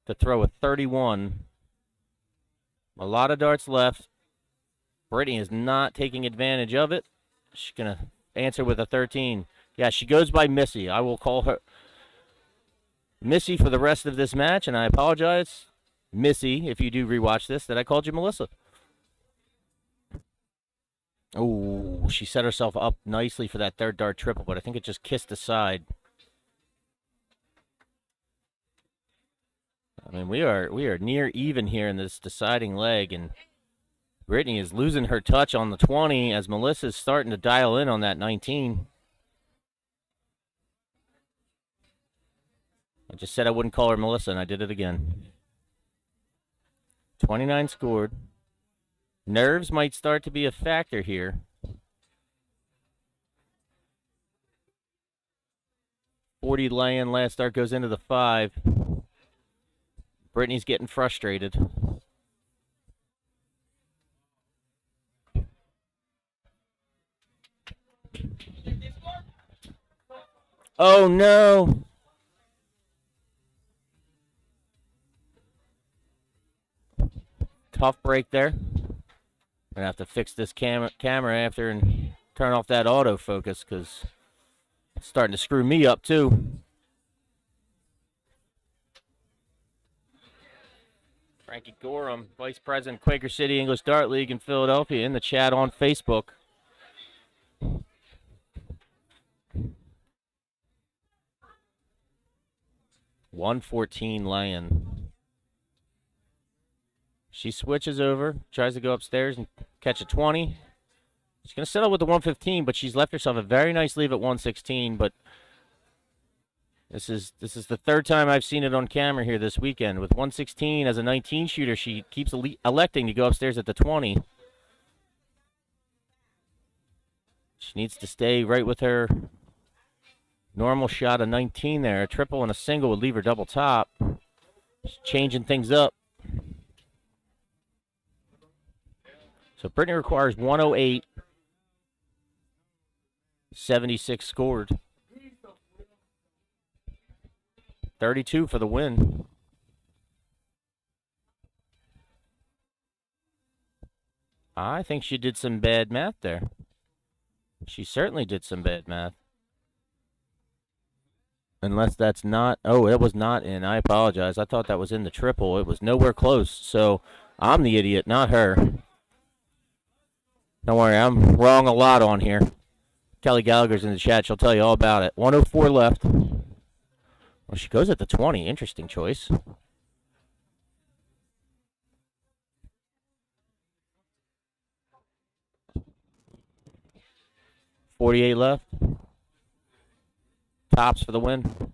to throw a 31. A lot of darts left. Brittany is not taking advantage of it. She's going to answer with a 13. Yeah, she goes by Missy. I will call her Missy for the rest of this match, and I apologize, Missy, if you do rewatch this, that I called you Melissa. Oh, she set herself up nicely for that third dart triple, but I think it just kissed aside. I mean, we are near even here in this deciding leg, and Brittany is losing her touch on the 20 as Melissa's starting to dial in on that 19. I just said I wouldn't call her Melissa, and I did it again. 29 scored. Nerves might start to be a factor here. .40 lay-in, last start goes into the 5. Brittany's getting frustrated. Oh, no. Tough break there. Gonna have to fix this camera after and turn off that autofocus because it's starting to screw me up too. Frankie Gorham, Vice President, Quaker City English Dart League in Philadelphia, in the chat on Facebook. .114 laying. She switches over, tries to go upstairs and catch a 20. She's going to settle with the 115, but she's left herself a very nice lead at 116. But this is the third time I've seen it on camera here this weekend. With 116 as a 19 shooter, she keeps electing to go upstairs at the 20. She needs to stay right with her normal shot of 19 there. A triple and a single would leave her double top. She's changing things up. So Brittany requires 108. 76 scored. 32 for the win. I think she did some bad math there. She certainly did some bad math. Unless that's not... Oh, it was not in. I apologize. I thought that was in the triple. It was nowhere close. So I'm the idiot, not her. Don't worry, I'm wrong a lot on here. Kelly Gallagher's in the chat. She'll tell you all about it. 104 left. Well, she goes at the 20. Interesting choice. .48 left. Tops for the win.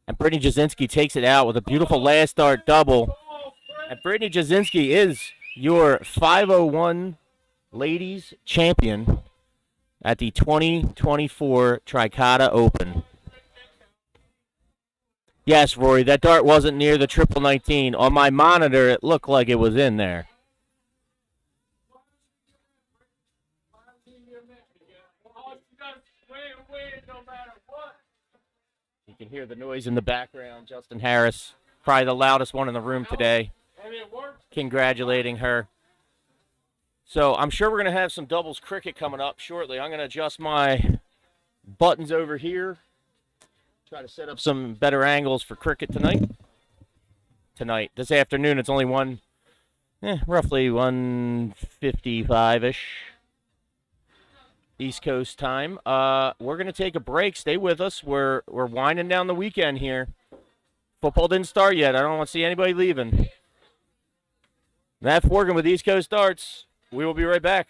And Brittany Jasinski takes it out with a beautiful last start double. And Brittany Jasinski is your 501 ladies champion at the 2024 Tricoda Open. Yes, Rory, that dart wasn't near the triple 19. On my monitor, it looked like it was in there. You can hear the noise in the background. Justin Harris, probably the loudest one in the room today, congratulating her. So I'm sure we're going to have some doubles cricket coming up shortly. I'm going to adjust my buttons over here. Try to set up some better angles for cricket tonight. This afternoon, it's only roughly 1:55-ish East Coast time. We're going to take a break. Stay with us. We're winding down the weekend here. Football didn't start yet. I don't want to see anybody leaving. Matt Forgan with East Coast Darts. We will be right back.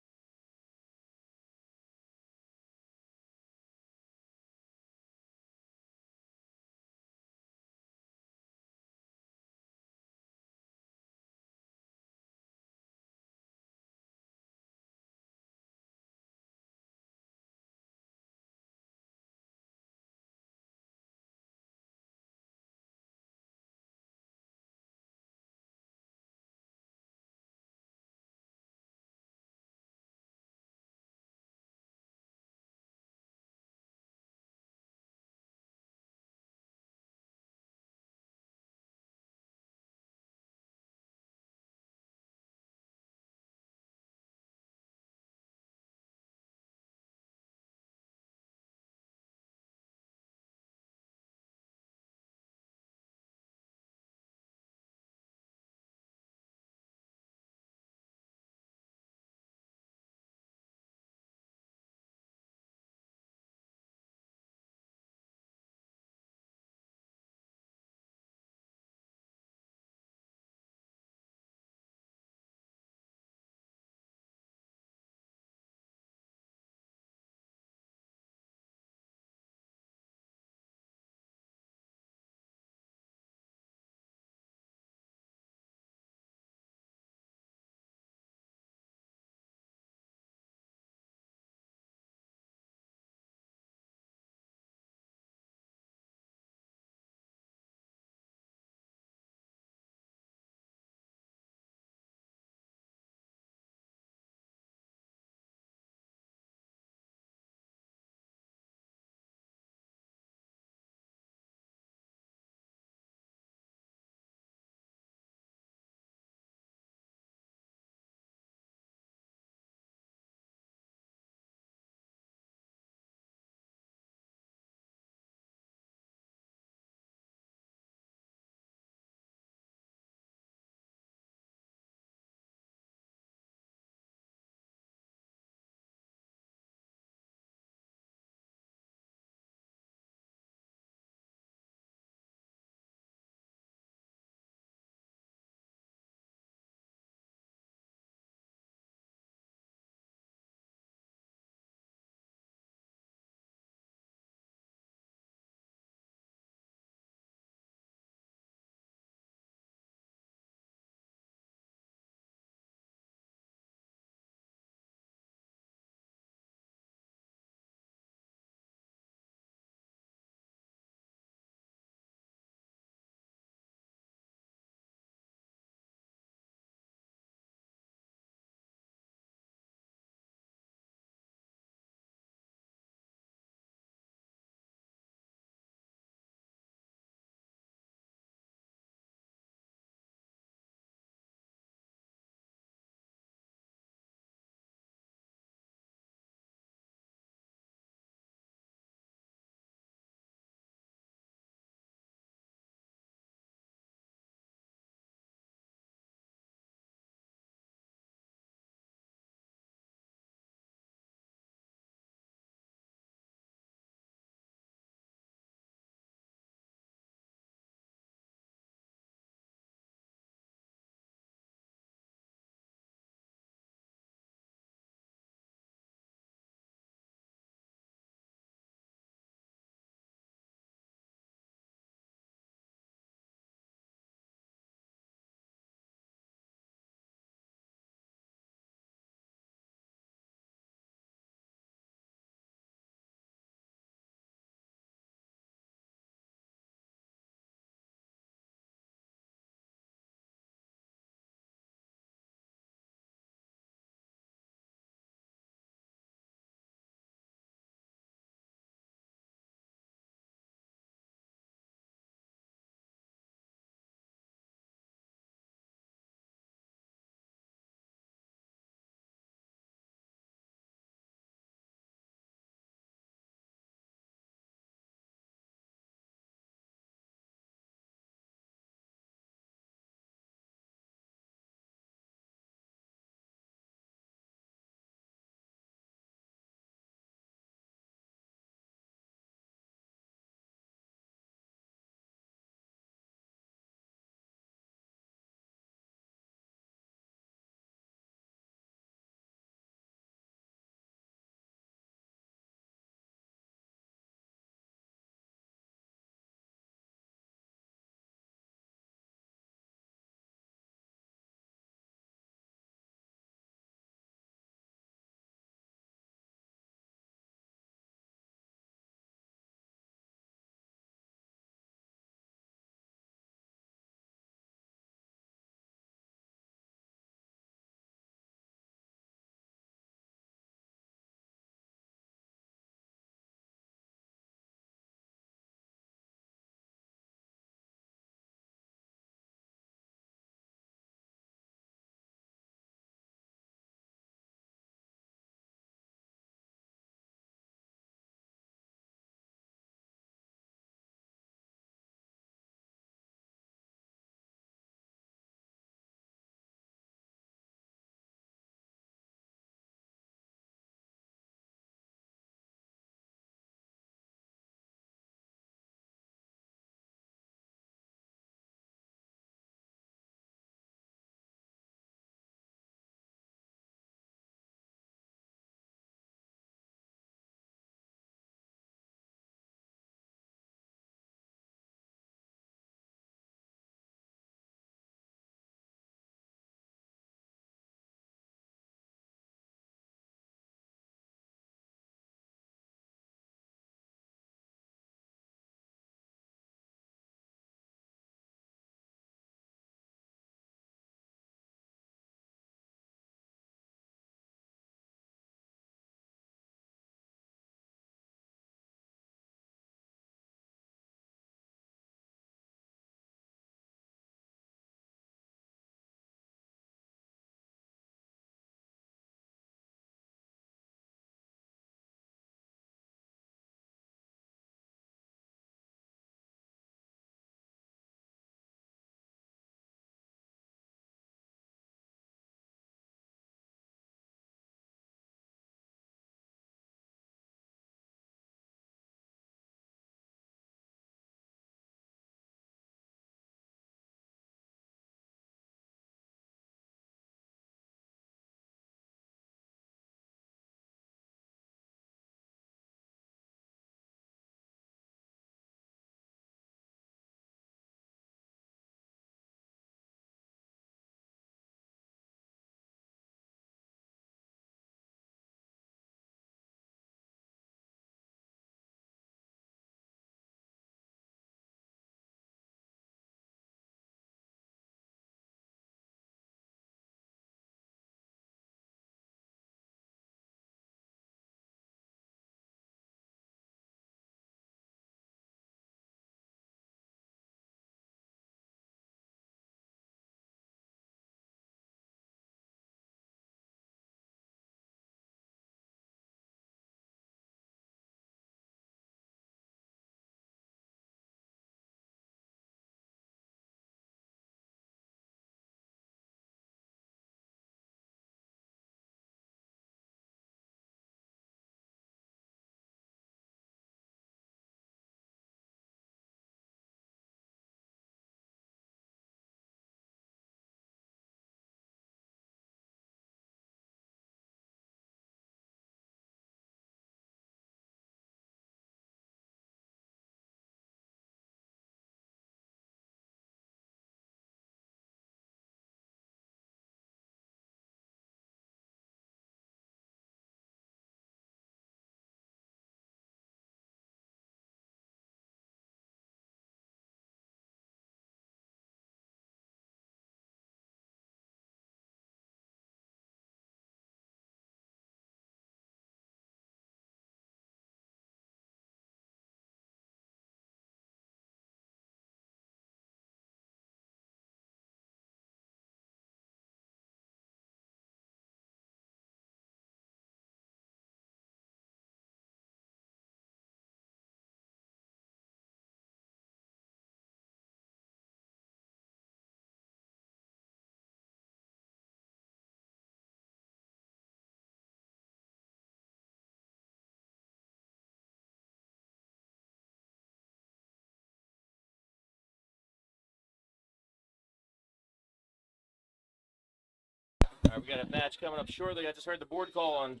right, we got a match coming up shortly. I just heard the board call on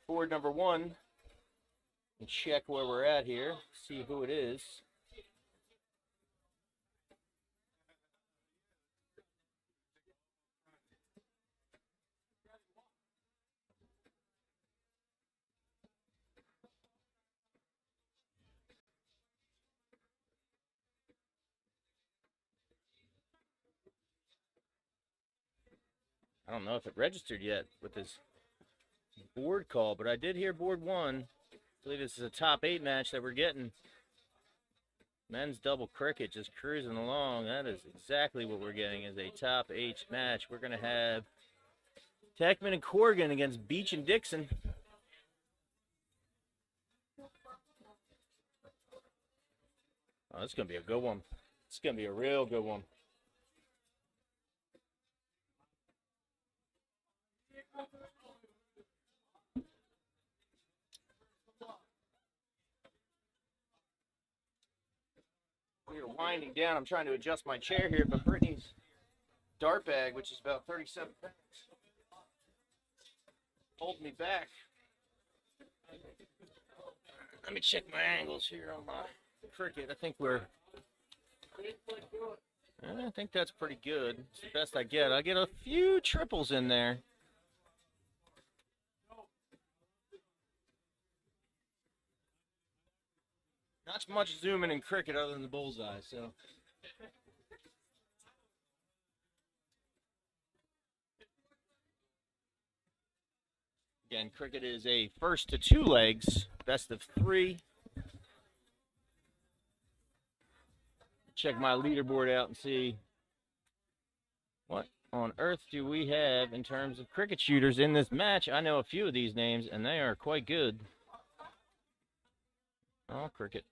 board number 1. And check where we're at here. See who it is. I don't know if it registered yet with this board call, but I did hear board 1. I believe this is a top 8 match that we're getting. Men's double cricket just cruising along. That is exactly what we're getting, is a top 8 match. We're going to have Techman and Corrigan against Beach and Dixon. Oh, this is going to be a good one. It's going to be a real good one. We are winding down. I'm trying to adjust my chair here, but Brittany's dart bag, which is about 37 pounds, hold me back. Let me check my angles here on my cricket. I think that's pretty good. It's the best I get. I get a few triples in there. Not much zooming in cricket other than the bullseye, so. Again, cricket is a first to 2 legs, best of 3. Check my leaderboard out and see what on earth do we have in terms of cricket shooters in this match. I know a few of these names, and they are quite good. Oh, cricket.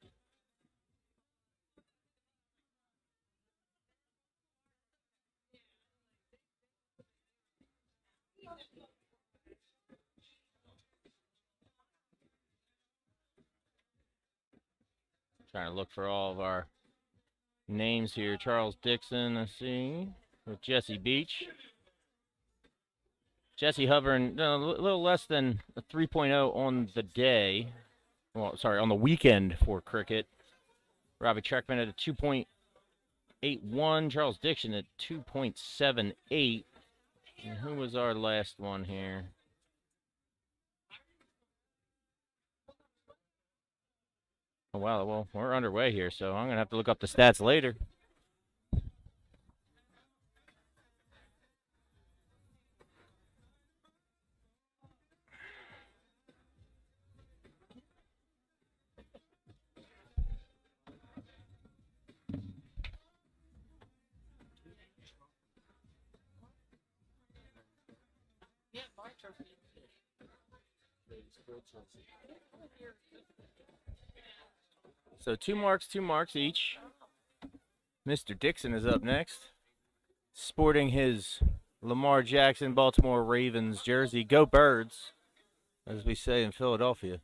Trying to look for all of our names here. Charles Dixon, I see, with Jesse Beach. Jesse hovering a little less than a 3.0 on the day. Well, sorry, on the weekend for cricket. Robbie Treckman at a 2.81. Charles Dixon at 2.78. And who was our last one here? Oh, wow. Well, we're underway here, so I'm going to have to look up the stats later. So 2 marks each. Mr. Dixon is up next, sporting his Lamar Jackson Baltimore Ravens jersey. Go Birds, as we say in Philadelphia.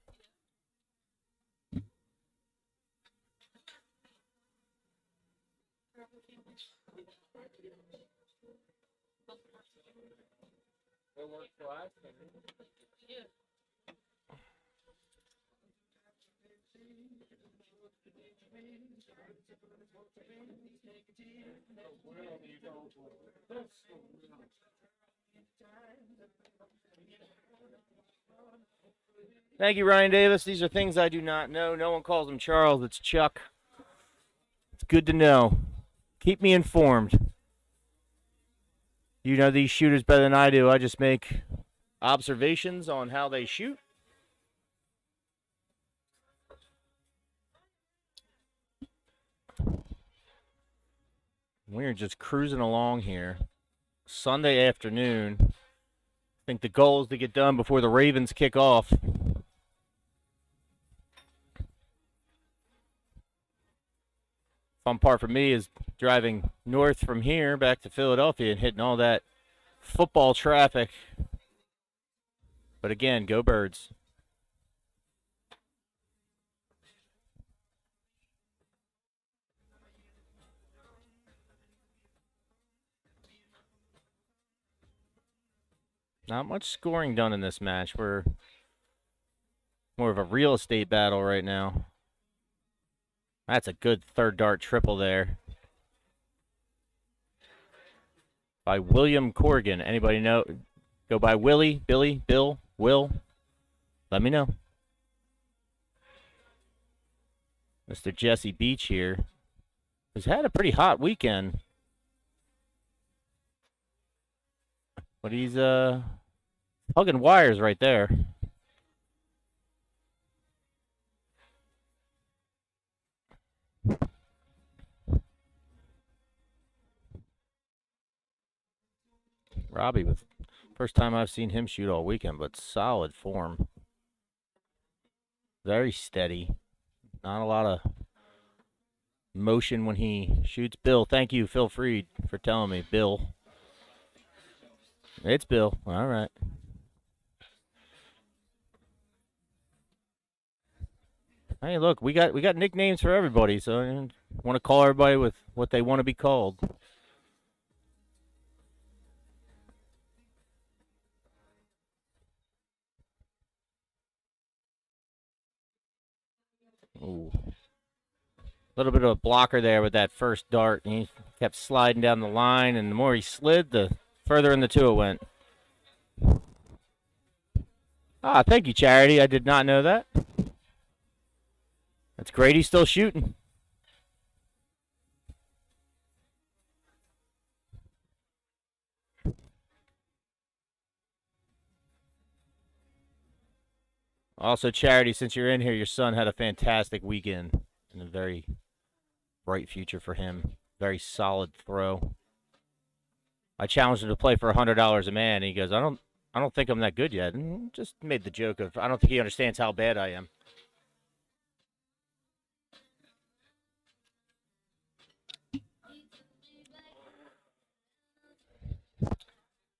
Thank you, Ryan Davis. These are things I do not know. No one calls him Charles. It's Chuck. It's good to know. Keep me informed. You know these shooters better than I do. I just make observations on how they shoot. We're just cruising along here. Sunday afternoon. I think the goal is to get done before the Ravens kick off. Fun part for me is driving north from here back to Philadelphia and hitting all that football traffic. But again, go Birds. Not much scoring done in this match. We're more of a real estate battle right now. That's a good third dart triple there. By William Corrigan. Anybody know? Go by Willie, Billy, Bill, Will. Let me know. Mr. Jesse Beach here has had a pretty hot weekend. But he's hugging wires right there. Robbie with first time I've seen him shoot all weekend, but solid form. Very steady. Not a lot of motion when he shoots. Bill, thank you, Phil Freed, for telling me. Bill. It's Bill. All right. Hey, look, we got nicknames for everybody, so I want to call everybody with what they want to be called. Ooh. A little bit of a blocker there with that first dart. He kept sliding down the line, and the more he slid, the further in the two it went. Ah, thank you, Charity. I did not know that. That's great. He's still shooting. Also, Charity, since you're in here, your son had a fantastic weekend and a very bright future for him. Very solid throw. I challenged him to play for $100 a man, and he goes, I don't think I'm that good yet. And just made the joke of, I don't think he understands how bad I am.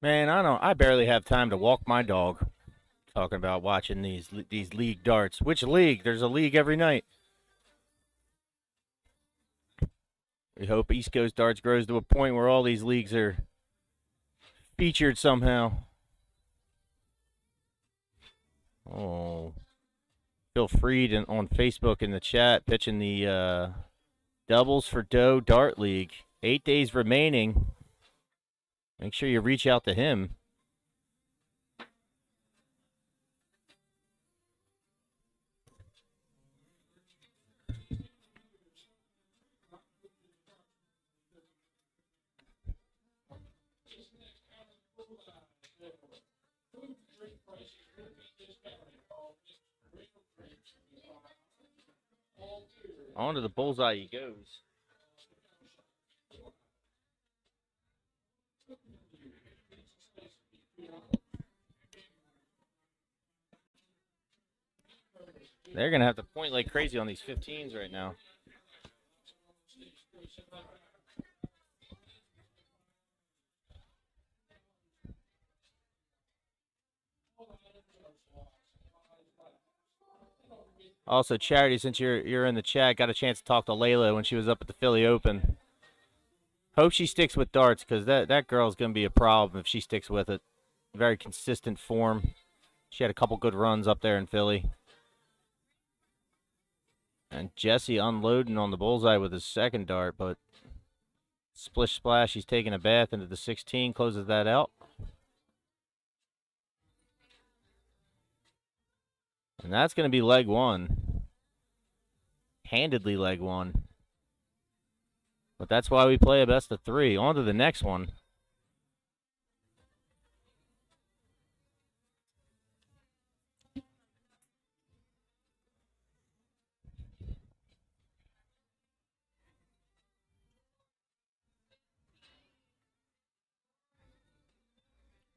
Man, I barely have time to walk my dog. Talking about watching these league darts. Which league? There's a league every night. We hope East Coast Darts grows to a point where all these leagues are featured somehow. Oh. Phil Freed on Facebook in the chat pitching the Doubles for Dough Dart League. 8 days remaining. Make sure you reach out to him. On to the bullseye he goes. They're going to have to point like crazy on these 15s right now. Also, Charity, since you're in the chat, got a chance to talk to Layla when she was up at the Philly Open. Hope she sticks with darts, because that girl's going to be a problem if she sticks with it. Very consistent form. She had a couple good runs up there in Philly. And Jesse unloading on the bullseye with his second dart, but splish splash, he's taking a bath into the 16, closes that out. And that's going to be leg one. Handedly leg one. But that's why we play a best of three. On to the next one.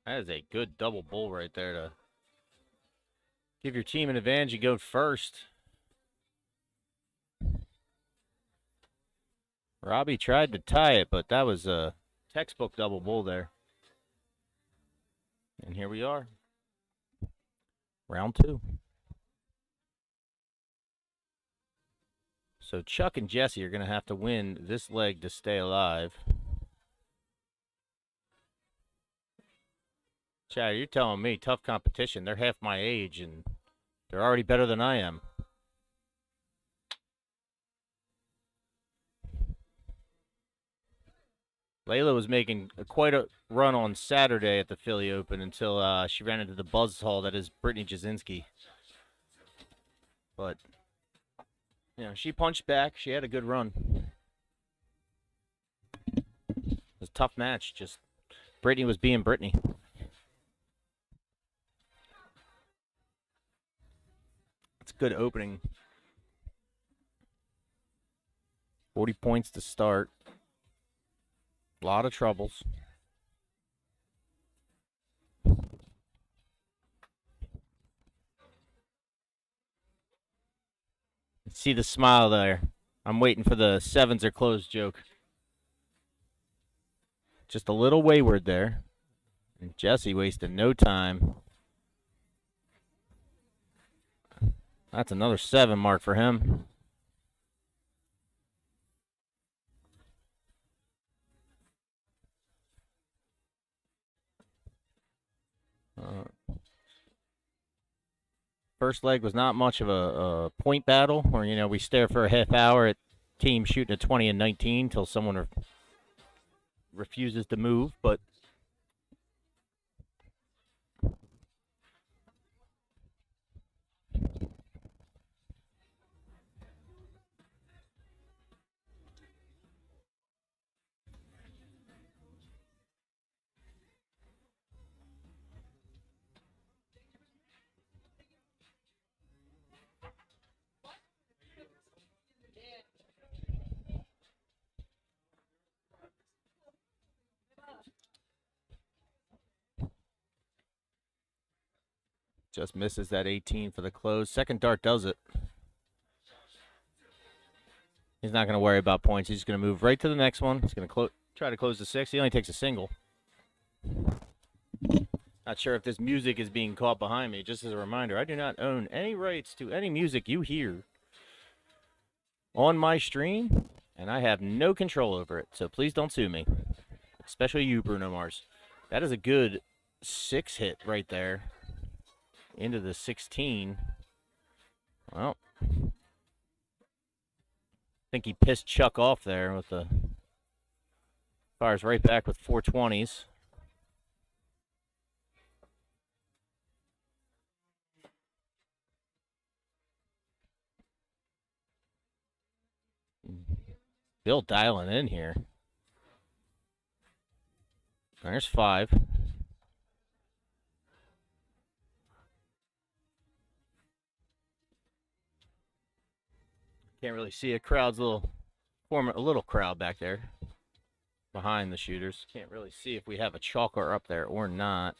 That is a good double bull right there to give your team an advantage. You go first. Robbie tried to tie it, but that was a textbook double bull there. And here we are. Round two. So Chuck and Jesse are going to have to win this leg to stay alive. Chad, you're telling me tough competition. They're half my age, and they're already better than I am. Layla was making quite a run on Saturday at the Philly Open until she ran into the buzzsaw that is Brittany Jasinski. But, you know, she punched back. She had a good run. It was a tough match. Just Brittany was being Brittany. It's a good opening. 40 points to start. A lot of troubles. See the smile there. I'm waiting for the sevens are closed joke. Just a little wayward there. And Jesse wasted no time. That's another 7 mark for him. First leg was not much of a point battle where, you know, we stare for a half hour at teams shooting at 20 and 19 until someone refuses to move, but just misses that 18 for the close. Second dart does it. He's not going to worry about points. He's going to move right to the next one. He's going to try to close the 6. He only takes a single. Not sure if this music is being caught behind me. Just as a reminder, I do not own any rights to any music you hear on my stream, and I have no control over it. So please don't sue me, especially you, Bruno Mars. That is a good 6 hit right there into the 16. Well, I think he pissed Chuck off there with the fires right back with 420s. Bill dialing in here. There's 5. Can't really see a crowd's form a little crowd back there behind the shooters. Can't really see if we have a chalker up there or not.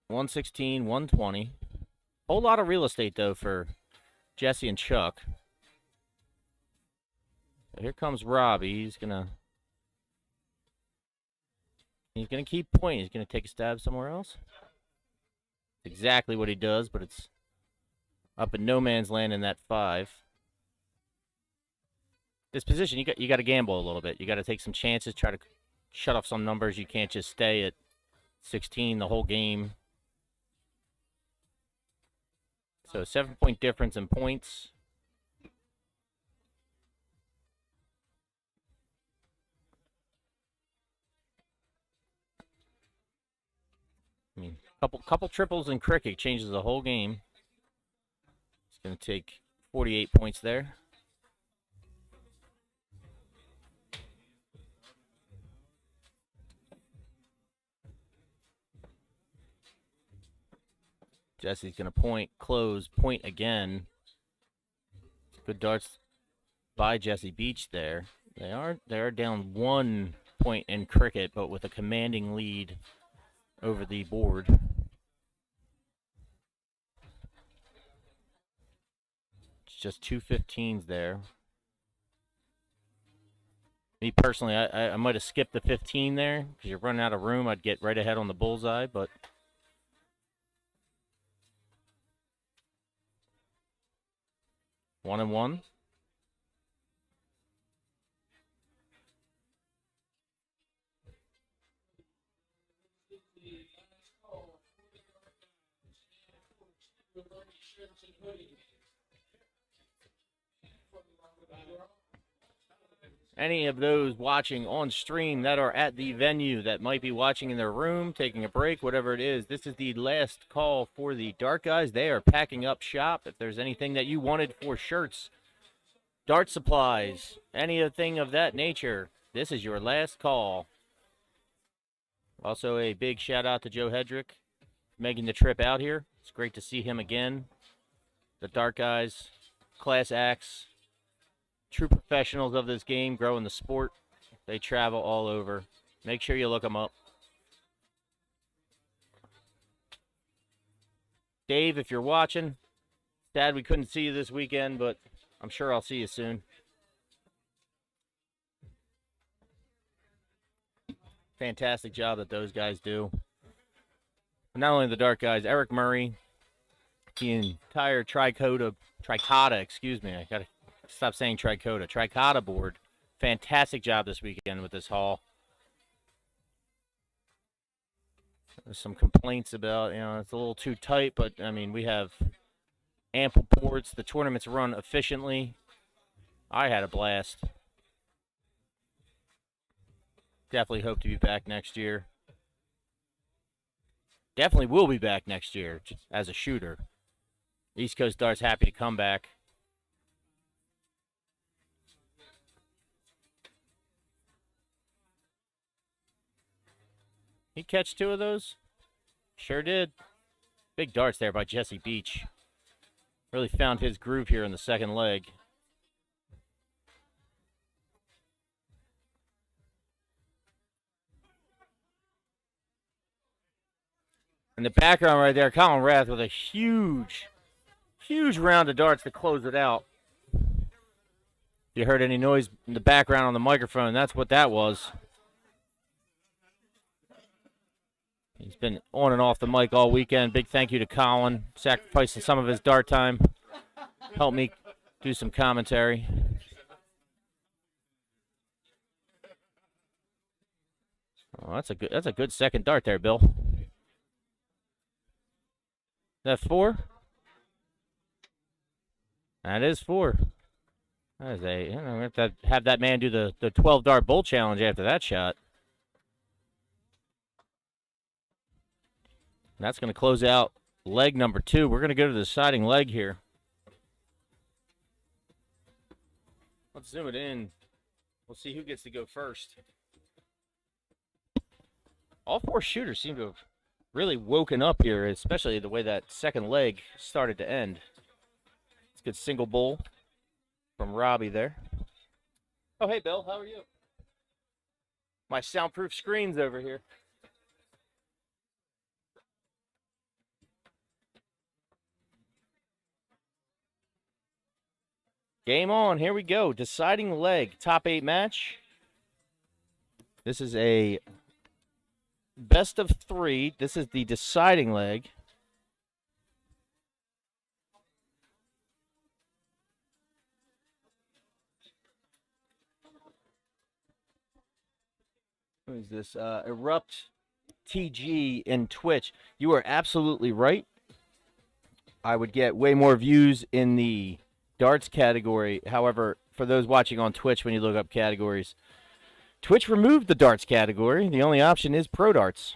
116, 120. Whole lot of real estate though for Jesse and Chuck. So here comes Robbie. He's gonna keep pointing. He's gonna take a stab somewhere else. It's exactly what he does, but it's up in no man's land in that 5. This position, you got to gamble a little bit. You got to take some chances, try to shut off some numbers. You can't just stay at 16 the whole game. So 7-point difference in points. I mean, couple triples in cricket changes the whole game. It's going to take 48 points there. Jesse's going to point, close, point again. Good darts by Jesse Beach there. They are down 1 point in cricket, but with a commanding lead over the board. It's just 2 15s there. Me personally, I might have skipped the 15 there because you're running out of room. I'd get right ahead on the bullseye, but 1 and 1. Any of those watching on stream that are at the venue that might be watching in their room, taking a break, whatever it is, this is the last call for the Dart guys. They are packing up shop. If there's anything that you wanted for shirts, dart supplies, anything of that nature, this is your last call. Also, a big shout out to Joe Hedrick making the trip out here. It's great to see him again. The Dart guys, class acts, true professionals of this game, growing the sport. They travel all over. Make sure you look them up. Dave, if you're watching, sad we couldn't see you this weekend, but I'm sure I'll see you soon. Fantastic job that those guys do. Not only the Dart guys, Eric Murray, the entire Tricoda, excuse me, I gotta stop saying Tricoda board. Fantastic job this weekend with this haul. There's some complaints about, it's a little too tight, but I mean, we have ample boards. The tournament's run efficiently. I had a blast. Definitely hope to be back next year. Definitely will be back next year as a shooter. East Coast Dart's happy to come back. He catch 2 of those? Sure did. Big darts there by Jesse Beach. Really found his groove here in the second leg. In the background right there, Colin Rath with a huge round of darts to close it out. If you heard any noise in the background on the microphone, that's what that was. He's been on and off the mic all weekend. Big thank you to Colin, sacrificing some of his dart time. Help me do some commentary. Oh, that's a good second dart there, Bill. That 4? That is 4. That is we have to have that man do the 12 dart bowl challenge after that shot. And that's going to close out leg number 2. We're going to go to the deciding leg here. Let's zoom it in. We'll see who gets to go first. All 4 shooters seem to have really woken up here, especially the way that second leg started to end. It's a good single bowl from Robbie there. Oh, hey, Bill. How are you? My soundproof screen's over here. Game on. Here we go. Deciding leg. Top 8 match. This is a best of 3. This is the deciding leg. Who is this? Erupt TG in Twitch. You are absolutely right. I would get way more views in the darts category. However, for those watching on Twitch, when you look up categories, Twitch removed the darts category. The only option is pro darts.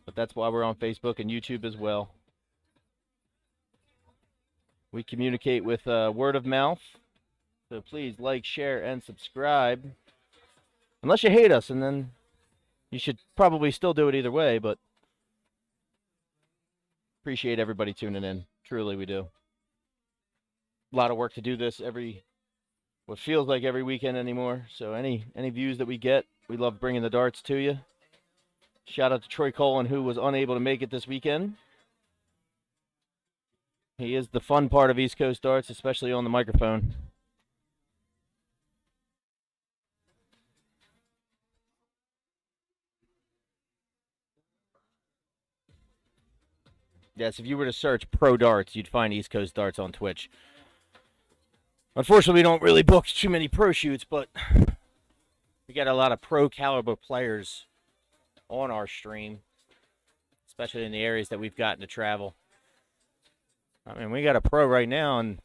But that's why we're on Facebook and YouTube as well. We communicate with word of mouth. So please like, share, and subscribe. Unless you hate us, and then you should probably still do it either way, but appreciate everybody tuning in. Truly, we do. A lot of work to do this what feels like every weekend anymore. So any views that we get, we love bringing the darts to you. Shout out to Troy Colin, who was unable to make it this weekend. He is the fun part of East Coast Darts, especially on the microphone. Yes, if you were to search pro darts, you'd find East Coast Darts on Twitch. Unfortunately, we don't really book too many pro shoots, but We got a lot of pro caliber players on our stream, especially in the areas that we've gotten to travel. I mean, we got a pro right now, and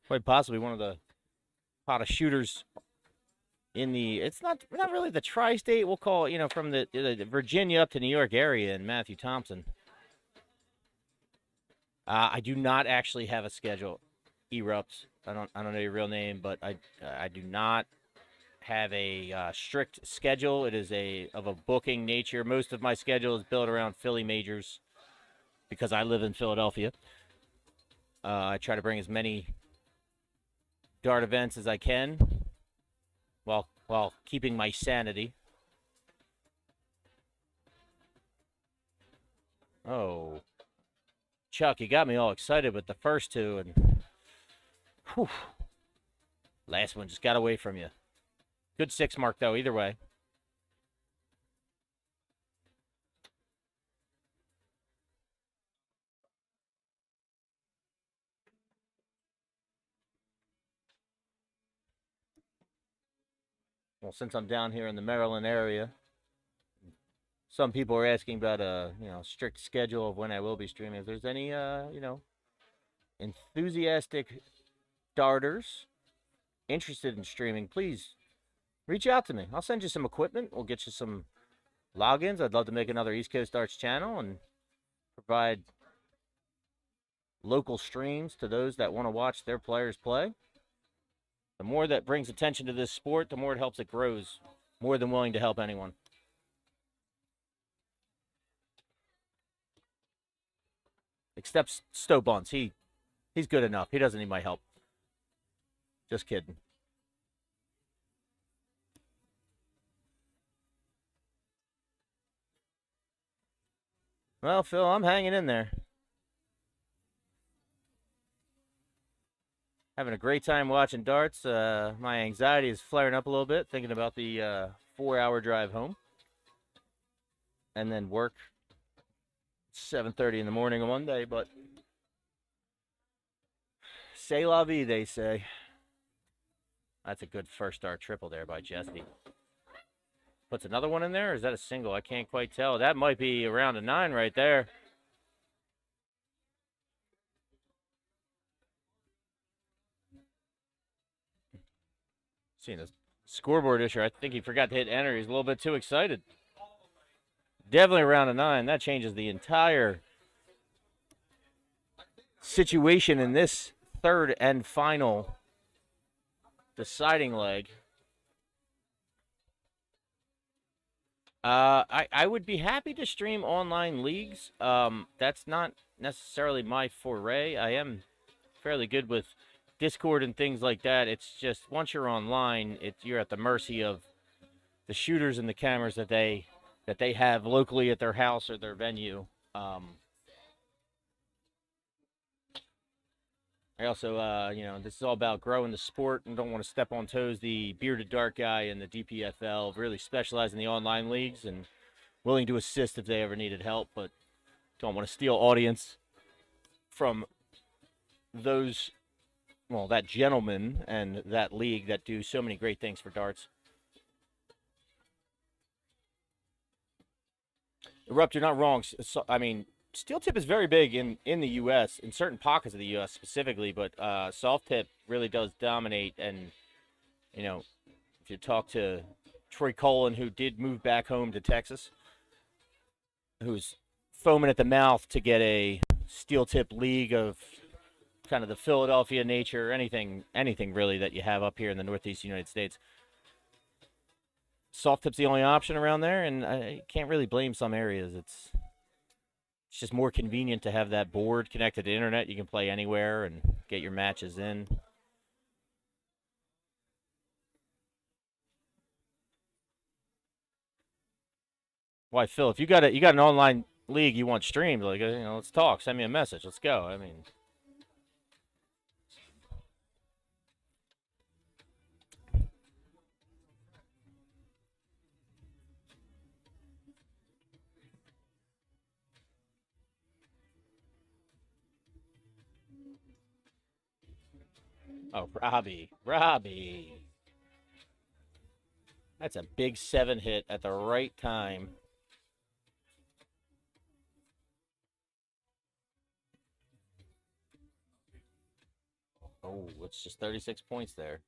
quite possibly one of the hottest shooters in the. It's not really the tri-state. We'll call it, from the Virginia up to New York area, and Matthew Thompson. I do not actually have a schedule. Erupts. I don't know your real name, but I do not have a strict schedule. It is of a booking nature. Most of my schedule is built around Philly majors because I live in Philadelphia. I try to bring as many dart events as I can while keeping my sanity. Oh, Chuck, you got me all excited with the first two, and whew, last one just got away from you. Good 6 mark, though, either way. Well, since I'm down here in the Maryland area, some people are asking about a strict schedule of when I will be streaming. If there's any enthusiastic darters interested in streaming, please reach out to me. I'll send you some equipment. We'll get you some logins. I'd love to make another East Coast Darts channel and provide local streams to those that want to watch their players play. The more that brings attention to this sport, the more it helps it grows. More than willing to help anyone. Except Stowe Bunce. He's good enough. He doesn't need my help. Just kidding. Well, Phil, I'm hanging in there. Having a great time watching darts. My anxiety is flaring up a little bit, thinking about the 4-hour drive home. And then work 7:30 in the morning on Monday, but c'est la vie, they say. That's a good first dart triple there by Jesse. Puts another one in there, or is that a single? I can't quite tell. That might be around a 9 right there. Seeing this scoreboard issue, I think he forgot to hit enter. He's a little bit too excited. Definitely around a 9. That changes the entire situation in this third and final deciding leg. I would be happy to stream online leagues. That's not necessarily my foray. I am fairly good with Discord and things like that. It's just once you're online, you're at the mercy of the shooters and the cameras that they have locally at their house or their venue. I also, this is all about growing the sport and don't want to step on toes. The Bearded Dart guy and the DPFL really specialize in the online leagues and willing to assist if they ever needed help, but don't want to steal audience from those, well, that gentleman and that league that do so many great things for darts. Erupt, you're not wrong. So, I mean, steel tip is very big in the U.S., in certain pockets of the U.S. specifically, but soft tip really does dominate. And, if you talk to Troy Cullen, who did move back home to Texas, who's foaming at the mouth to get a steel tip league of kind of the Philadelphia nature, anything really that you have up here in the Northeast United States. Soft tip's the only option around there, and I can't really blame some areas. It's just more convenient to have that board connected to the internet. You can play anywhere and get your matches in. Why, Phil? If you got an online league you want streamed, like let's talk. Send me a message. Let's go. I mean. Oh, Robbie. That's a big 7 hit at the right time. Oh, it's just 36 points there.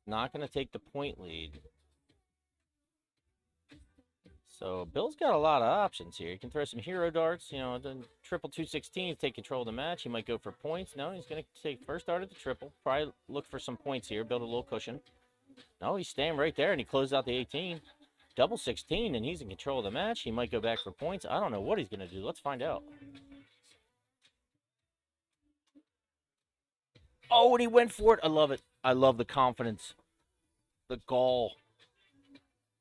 Not going to take the point lead. So Bill's got a lot of options here. He can throw some hero darts, you know, then triple 216s, take control of the match. He might go for points. No, he's going to take first dart at the triple. Probably look for some points here, build a little cushion. No, he's staying right there, and he closes out the 18. Double 16, and he's in control of the match. He might go back for points. I don't know what he's going to do. Let's find out. Oh, and he went for it. I love it. I love the confidence, the gall,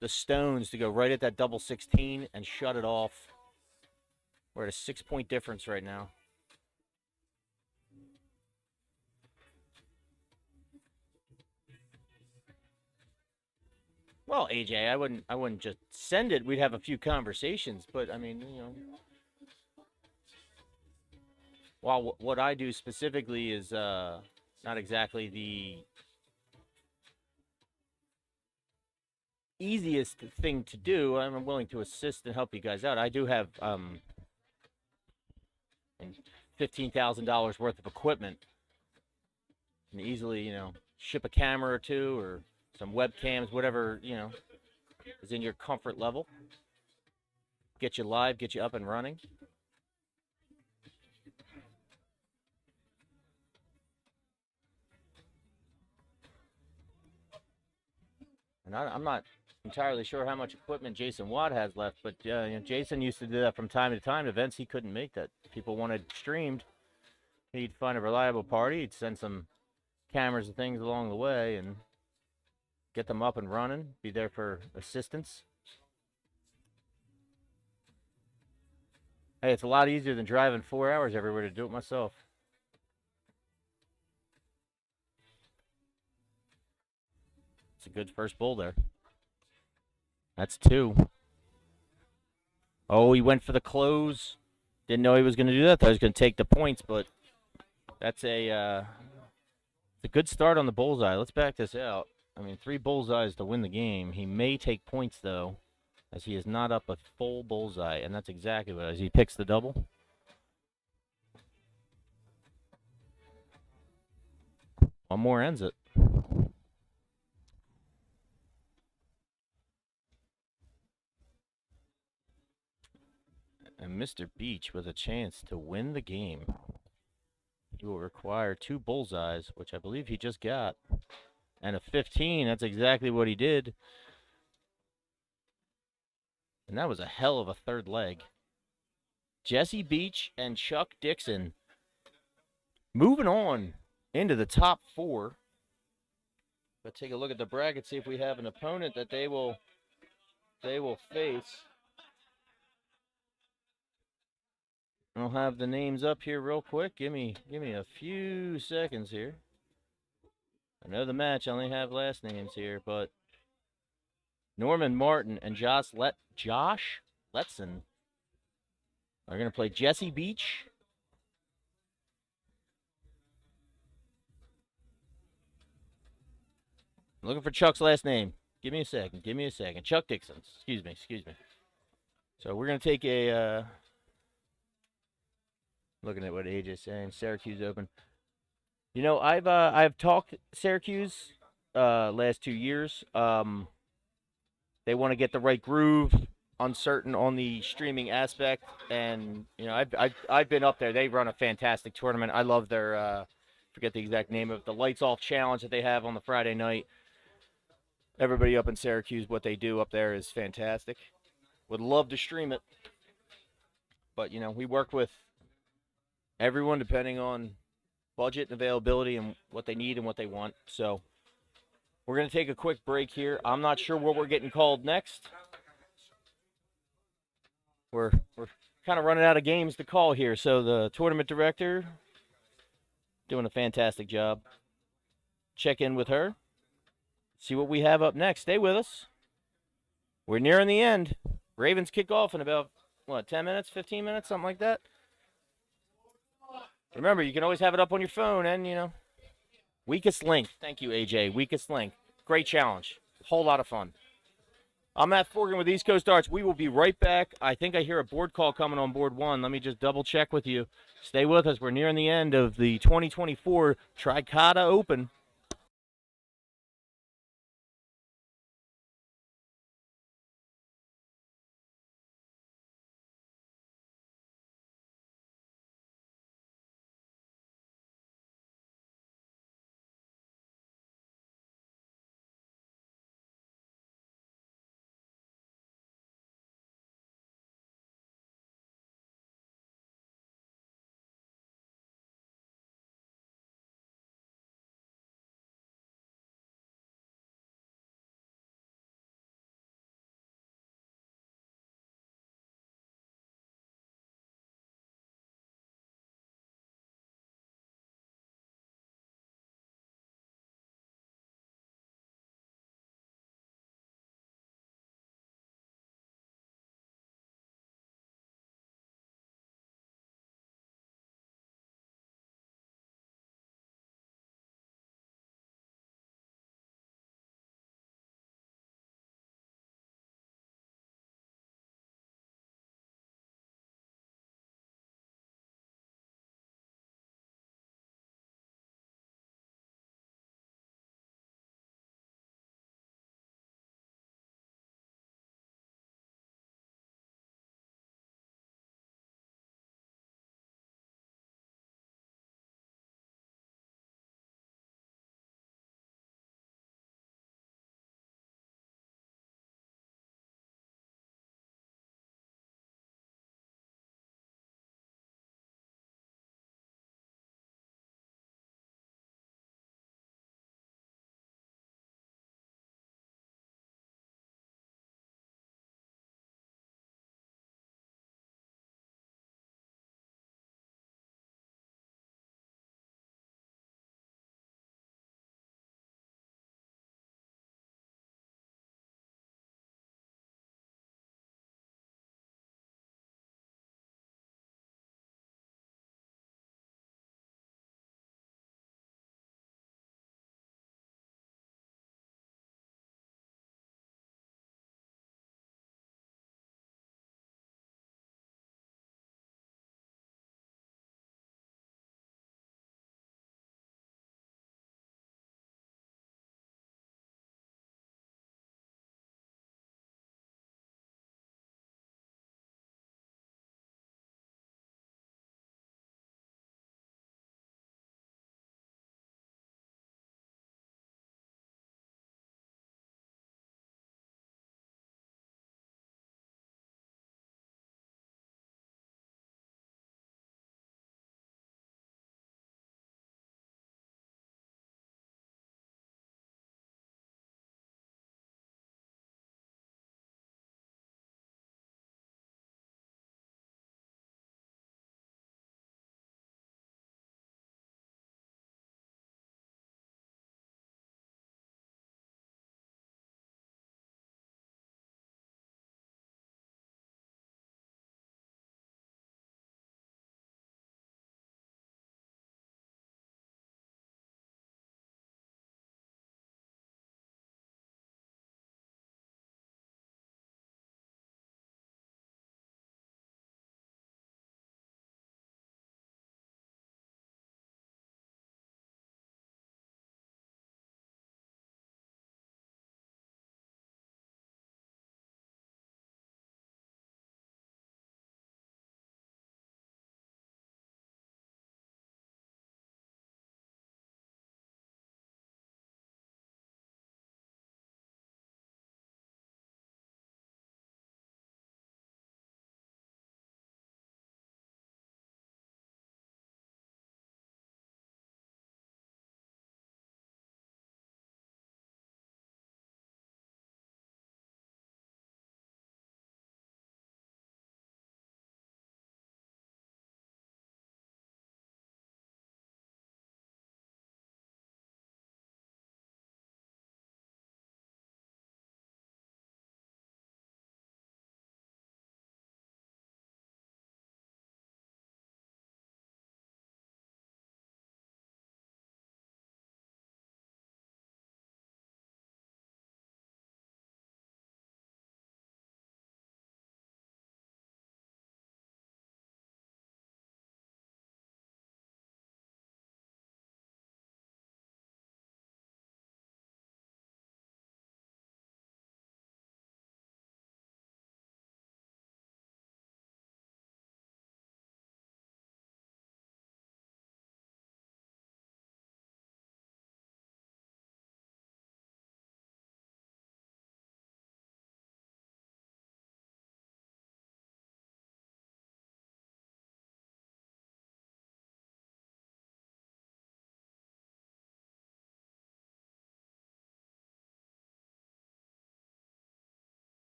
the stones to go right at that double 16 and shut it off. We're at a 6-point difference right now. Well, AJ, I wouldn't just send it. We'd have a few conversations, but I mean, you know. While what I do specifically is not exactly the easiest thing to do, I'm willing to assist and help you guys out. I do have $15,000 worth of equipment, and easily, you know, ship a camera or two or some webcams, whatever, you know, is in your comfort level. Get you live, get you up and running. And I'm not entirely sure how much equipment Jason Watt has left, but you know, Jason used to do that from time to time. Events he couldn't make that people wanted streamed, he'd find a reliable party. He'd send some cameras and things along the way and get them up and running. Be there for assistance. Hey, it's a lot easier than driving 4 hours everywhere to do it myself. It's a good first bull there. That's 2. Oh, he went for the close. Didn't know he was going to do that. Thought he was going to take the points, but that's it's a good start on the bullseye. Let's back this out. I mean, 3 bullseyes to win the game. He may take points, though, as he is not up a full bullseye, and that's exactly what it is. He picks the double. One more ends it. And Mr. Beach with a chance to win the game. He will require 2 bullseyes, which I believe he just got. And a 15, that's exactly what he did. And that was a hell of a third leg. Jesse Beach and Chuck Dixon moving on into the top 4. Let's take a look at the bracket, see if we have an opponent that they will face. I'll have the names up here real quick. Give me a few seconds here. I know the match, I only have last names here, but Norman Martin and Josh Letson are going to play Jesse Beach. I'm looking for Chuck's last name. Give me a second. Chuck Dixon. Excuse me. So we're going to take a... looking at what AJ's saying. Syracuse Open. You know, I've talked Syracuse last 2 years. They want to get the right groove, uncertain on the streaming aspect, and you know, I've been up there. They run a fantastic tournament. I love their forget the exact name of the Lights Off challenge that they have on the Friday night. Everybody up in Syracuse, what they do up there is fantastic. Would love to stream it, but you know, we work with everyone depending on budget and availability and what they need and what they want. So we're going to take a quick break here. I'm not sure what we're getting called next. We're kind of running out of games to call here. So the tournament director doing a fantastic job. Check in with her. See what we have up next. Stay with us. We're nearing the end. Ravens kick off in about, 10 minutes, 15 minutes, something like that. Remember, you can always have it up on your phone and, you know, weakest link. Thank you, AJ. Weakest link. Great challenge. Whole lot of fun. I'm Matt Forgan with East Coast Arts. We will be right back. I think I hear a board call coming on board 1. Let me just double check with you. Stay with us. We're nearing the end of the 2024 Tricoda Open.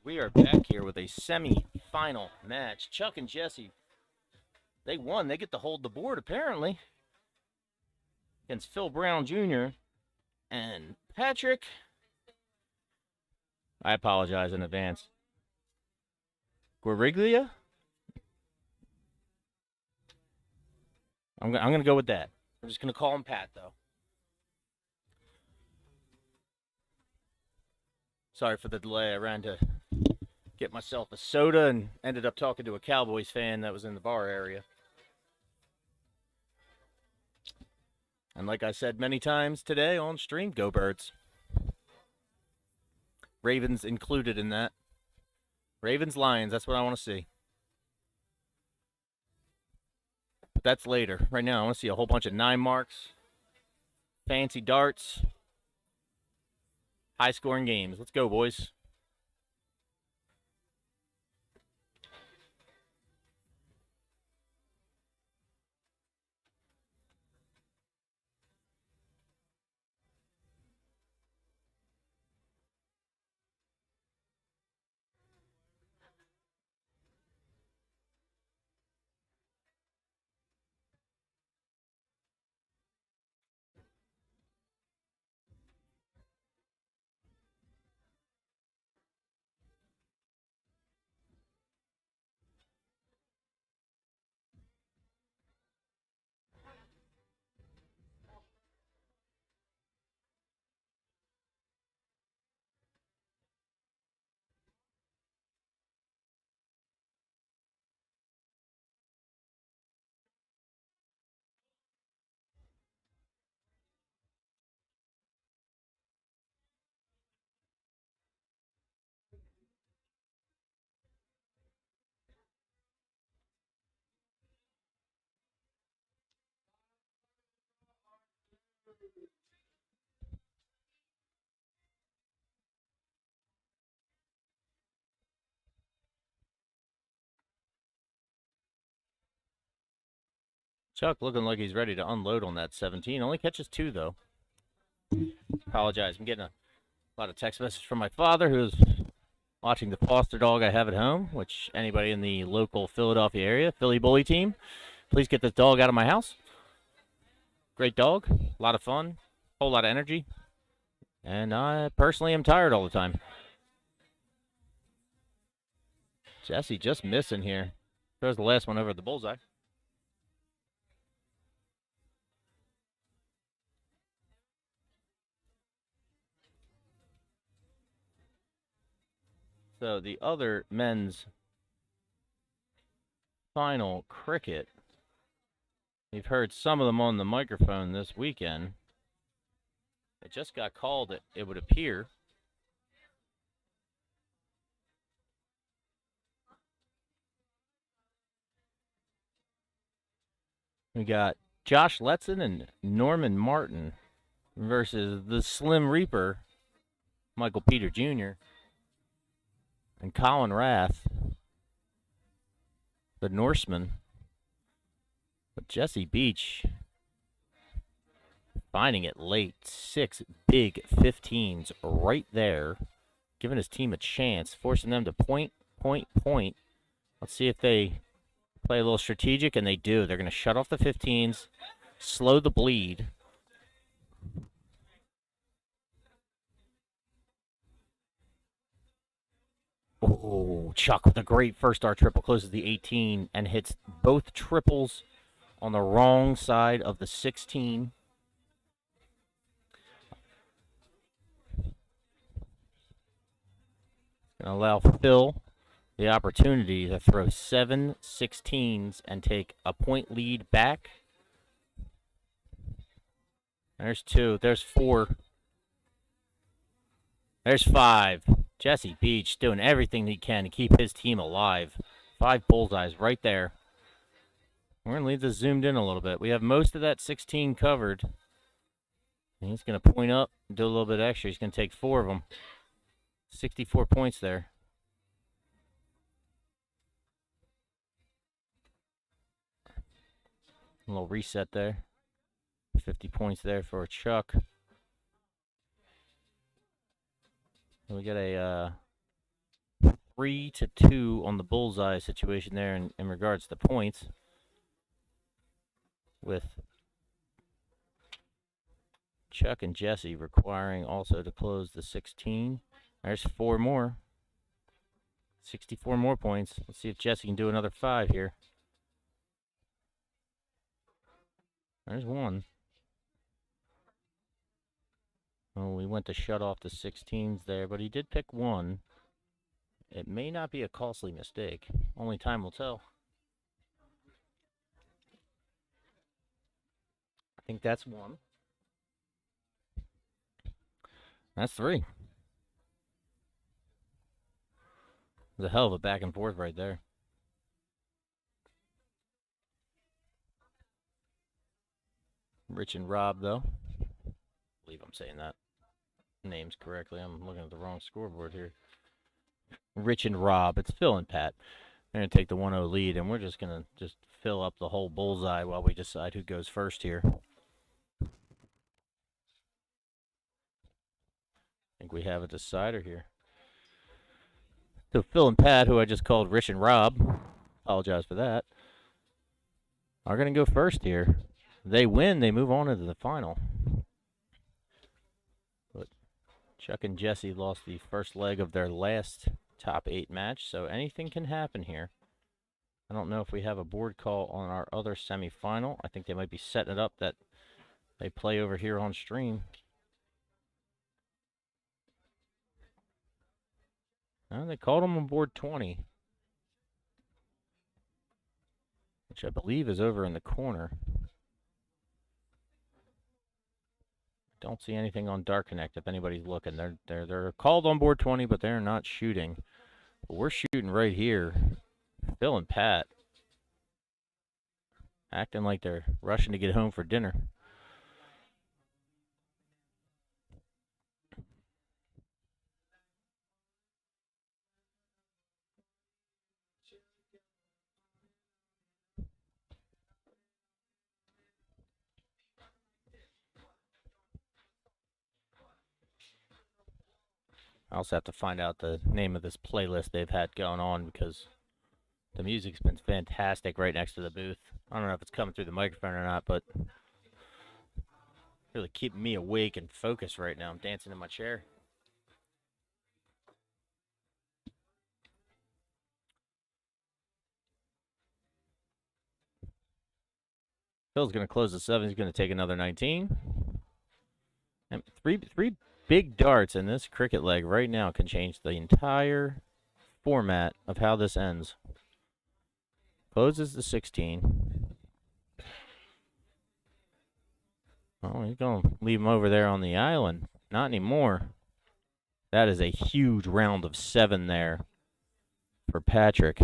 We are back here with a semi-final match. Chuck and Jesse, they won. They get to hold the board, apparently, against Phil Brown Jr. and Patrick. I apologize in advance. Guariglia? I'm going to go with that. I'm just going to call him Pat, though. Sorry for the delay. I ran to get myself a soda and ended up talking to a Cowboys fan that was in the bar area. And like I said many times today on stream, go Birds. Ravens included in that. Ravens, Lions, that's what I want to see. But that's later. Right now, I want to see a whole bunch of 9 marks, fancy darts, high-scoring games. Let's go, boys. Chuck looking like he's ready to unload on that 17. Only catches 2, though. Apologize. I'm getting a lot of text messages from my father, who's watching the foster dog I have at home, which anybody in the local Philadelphia area, Philly Bully team, please get this dog out of my house. Great dog. A lot of fun. Whole lot of energy. And I personally am tired all the time. Jesse just missing here. Throws the last one over the bullseye. So the other men's final cricket, you've heard some of them on the microphone this weekend. It just got called, it would appear. We got Josh Letson and Norman Martin versus the Slim Reaper, Michael Peter Jr., and Colin Rath, the Norseman. But Jesse Beach finding it late. 6 big 15s right there, giving his team a chance, forcing them to point. Let's see if they play a little strategic, and they do. They're going to shut off the 15s, slow the bleed. Oh, Chuck with a great first star triple, closes the 18 and hits both triples on the wrong side of the 16. Going to allow Phil the opportunity to throw 7 16s and take a point lead back. There's 2. There's 4. There's 5. Jesse Beach doing everything he can to keep his team alive. 5 bullseyes right there. We're going to leave this zoomed in a little bit. We have most of that 16 covered. And he's going to point up and do a little bit extra. He's going to take 4 of them. 64 points there. A little reset there. 50 points there for Chuck. And we got a 3-2 on the bullseye situation there in regards to points, with Chuck and Jesse requiring also to close the 16. There's 4 more. 64 more points. Let's see if Jesse can do another 5 here. There's 1. Oh, we went to shut off the 16s there, but he did pick 1. It may not be a costly mistake. Only time will tell. I think that's 1. That's 3. It was a hell of a back and forth right there. Rich and Rob, though. I believe I'm saying that names correctly. I'm looking at the wrong scoreboard here. Rich and Rob. It's Phil and Pat. They're going to take the 1-0 lead, and we're just going to fill up the whole bullseye while we decide who goes first here. I think we have a decider here. So Phil and Pat, who I just called Rich and Rob, apologize for that, are going to go first here. They win, they move on into the final. But Chuck and Jesse lost the first leg of their last top 8 match, so anything can happen here. I don't know if we have a board call on our other semifinal. I think they might be setting it up that they play over here on stream. No, they called them on board 20, which I believe is over in the corner. Don't see anything on Dark Connect if anybody's looking. They're called on board 20, but they're not shooting. But we're shooting right here. Phil and Pat acting like they're rushing to get home for dinner. I also have to find out the name of this playlist they've had going on because the music's been fantastic right next to the booth. I don't know if it's coming through the microphone or not, but really keeping me awake and focused right now. I'm dancing in my chair. Phil's going to close the 7. He's going to take another 19. And three big darts in this cricket leg right now can change the entire format of how this ends. Closes the 16. Oh, he's going to leave him over there on the island. Not anymore. That is a huge round of 7 there for Patrick.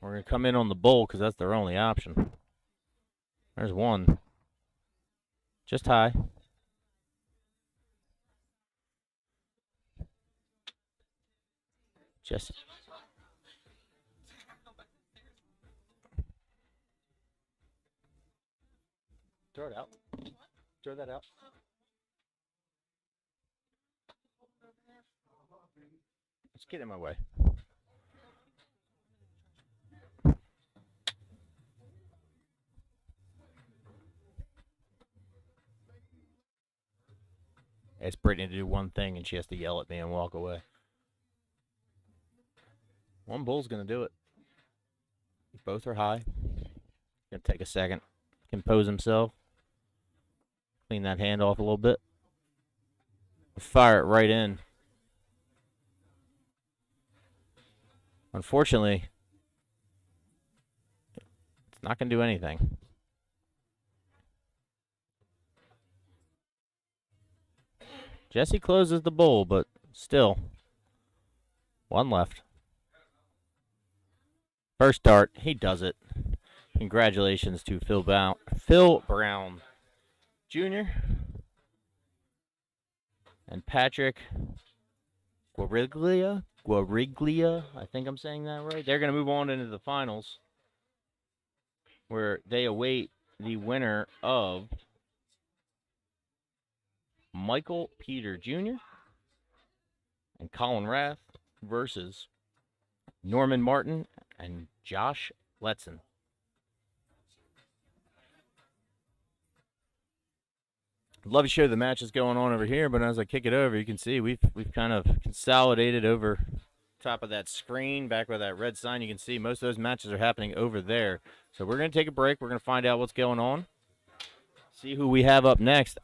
We're going to come in on the bowl because that's their only option. There's 1. Just high. Just. Throw it out. Throw that out. Let's get in my way. Ask Brittany to do one thing, and she has to yell at me and walk away. One bull's going to do it. Both are high. Going to take a second. Compose himself. Clean that hand off a little bit. Fire it right in. Unfortunately, it's not going to do anything. Jesse closes the bowl, but still, 1 left. First dart, he does it. Congratulations to Phil Brown Jr. and Patrick Guariglia, I think I'm saying that right. They're going to move on into the finals, where they await the winner of Michael Peter Jr. and Colin Rath versus Norman Martin and Josh Letson. I'd love to show the matches going on over here, but as I kick it over, you can see we've kind of consolidated over top of that screen, back where that red sign. You can see most of those matches are happening over there. So we're going to take a break. We're going to find out what's going on. See who we have up next.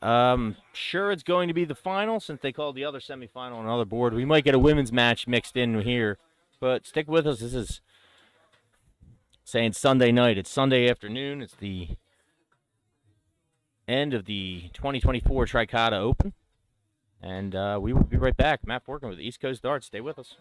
Sure it's going to be the final since they called the other semifinal on another board. We might get a women's match mixed in here, but stick with us. This is saying Sunday night. It's Sunday afternoon. It's the end of the 2024 Tricoda Open. And we will be right back. Matt Forkin with East Coast Darts. Stay with us.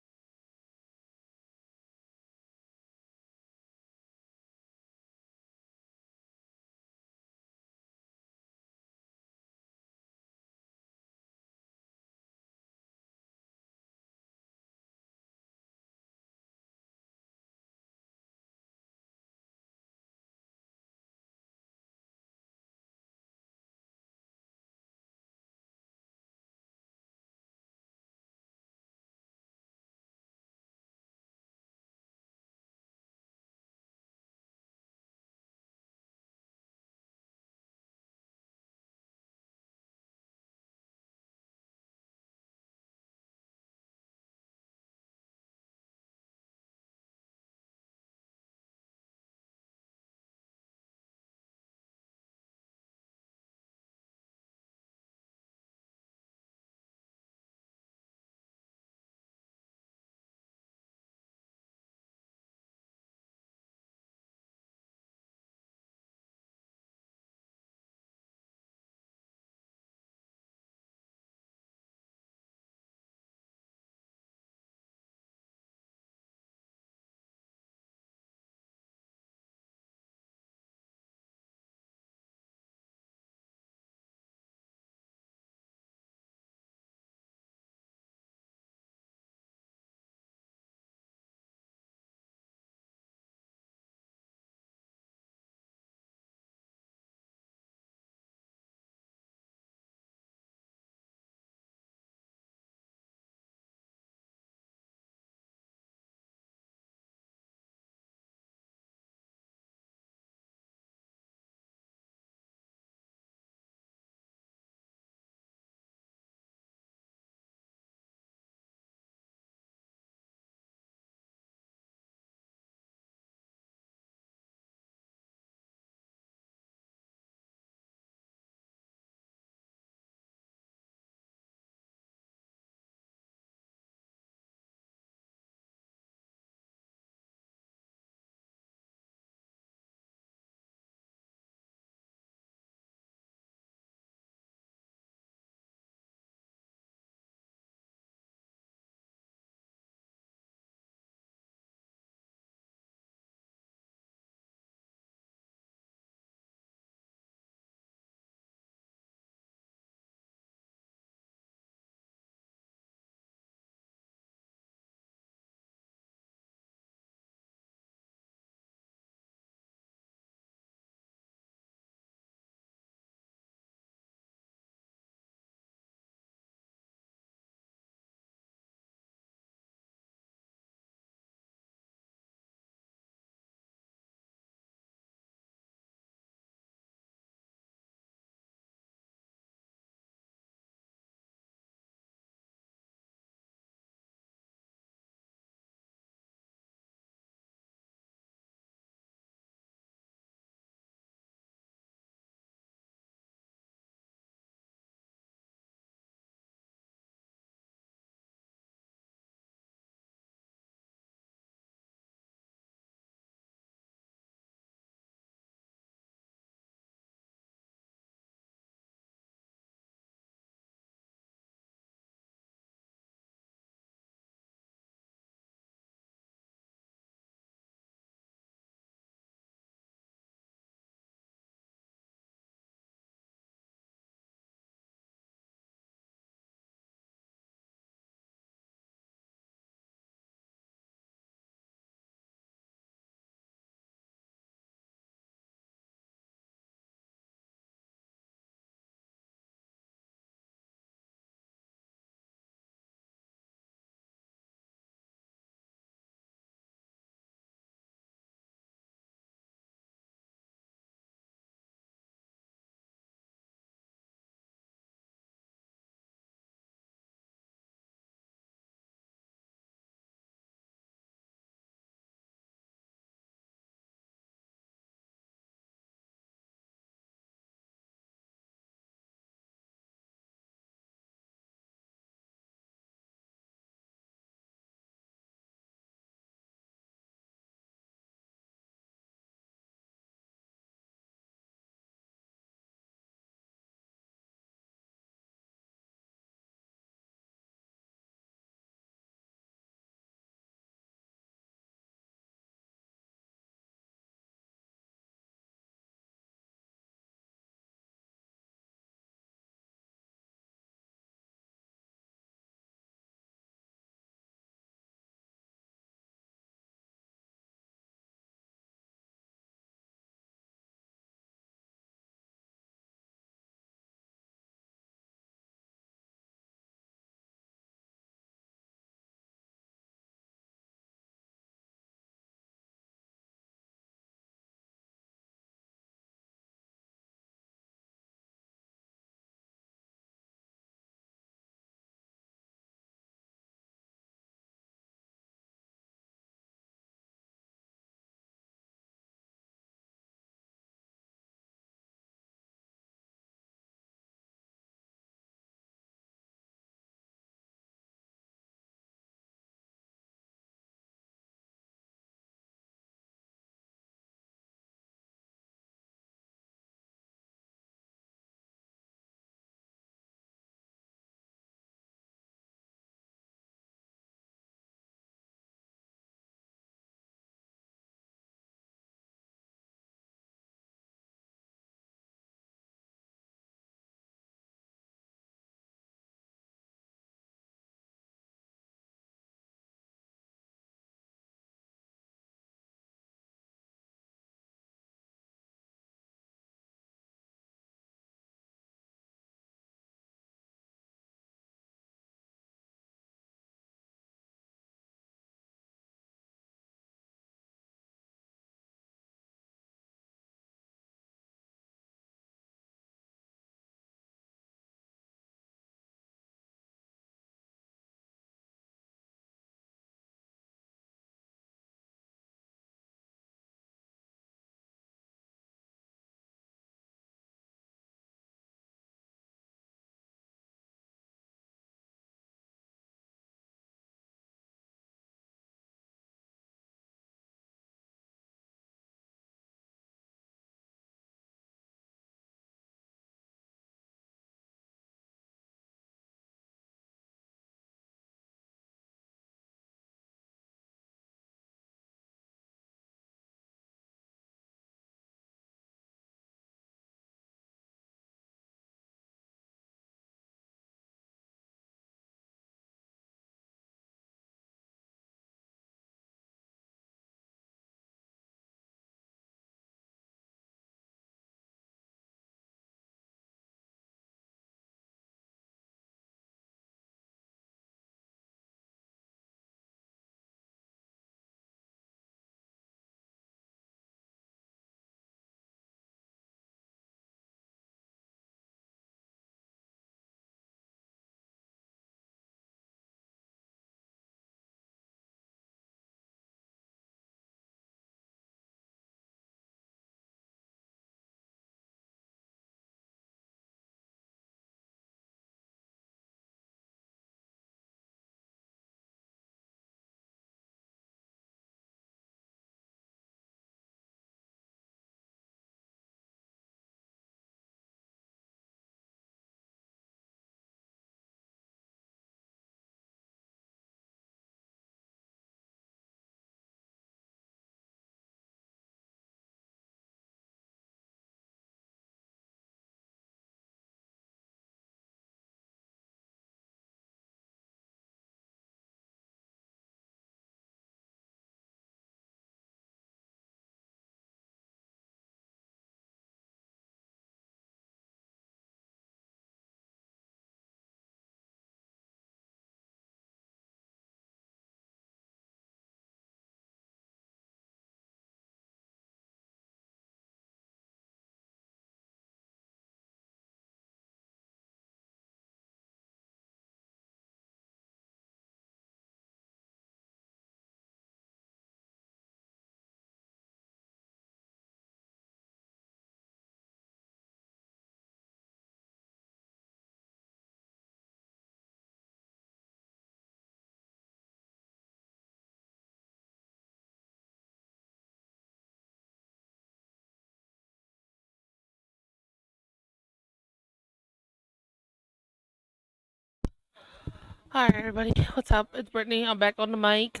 Hi everybody, what's up? It's Brittany. I'm back on the mic.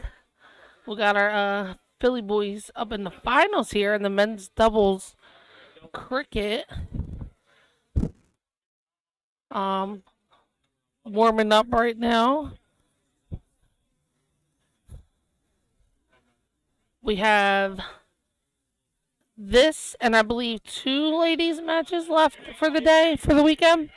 We got our Philly boys up in the finals here in the men's doubles cricket. Um, Warming up right now. We have this and I believe 2 ladies matches left for the day for the weekend.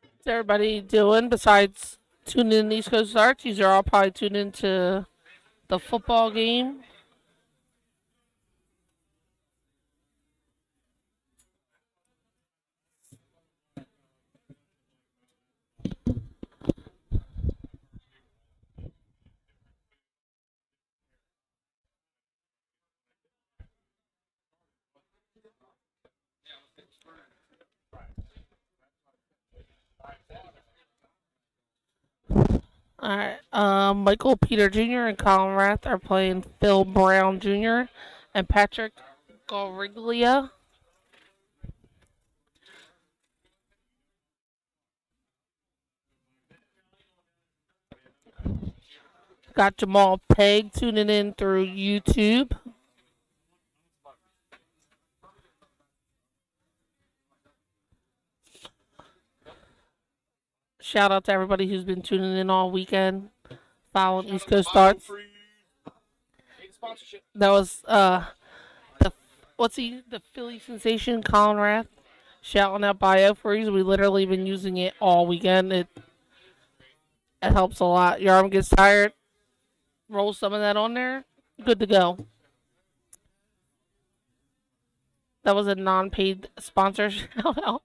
What's everybody doing besides tuning in East Coast Arts? These are all probably tuned into the football game. All right. Michael Peter Jr. and Colin Rath are playing Phil Brown Jr. and Patrick Garriglia. Got Jamal Pegg tuning in through YouTube. Shout out to everybody who's been tuning in all weekend, following East Coast Arts. That was the the Philly sensation Colin Rath shouting out Bio Freeze. We literally been using it all weekend. It helps a lot. Your arm gets tired, roll some of that on there, good to go. That was a non-paid sponsor shout out.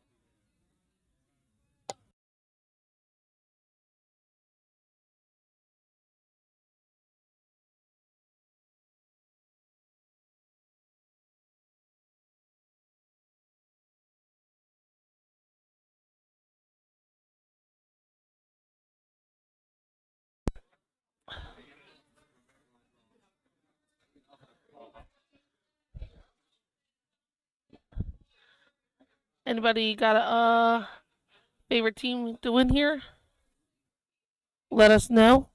Anybody got a favorite team to win here? Let us know.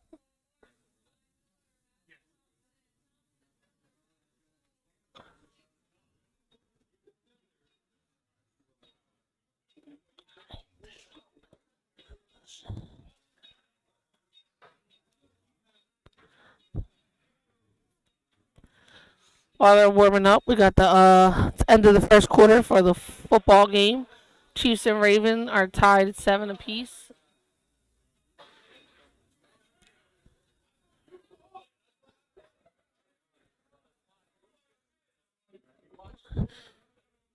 While they're warming up, we got the end of the first quarter for the football game. Chiefs and Raven are tied at 7 apiece.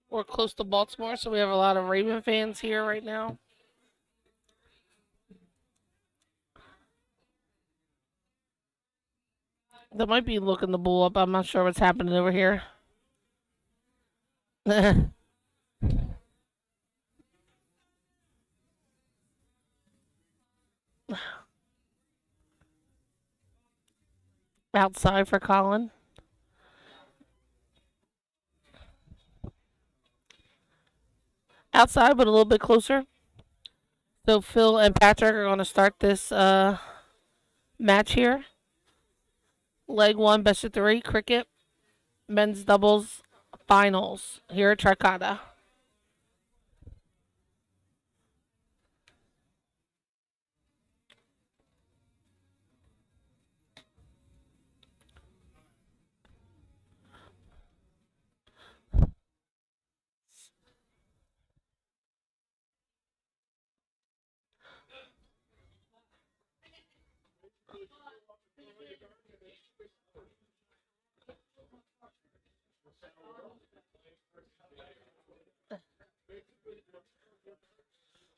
We're close to Baltimore, so we have a lot of Raven fans here right now. They might be looking the bull up. I'm not sure what's happening over here. Outside for Colin. Outside, but a little bit closer. So Phil and Patrick are going to start this match here. Leg 1, best of 3, cricket, men's doubles finals here at Tricoda.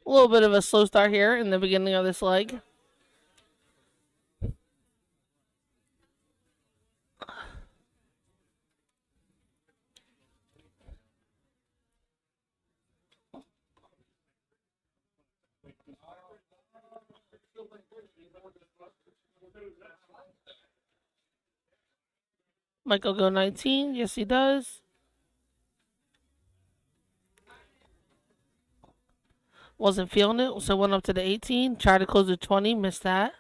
A little bit of a slow start here in the beginning of this leg. Michael go 19. Yes, he does. Wasn't feeling it, so went up to the 18. Tried to close the 20. Missed that.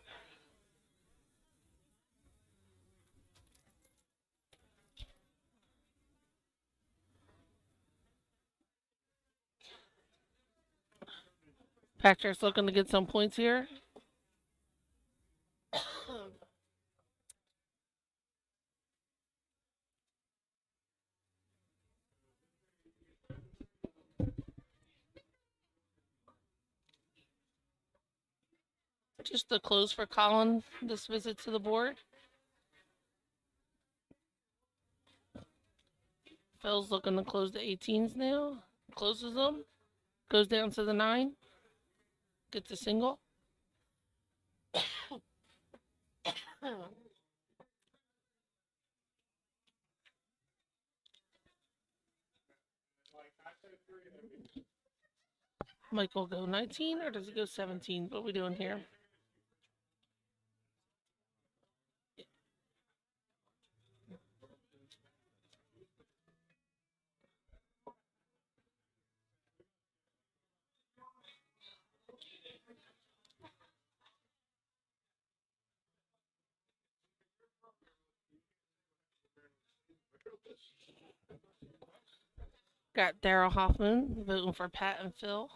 Patrick's looking to get some points here. Just the close for Colin this visit to the board. Phil's looking to close the 18s now. Closes them. Goes down to the 9. Gets a single. Michael go 19 or does he go 17? What are we doing here? Got Daryl Hoffman voting for Pat and Phil.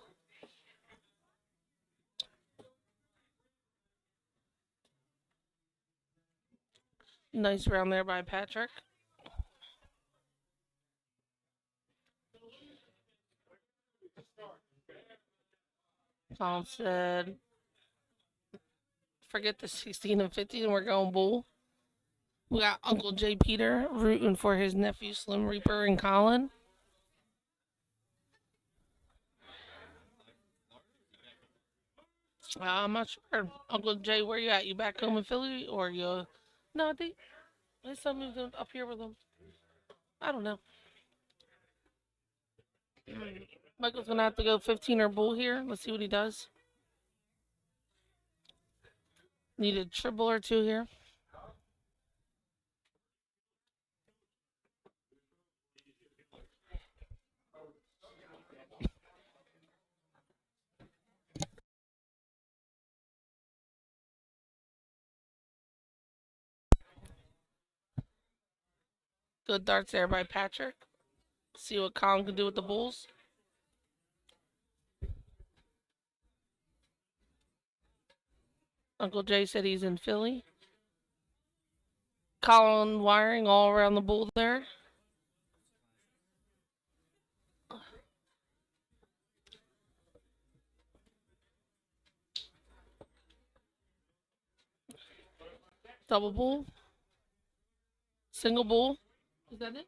Nice round there by Patrick. Colin said, forget the 16 and 15, we're going bull. We got Uncle J. Peter rooting for his nephew Slim Reaper and Colin. I'm not sure. Uncle Jay, where you at? You back home in Philly or you? No, I think his son moved up here with him. I don't know. Michael's gonna have to go 15 or bull here. Let's see what he does. Need a triple or two here. Good darts there by Patrick. See what Colin can do with the bulls. Uncle Jay said he's in Philly. Colin wiring all around the bull there. Double bull. Single bull. Is that it?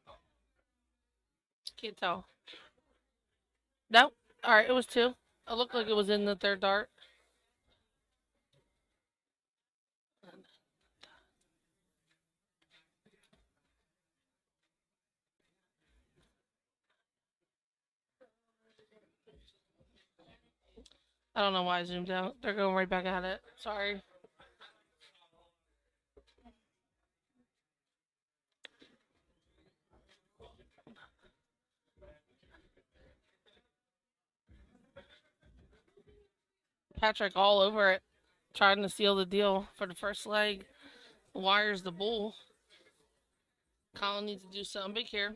Can't tell. Nope. Alright, it was 2. It looked like it was in the third dart. I don't know why I zoomed out. They're going right back at it. Sorry. Patrick all over it, trying to seal the deal for the first leg. Wires the bull. Colin needs to do something big here.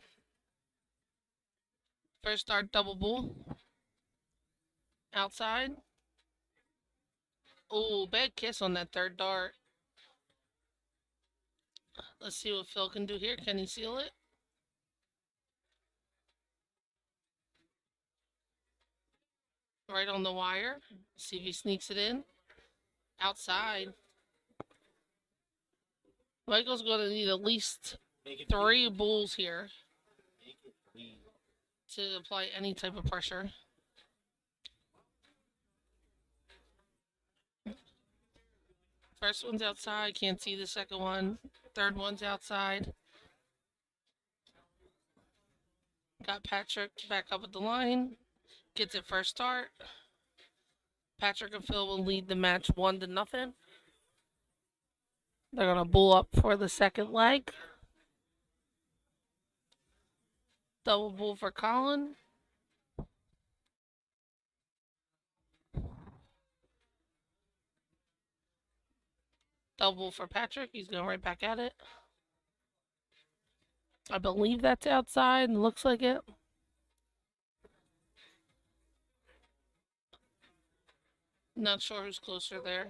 First start double bull. Outside. Oh, bad kiss on that third dart. Let's see what Phil can do here. Can he seal it? Right on the wire. See if he sneaks it in. Outside. Michael's going to need at least Make it 3 bulls here Make it 3. to apply any type of pressure. First one's outside, can't see the second one. Third one's outside. Got Patrick back up at the line. Gets it first start. Patrick and Phil will lead the match 1-0. They're going to bull up for the second leg. Double bull for Colin. Double for Patrick. He's going right back at it. I believe that's outside and looks like it. Not sure who's closer there.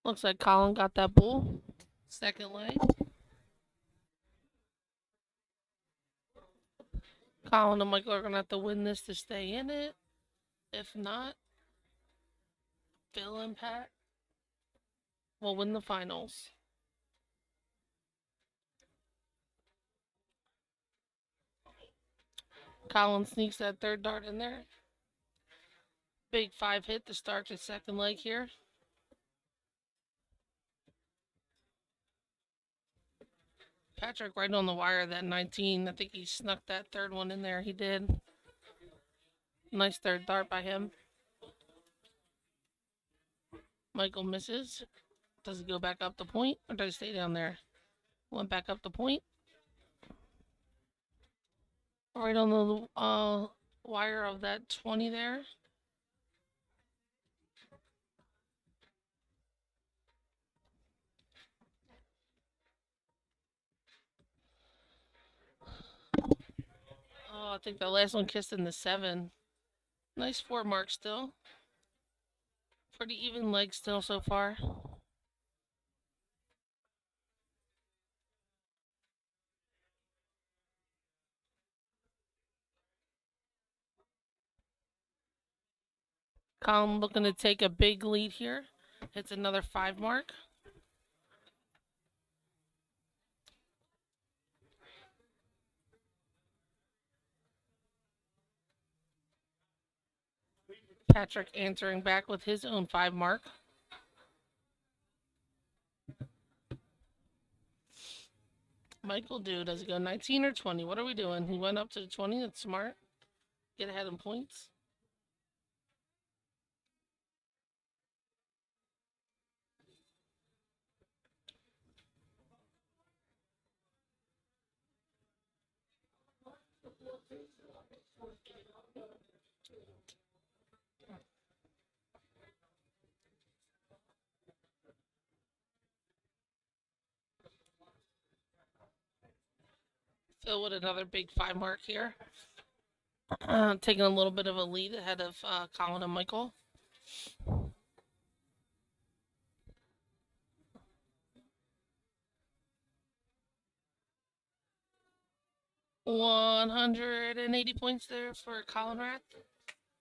Looks like Colin got that bull. Second leg. Colin and Michael are going to have to win this to stay in it. If not, Phil and Pat will win the finals. Colin sneaks that third dart in there. Big 5 hit to start the second leg here. Patrick right on the wire, that 19. I think he snuck that third one in there. He did. Nice third dart by him. Michael misses. Does he go back up the point or does he stay down there? Went back up the point. Right on the wire of that 20 there. Oh, I think the last one kissed in the 7. Nice 4 mark still. Pretty even leg still so far. Colin looking to take a big lead here. Hits another 5 mark. Patrick answering back with his own 5 mark. Michael do. Does he go 19 or 20? What are we doing? He went up to the 20. That's smart. Get ahead in points. Phil with another big 5 mark here. Taking a little bit of a lead ahead of Colin and Michael. $180 points there for Colin Rath.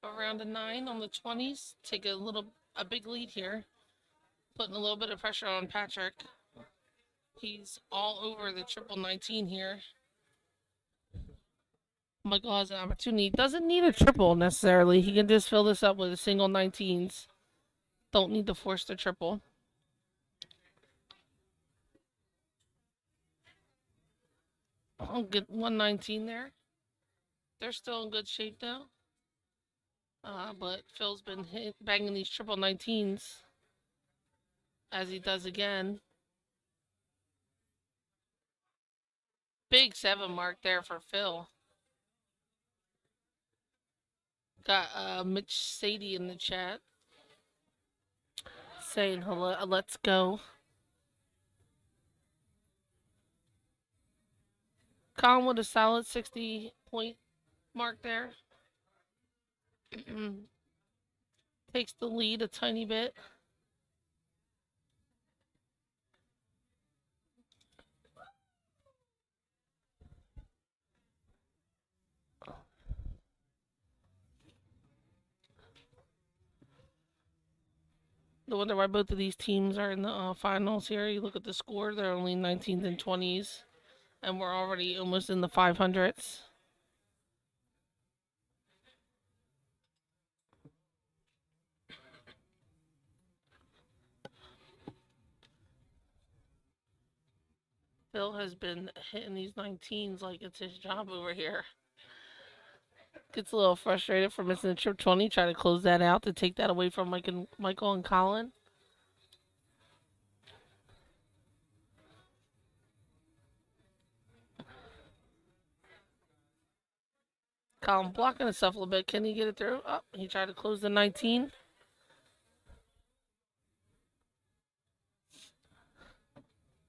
Around a 9 on the 20s. Take a big lead here. Putting a little bit of pressure on Patrick. He's all over the triple 19 here. Michael has an opportunity. Doesn't need a triple necessarily. He can just fill this up with a single 19s. Don't need to force the triple. I'll get 119 there. They're still in good shape though. But Phil's been banging these triple 19s as he does again. Big 7 mark there for Phil. Got Mitch Sadie in the chat saying hello. Let's go. Colin with a solid 60-point mark there. Takes the lead a tiny bit. No wonder why both of these teams are in the finals here. You look at the score; they're only 19th and 20s, and we're already almost in the 500s. Phil has been hitting these 19s like it's his job over here. Gets a little frustrated for missing the trip 20. Try to close that out to take that away from Michael and Colin. Colin blocking himself a little bit. Can he get it through? Oh, he tried to close the 19.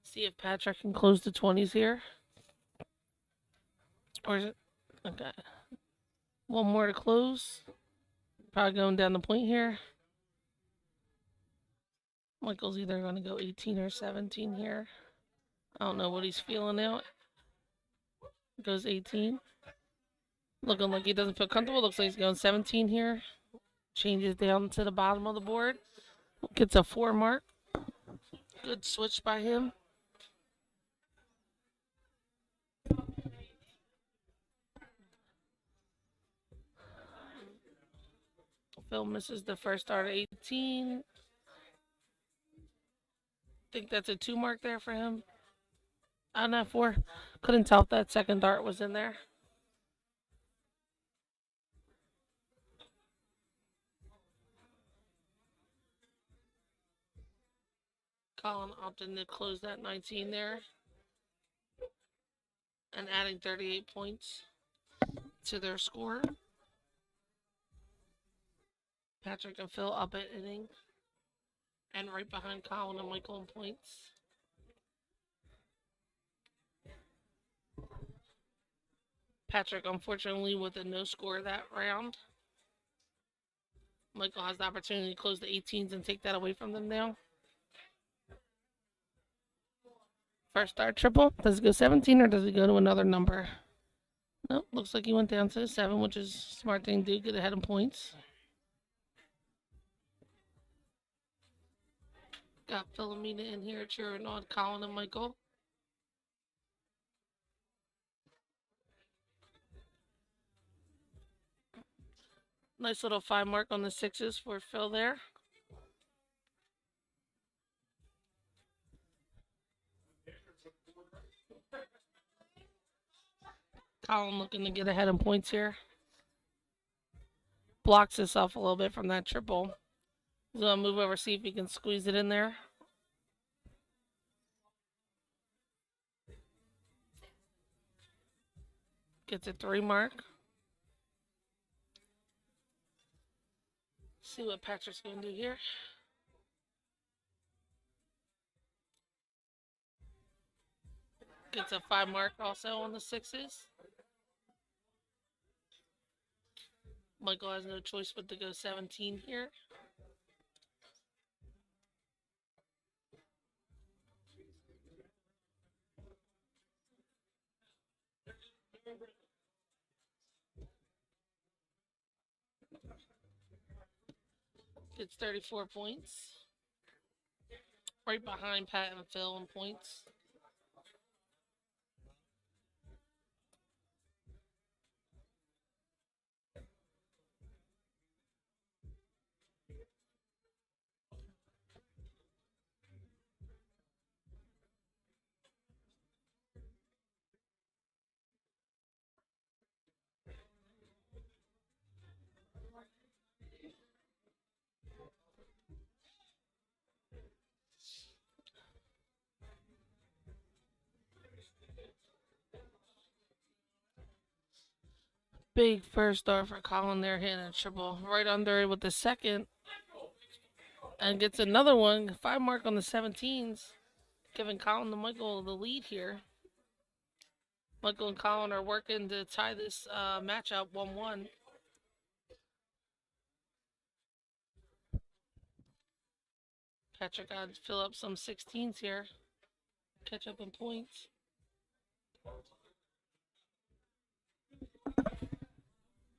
See if Patrick can close the 20s here. Or is it? Okay. One more to close. Probably going down the point here. Michael's either going to go 18 or 17 here. I don't know what he's feeling out. Goes 18. Looking like he doesn't feel comfortable. Looks like he's going 17 here. Changes down to the bottom of the board. Gets a 4 mark. Good switch by him. Phil misses the first dart at 18. Think that's a 2 mark there for him. On that 4. Couldn't tell if that second dart was in there. Colin opting to close that 19 there. And adding 38 points to their score. Patrick and Phil up at inning. And right behind Colin and Michael in points. Patrick, unfortunately, with a no score that round. Michael has the opportunity to close the 18s and take that away from them now. First dart triple. Does it go 17 or does it go to another number? Nope, looks like he went down to 7, which is a smart thing to do, get ahead in points. Got Philomena in here cheering on Colin and Michael. Nice little 5 mark on the 6s for Phil there. Colin looking to get ahead in points here. Blocks himself a little bit from that triple. He's going to move over, see if he can squeeze it in there. Gets a 3 mark. See what Patrick's going to do here. Gets a 5 mark also on the 6s. Michael has no choice but to go 17 here. Gets 34 points. Right behind Pat and Phil in points. Big first dart for Colin there, hitting a triple right under it with the second. And gets another one, 5 mark on the 17s, giving Colin and Michael the lead here. Michael and Colin are working to tie this matchup 1-1. Patrick got to fill up some 16s here. Catch up in points.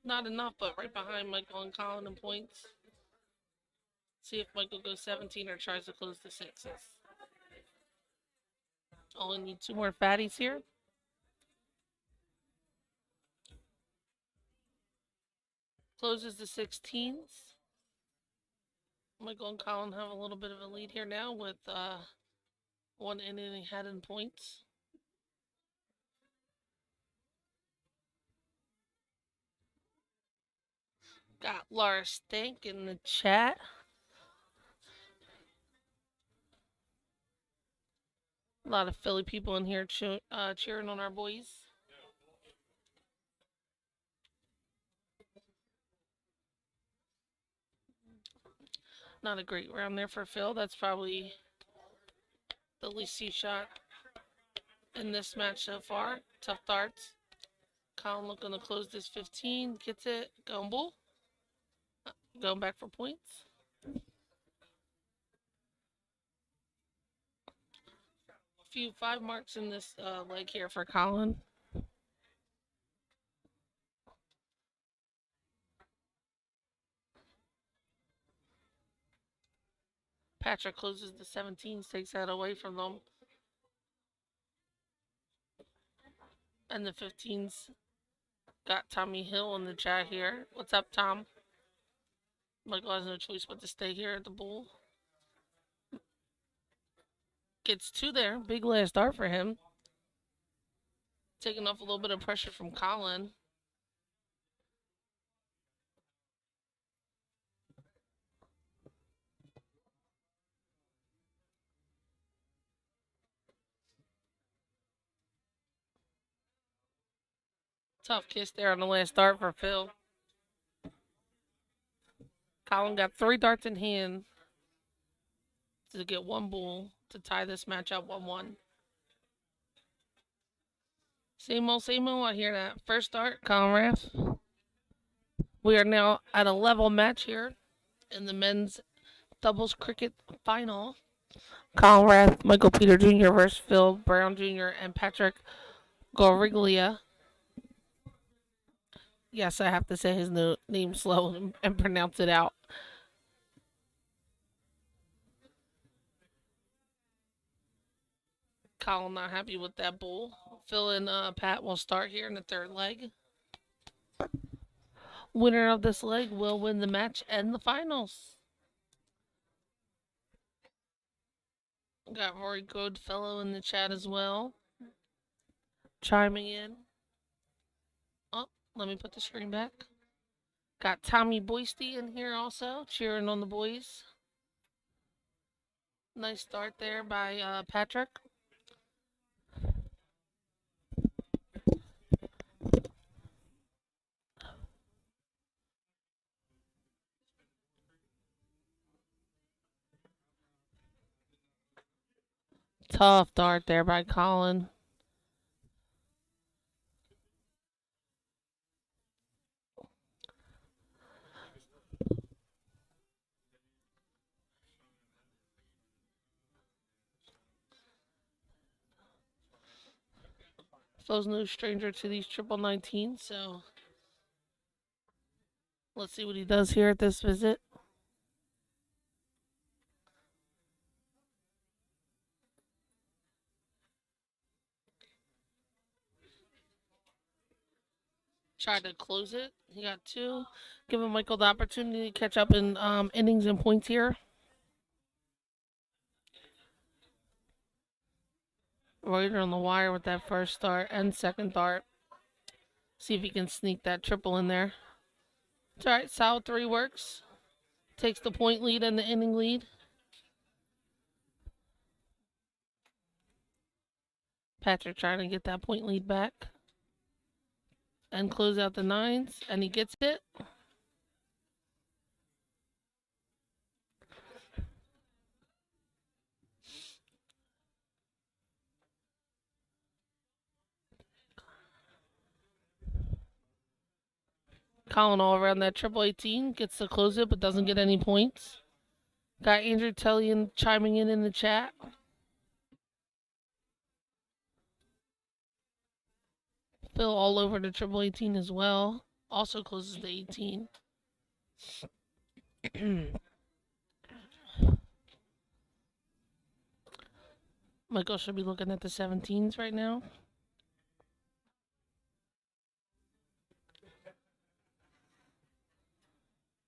Not enough, but right behind Michael and Colin in points. See if Michael goes 17 or tries to close the sixes. Only need 2 more fatties here. Closes the 16s. Michael and Colin have a little bit of a lead here now with 1 inning ahead in points. Got Laura Stank in the chat. A lot of Philly people in here cheering on our boys. Not a great round there for Phil. That's probably the least he shot in this match so far. Tough darts. Colin looking to close this 15. Gets it. Going bull. Going back for points. Few 5 marks in this leg here for Colin. Patrick closes the 17s, takes that away from them. And the 15s got Tommy Hill in the chat here. What's up, Tom? Michael has no choice but to stay here at the bull. Gets 2 there. Big last start for him. Taking off a little bit of pressure from Colin. Tough kiss there on the last start for Phil. Colin got 3 darts in hand to get 1 bull to tie this match up 1-1. Same old, I hear that. First start, Colin Rath. We are now at a level match here in the men's doubles cricket final. Colin Rath, Michael Peter Jr. versus Phil Brown Jr. and Patrick Goriglia. Yes, I have to say his name slow and pronounce it out. Colin not happy with that bull. Phil and Pat will start here in the 3rd leg. Winner of this leg will win the match and the finals. Got Rory Goodfellow in the chat as well. Chiming in. Oh, let me put the screen back. Got Tommy Boisty in here also, cheering on the boys. Nice start there by Patrick. Tough dart there by Colin. Phil's no stranger to these 19s, so let's see what he does here at this visit. Tried to close it. He got 2. Giving Michael the opportunity to catch up in innings and points here. Reuter on the wire with that first start and second dart. See if he can sneak that triple in there. It's alright, solid 3 works. Takes the point lead and the inning lead. Patrick trying to get that point lead back. And close out the 9s, and he gets it. Colin all around that triple 18, gets to close it but doesn't get any points. Got Andrew Tellian chiming in the chat. Phil all over the triple 18 as well. Also closes the 18. Michael should be looking at the 17s right now.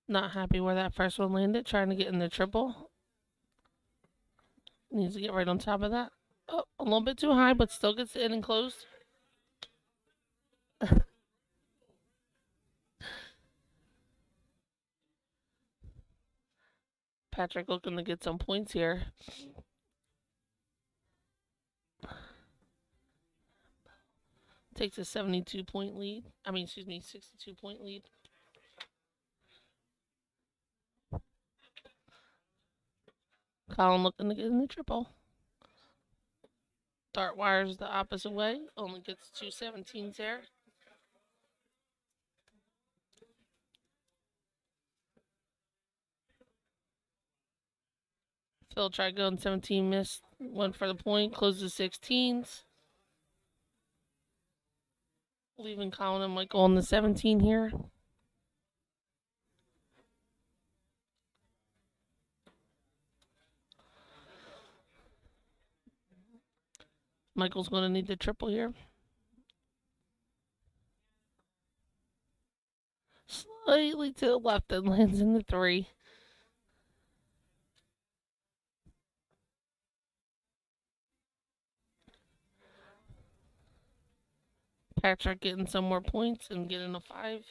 Not happy where that first one landed. Trying to get in the triple. Needs to get right on top of that. Oh, a little bit too high, but still gets in and closed. Patrick looking to get some points here. Takes a 72-point lead. 62-point lead. Colin looking to get in the triple. Dart wires the opposite way. Only gets 2 17s there. Phil tried going 17, missed. Went for the point. Closes 16s. Leaving Colin and Michael on the 17 here. Michael's going to need the triple here. Slightly to the left and lands in the 3. Patrick getting some more points and getting a 5.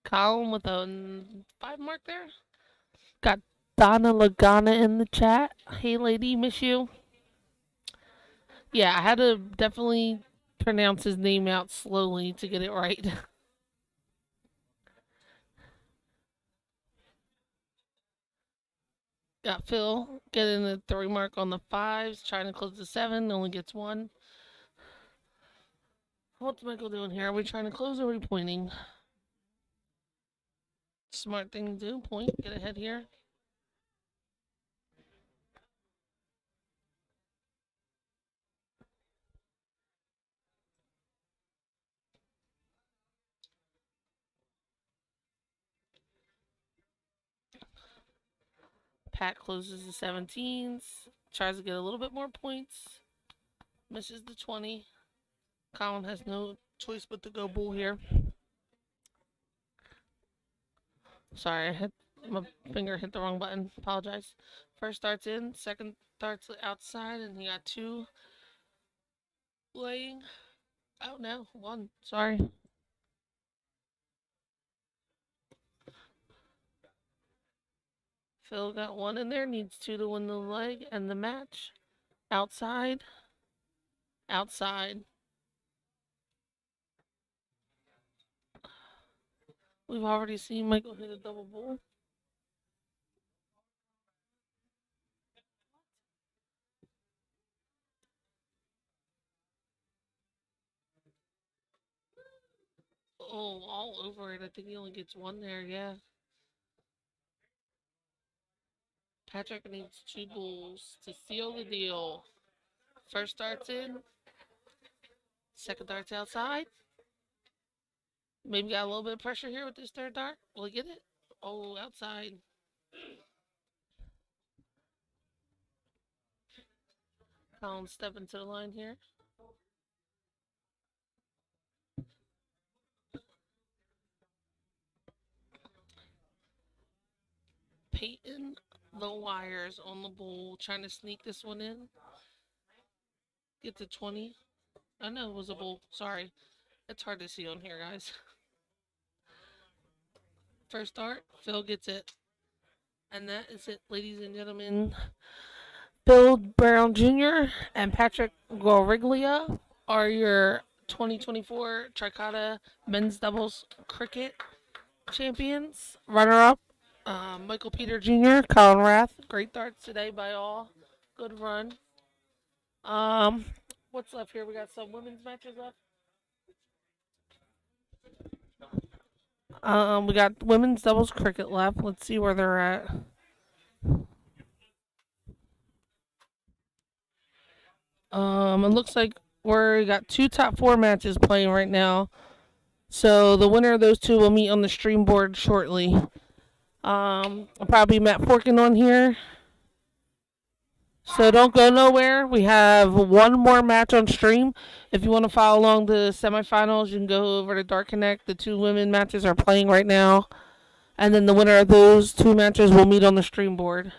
Colin with a 5 mark there. Got Donna Lagana in the chat. Hey, lady, miss you. Yeah, I had to definitely pronounce his name out slowly to get it right. Got Phil getting the 3 mark on the 5s, trying to close the 7, only gets 1. What's Michael doing here? Are we trying to close or are we pointing? Smart thing to do, point, get ahead here. Pat closes the 17s, tries to get a little bit more points, misses the 20. Colin has no choice but to go bull here. Sorry, my finger hit the wrong button. Apologize. First dart's in, second dart's outside, and he got 2 laying. Oh no, 1. Sorry. Phil got 1 in there, needs 2 to win the leg and the match. Outside. Outside. We've already seen Michael hit a double bull. Oh, all over it. I think he only gets 1 there, yeah. Patrick needs 2 bulls to seal the deal. First dart's in. Second dart's outside. Maybe got a little bit of pressure here with this third dart. Will he get it? Oh, outside. Colin stepping to the line here. Peyton the wires on the bull, trying to sneak this one in. Get to 20. I know it was a bull. Sorry. It's hard to see on here, guys. First dart, Phil gets it. And that is it, ladies and gentlemen. Bill Brown Jr. and Patrick Guariglia are your 2024 Tricoda Men's Doubles Cricket Champions. Runner-up, Michael Peter Jr., Colin Rath. Great darts today by all. Good run. What's left here? We got some women's matches left. We got women's doubles cricket left. Let's see where they're at. It looks like we got 2 top 4 matches playing right now. So the winner of those 2 will meet on the stream board shortly. I'll probably be Matt Forkin on here. So don't go nowhere. We have 1 more match on stream. If you want to follow along the semifinals, you can go over to Dark Connect. The 2 women matches are playing right now. And then the winner of those 2 matches will meet on the stream board.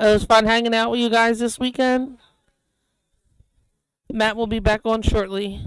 It was fun hanging out with you guys this weekend. Matt will be back on shortly.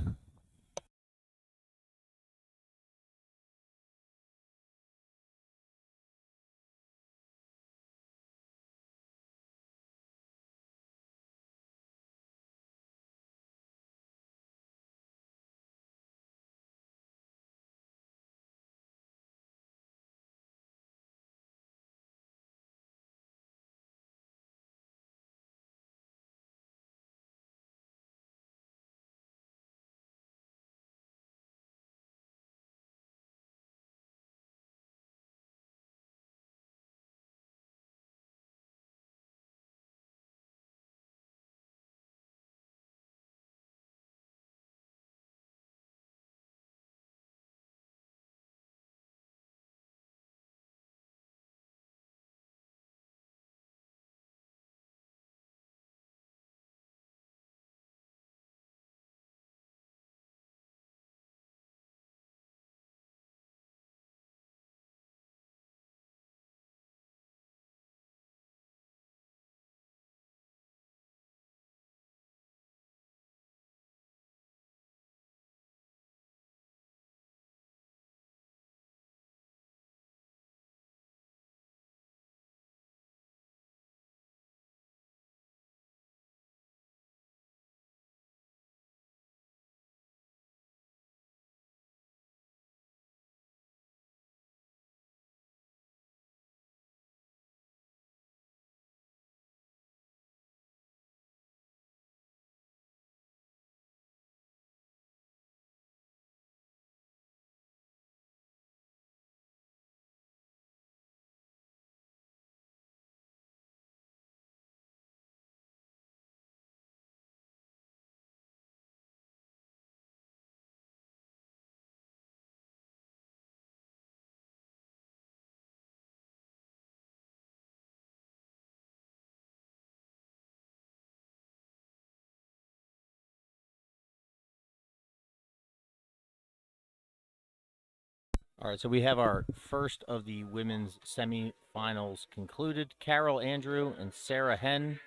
All right, so we have our first of the women's semifinals concluded. Carol Andrew and Sarah Hen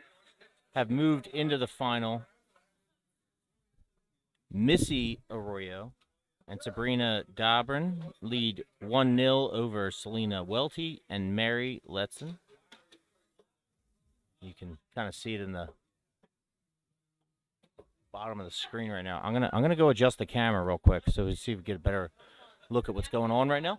have moved into the final. Missy Arroyo and Sabrina Dobrin lead 1-0 over Selena Welty and Mary Letson. You can kind of see it in the bottom of the screen right now. I'm gonna go adjust the camera real quick so we see if we get a better look at what's going on right now.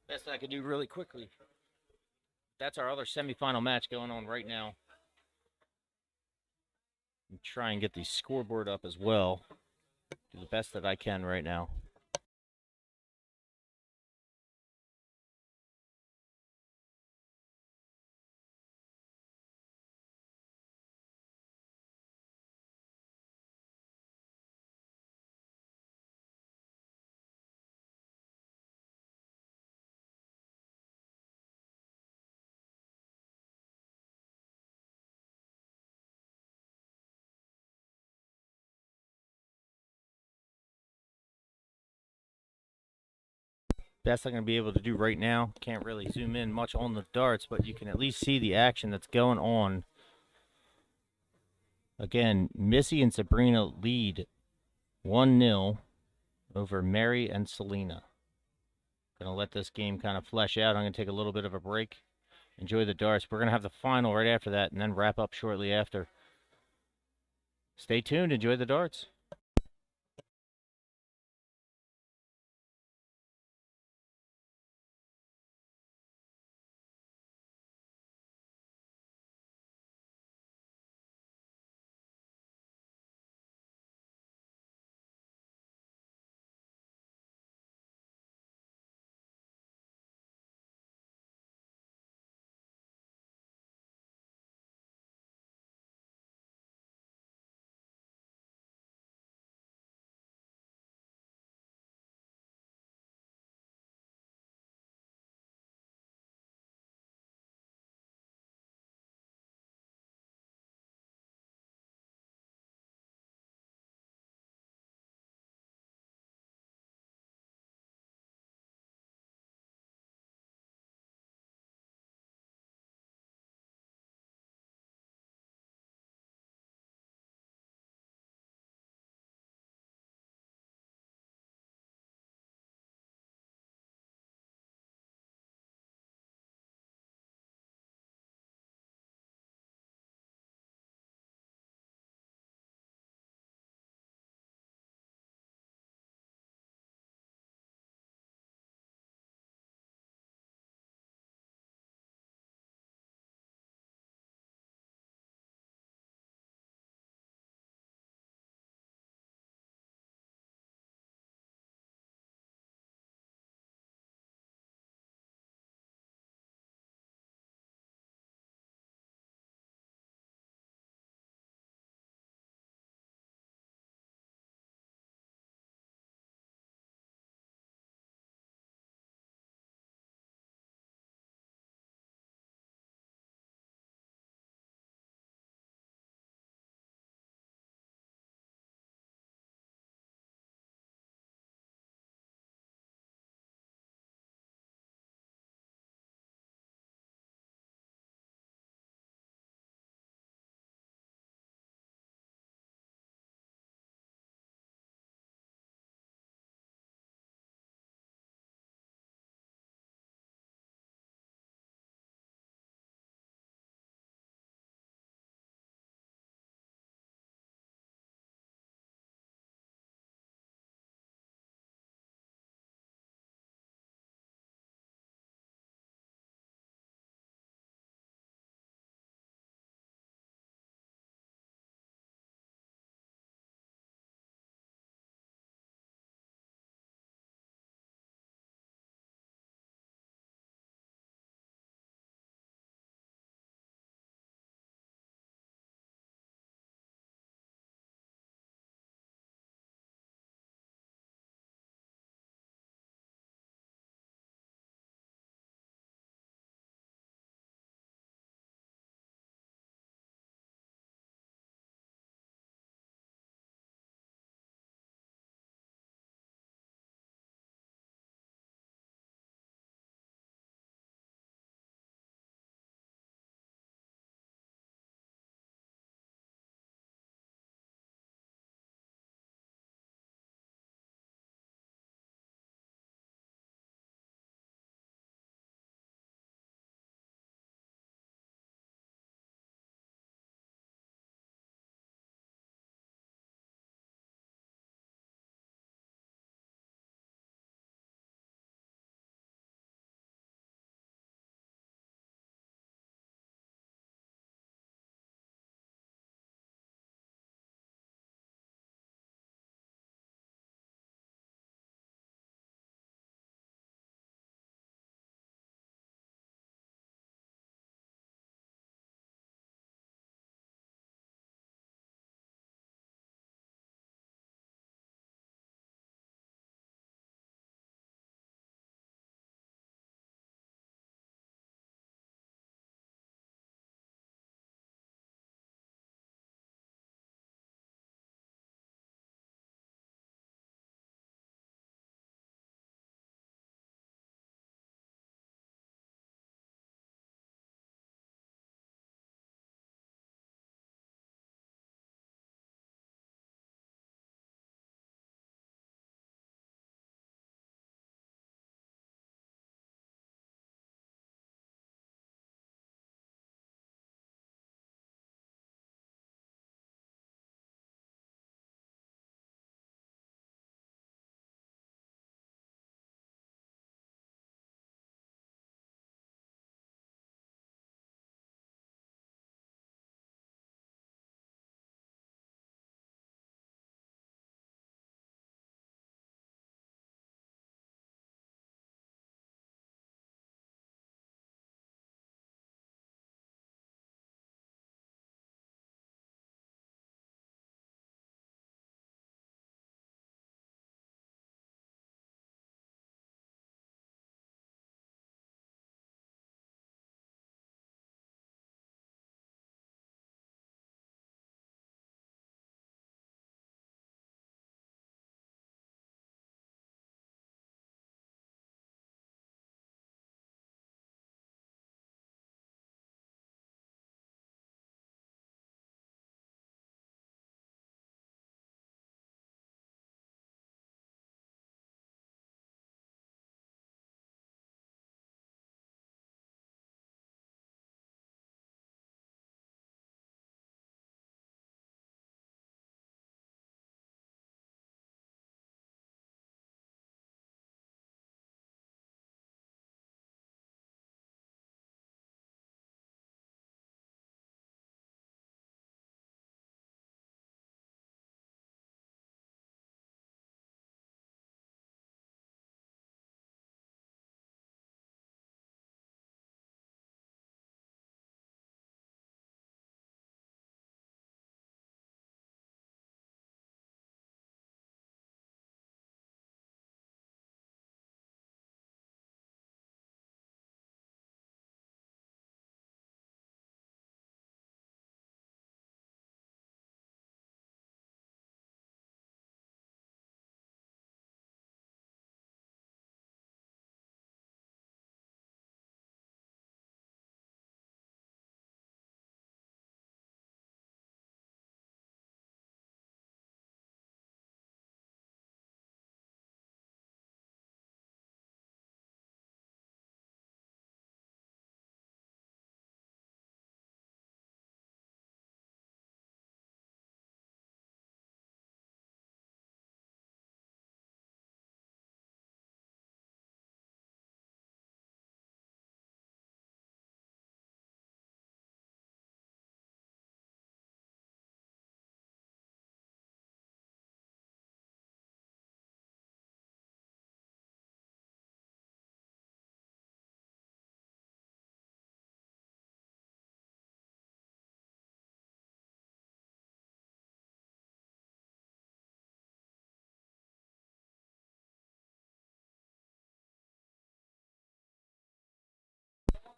Best I could do really quickly. That's our other semifinal match going on right now. And try and get the scoreboard up as well. Do the best that I can right now. Best I'm going to be able to do right now. Can't really zoom in much on the darts, but you can at least see the action that's going on. Again, Missy and Sabrina lead 1-0 over Mary and Selena. Going to let this game kind of flesh out. I'm going to take a little bit of a break. Enjoy the darts. We're going to have the final right after that and then wrap up shortly after. Stay tuned. Enjoy the darts.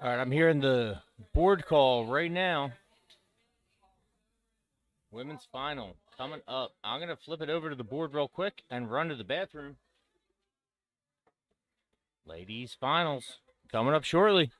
All right, I'm hearing the board call right now. Women's final coming up. I'm going to flip it over to the board real quick and run to the bathroom. Ladies finals coming up shortly.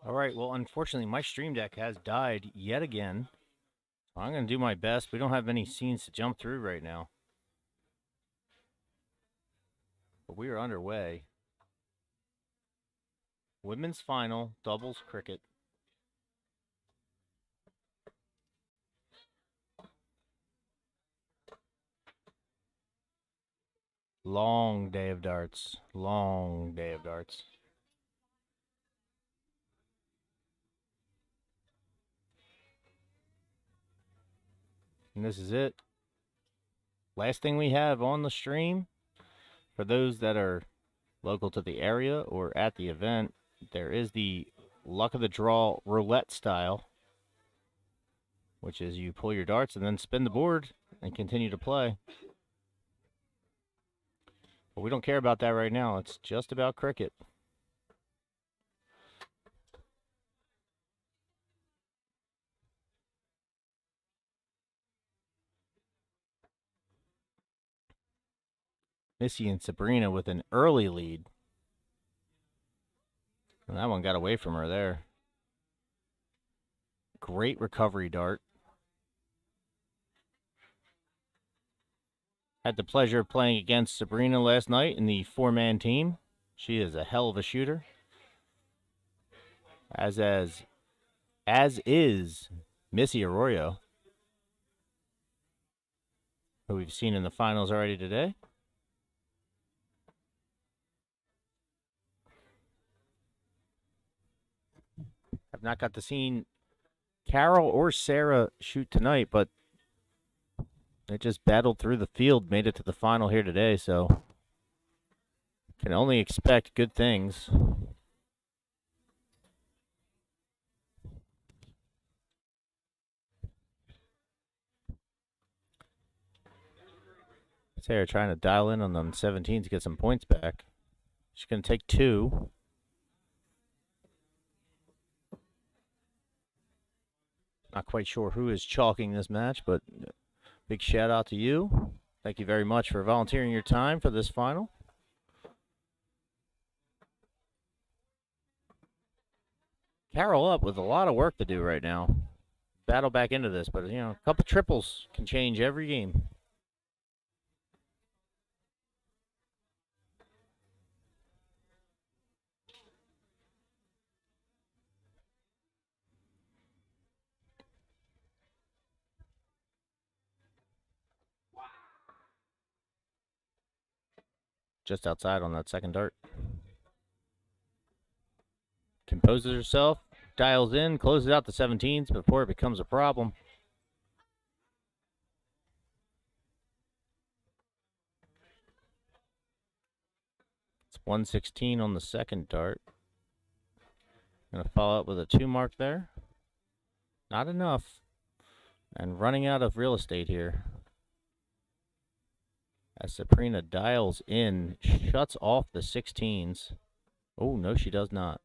All right. Well, unfortunately, my stream deck has died yet again. I'm going to do my best. We don't have many scenes to jump through right now. But we are underway. Women's final, doubles cricket. Long day of darts. Long day of darts. And this is it. Last thing we have on the stream, for those that are local to the area or at the event, there is the luck of the draw roulette style, which is you pull your darts and then spin the board and continue to play. But we don't care about that right now. It's just about cricket. Missy and Sabrina with an early lead. And that one got away from her there. Great recovery dart. Had the pleasure of playing against Sabrina last night in the four-man team. She is a hell of a shooter. As is Missy Arroyo, who we've seen in the finals already today. I've not got to see Carol or Sarah shoot tonight, but they just battled through the field, made it to the final here today, so can only expect good things. Sarah trying to dial in on them 17 to get some points back. She's going to take 2. Not quite sure who is chalking this match, but big shout out to you. Thank you very much for volunteering your time for this final. Carol up with a lot of work to do right now. Battle back into this, but you know, a couple triples can change every game. Just outside on that second dart. Composes herself, dials in, closes out the 17s before it becomes a problem. It's 116 on the second dart. Gonna follow up with a 2 mark there. Not enough. And running out of real estate here. As Sabrina dials in, shuts off the 16s. Oh, no, she does not.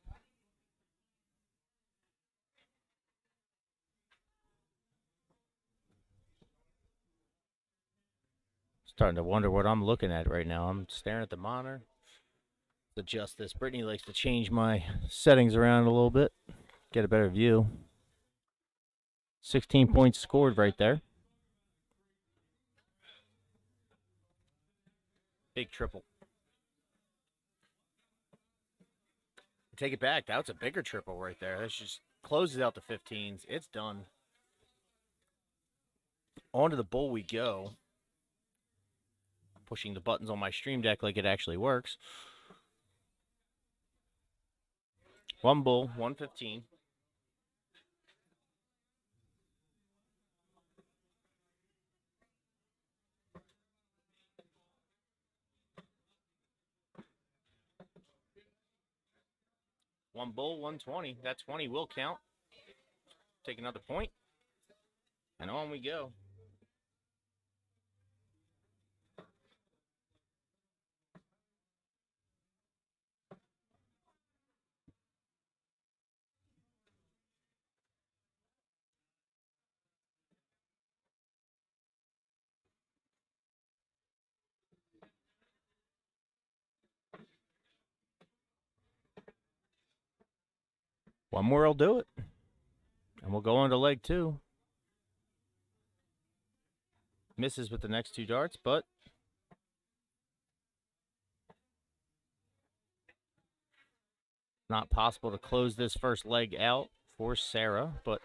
Starting to wonder what I'm looking at right now. I'm staring at the monitor. Let's adjust this. Brittany likes to change my settings around a little bit. Get a better view. 16 points scored right there. Big triple. Take it back. That's a bigger triple right there. That just closes out the 15s. It's done. On to the bowl we go. Pushing the buttons on my stream deck like it actually works. 1 bull, 115. One bull, 120. That 20 will count. Take another point. And on we go. One more will do it. And we'll go on to leg 2. Misses with the next 2 darts, but not possible to close this first leg out for Sarah, but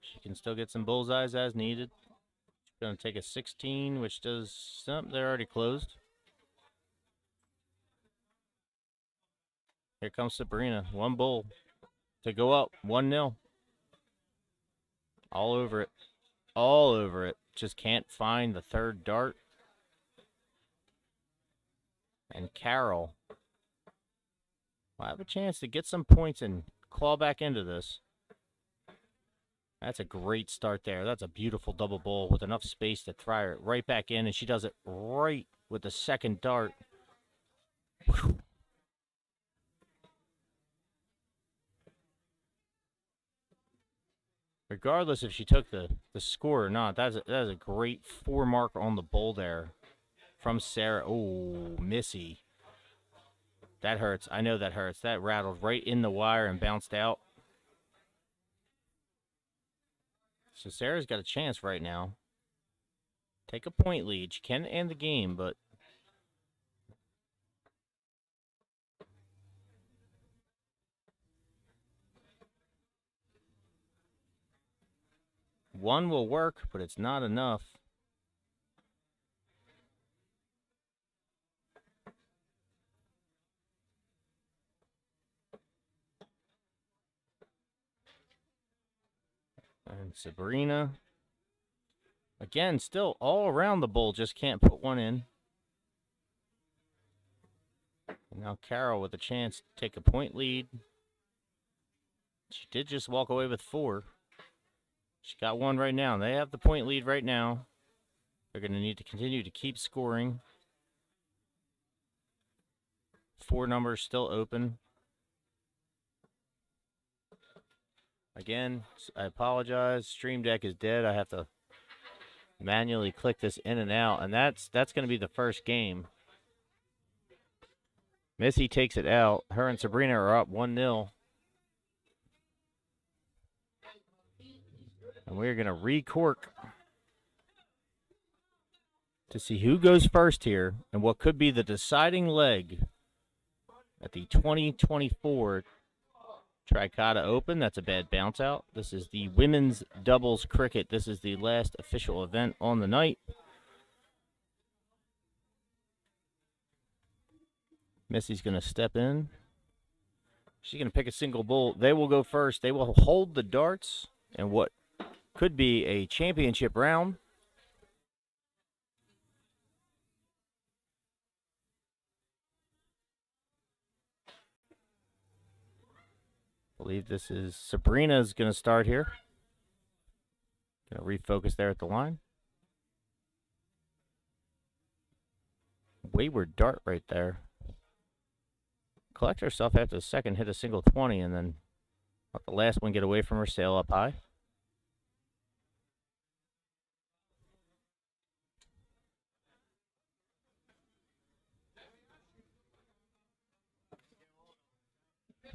she can still get some bullseyes as needed. She's going to take a 16, which does something. They're already closed. Here comes Sabrina. 1 bull to go up. 1-0. All over it. All over it. Just can't find the 3rd dart. And Carol will have a chance to get some points and claw back into this. That's a great start there. That's a beautiful double bull with enough space to throw it right back in, and she does it right with the 2nd dart. Whew. Regardless if she took the score or not, that is a great 4 mark on the bull there from Sarah. Oh, Missy. That hurts. I know that hurts. That rattled right in the wire and bounced out. So Sarah's got a chance right now. Take a point lead. She can end the game, but one will work, but it's not enough. And Sabrina, again, still all around the bull, just can't put one in. And now Carol with a chance to take a point lead. She did just walk away with 4. She got 1 right now. They have the point lead right now. They're going to need to continue to keep scoring. 4 numbers still open. Again, I apologize. Stream Deck is dead. I have to manually click this in and out, and that's going to be the first game. Missy takes it out. Her and Sabrina are up 1-0. And we're going to re-cork to see who goes first here and what could be the deciding leg at the 2024 Tricoda Open. That's a bad bounce out. This is the women's doubles cricket. This is the last official event on the night. Missy's going to step in. She's going to pick a single bull. They will go first. They will hold the darts in what could be a championship round. I believe this is Sabrina's going to start here. Going to refocus there at the line. Wayward dart right there. Collect herself after the second, hit a single 20, and then let the last one get away from her, sail up high.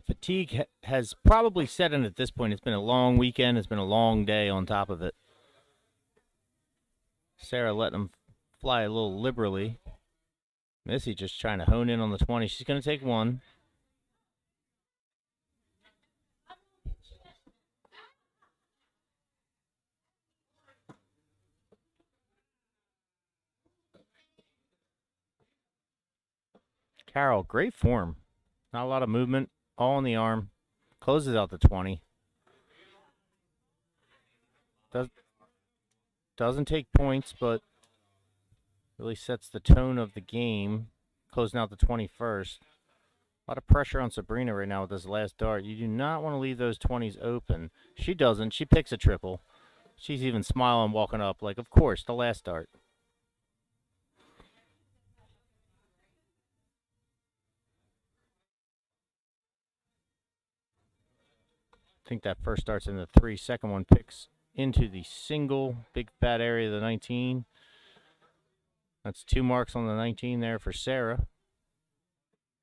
Fatigue has probably set in at this point. It's been a long weekend. It's been a long day on top of it. Sarah letting them fly a little liberally. Missy just trying to hone in on the 20. She's going to take 1. Carol, great form. Not a lot of movement. All on the arm. Closes out the 20. Doesn't take points, but really sets the tone of the game. Closing out the 21st. A lot of pressure on Sabrina right now with this last dart. You do not want to leave those 20s open. She doesn't. She picks a triple. She's even smiling, walking up like, of course, the last dart. I think that first starts in the 3. Second one picks into the single big fat area of the 19. That's 2 marks on the 19 there for Sarah.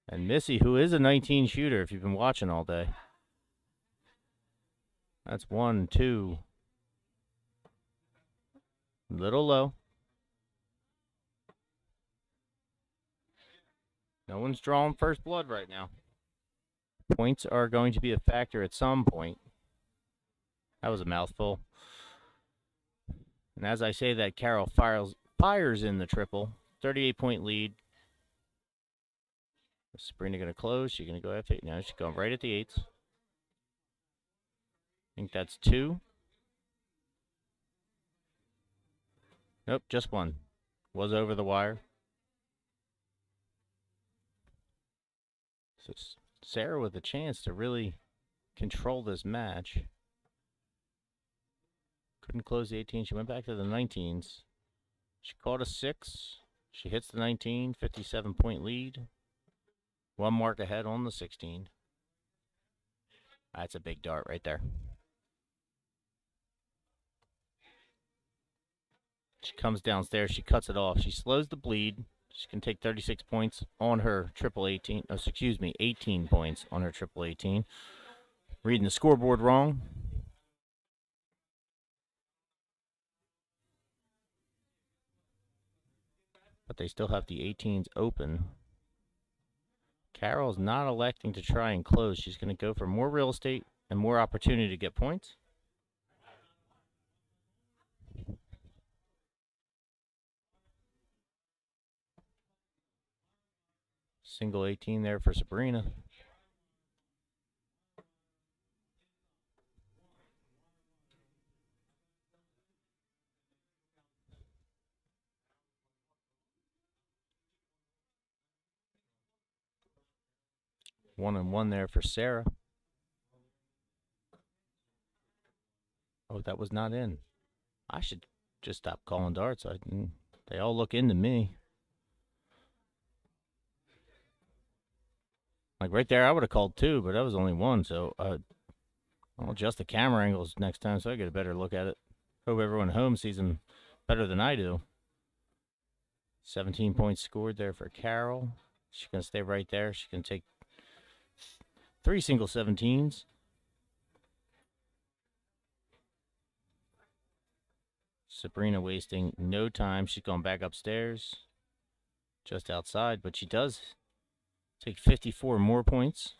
And Missy, who is a 19 shooter if you've been watching all day. That's 1, 2, Little low. No one's drawing first blood right now. Points are going to be a factor at some point. That was a mouthful. And as I say that, Carol fires in the triple. 38-point lead. Is Sabrina going to close? She's going to go F8 now. She's going right at the 8s. I think that's 2. Nope, just 1. Was over the wire. So Sarah with a chance to really control this match. Couldn't close the 18. She went back to the 19s. She caught a 6. She hits the 19. 57-point lead. 1 mark ahead on the 16. That's a big dart right there. She comes downstairs. She cuts it off. She slows the bleed. She can take 36 points on her triple 18. Oh, excuse me, 18 points on her triple 18. Reading the scoreboard wrong. But they still have the 18s open. Carol's not electing to try and close. She's going to go for more real estate and more opportunity to get points. Single 18 there for Sabrina. One and one there for Sarah. Oh, that was not in. I should just stop calling darts. They all look into me. Like right there, I would have called 2, but that was only 1. So I'll adjust the camera angles next time so I get a better look at it. Hope everyone at home sees them better than I do. 17 points scored there for Carol. She's going to stay right there. She can take 3 single 17s. Sabrina wasting no time. She's going back upstairs. Just outside, but she does take 54 more points.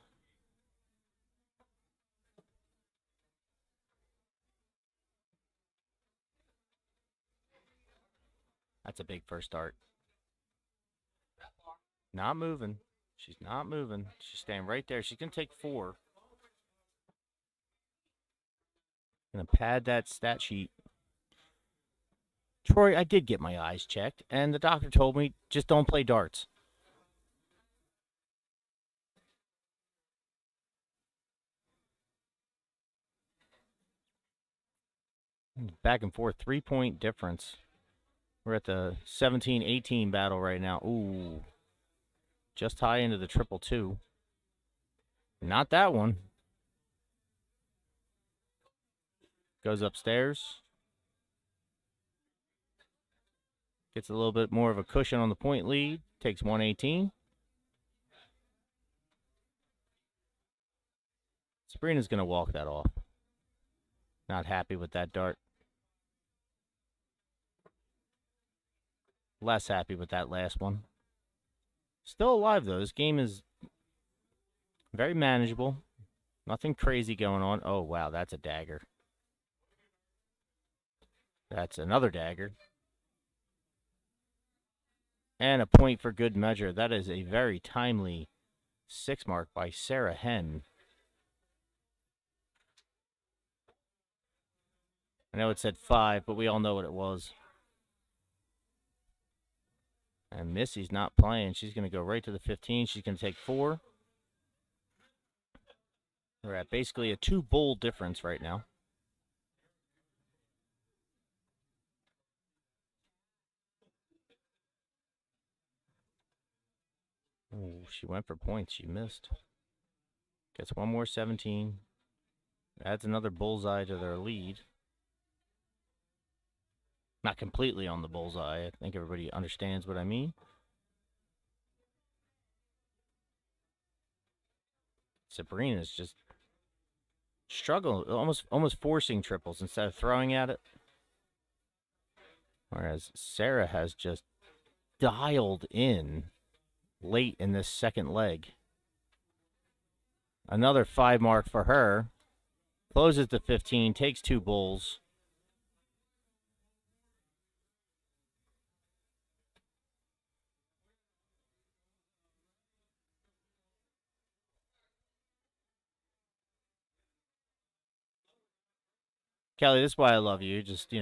That's a big first start. Not moving. She's not moving. She's staying right there. She's going to take 4. Going to pad that stat sheet. Troy, I did get my eyes checked, and the doctor told me just don't play darts. Back and forth, 3-point difference. We're at the 17-18 battle right now. Ooh. Just high into the triple 2. Not that one. Goes upstairs. Gets a little bit more of a cushion on the point lead. Takes 118. Sabrina's going to walk that off. Not happy with that dart. Less happy with that last one. Still alive, though. This game is very manageable. Nothing crazy going on. Oh, wow, that's a dagger. That's another dagger. And a point for good measure. That is a very timely 6 mark by Sarah Henn. I know it said 5, but we all know what it was. And Missy's not playing. She's going to go right to the 15. She's going to take 4. We're at basically a 2-bowl difference right now. Oh, she went for points. She missed. Gets one more 17. Adds another bullseye to their lead. Not completely on the bullseye. I think everybody understands what I mean. Sabrina's just struggling, almost forcing triples instead of throwing at it. Whereas Sarah has just dialed in late in this second leg. Another 5 mark for her. Closes to 15, takes 2 bowls. Kelly, this is why I love you. You're just,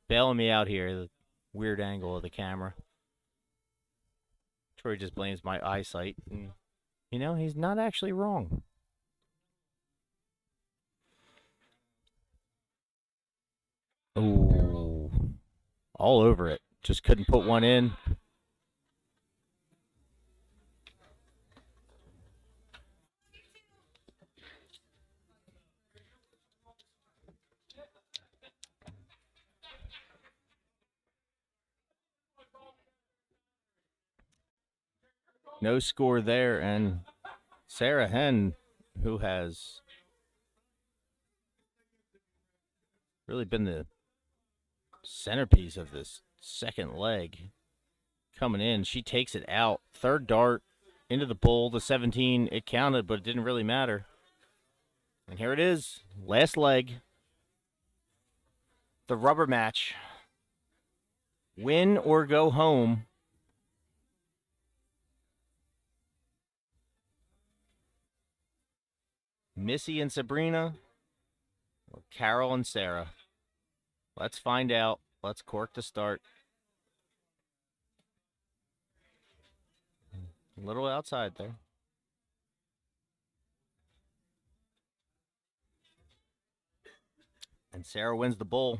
bailing me out here. The weird angle of the camera. Troy just blames my eyesight. And, he's not actually wrong. Ooh. All over it. Just couldn't put one in. No score there, and Sarah Henn, who has really been the centerpiece of this second leg, coming in. She takes it out. Third dart into the bowl. The 17, it counted, but it didn't really matter. And here it is. Last leg. The rubber match. Win or go home. Missy and Sabrina, or Carol and Sarah. Let's find out. Let's cork the start. A little outside there. And Sarah wins the bowl.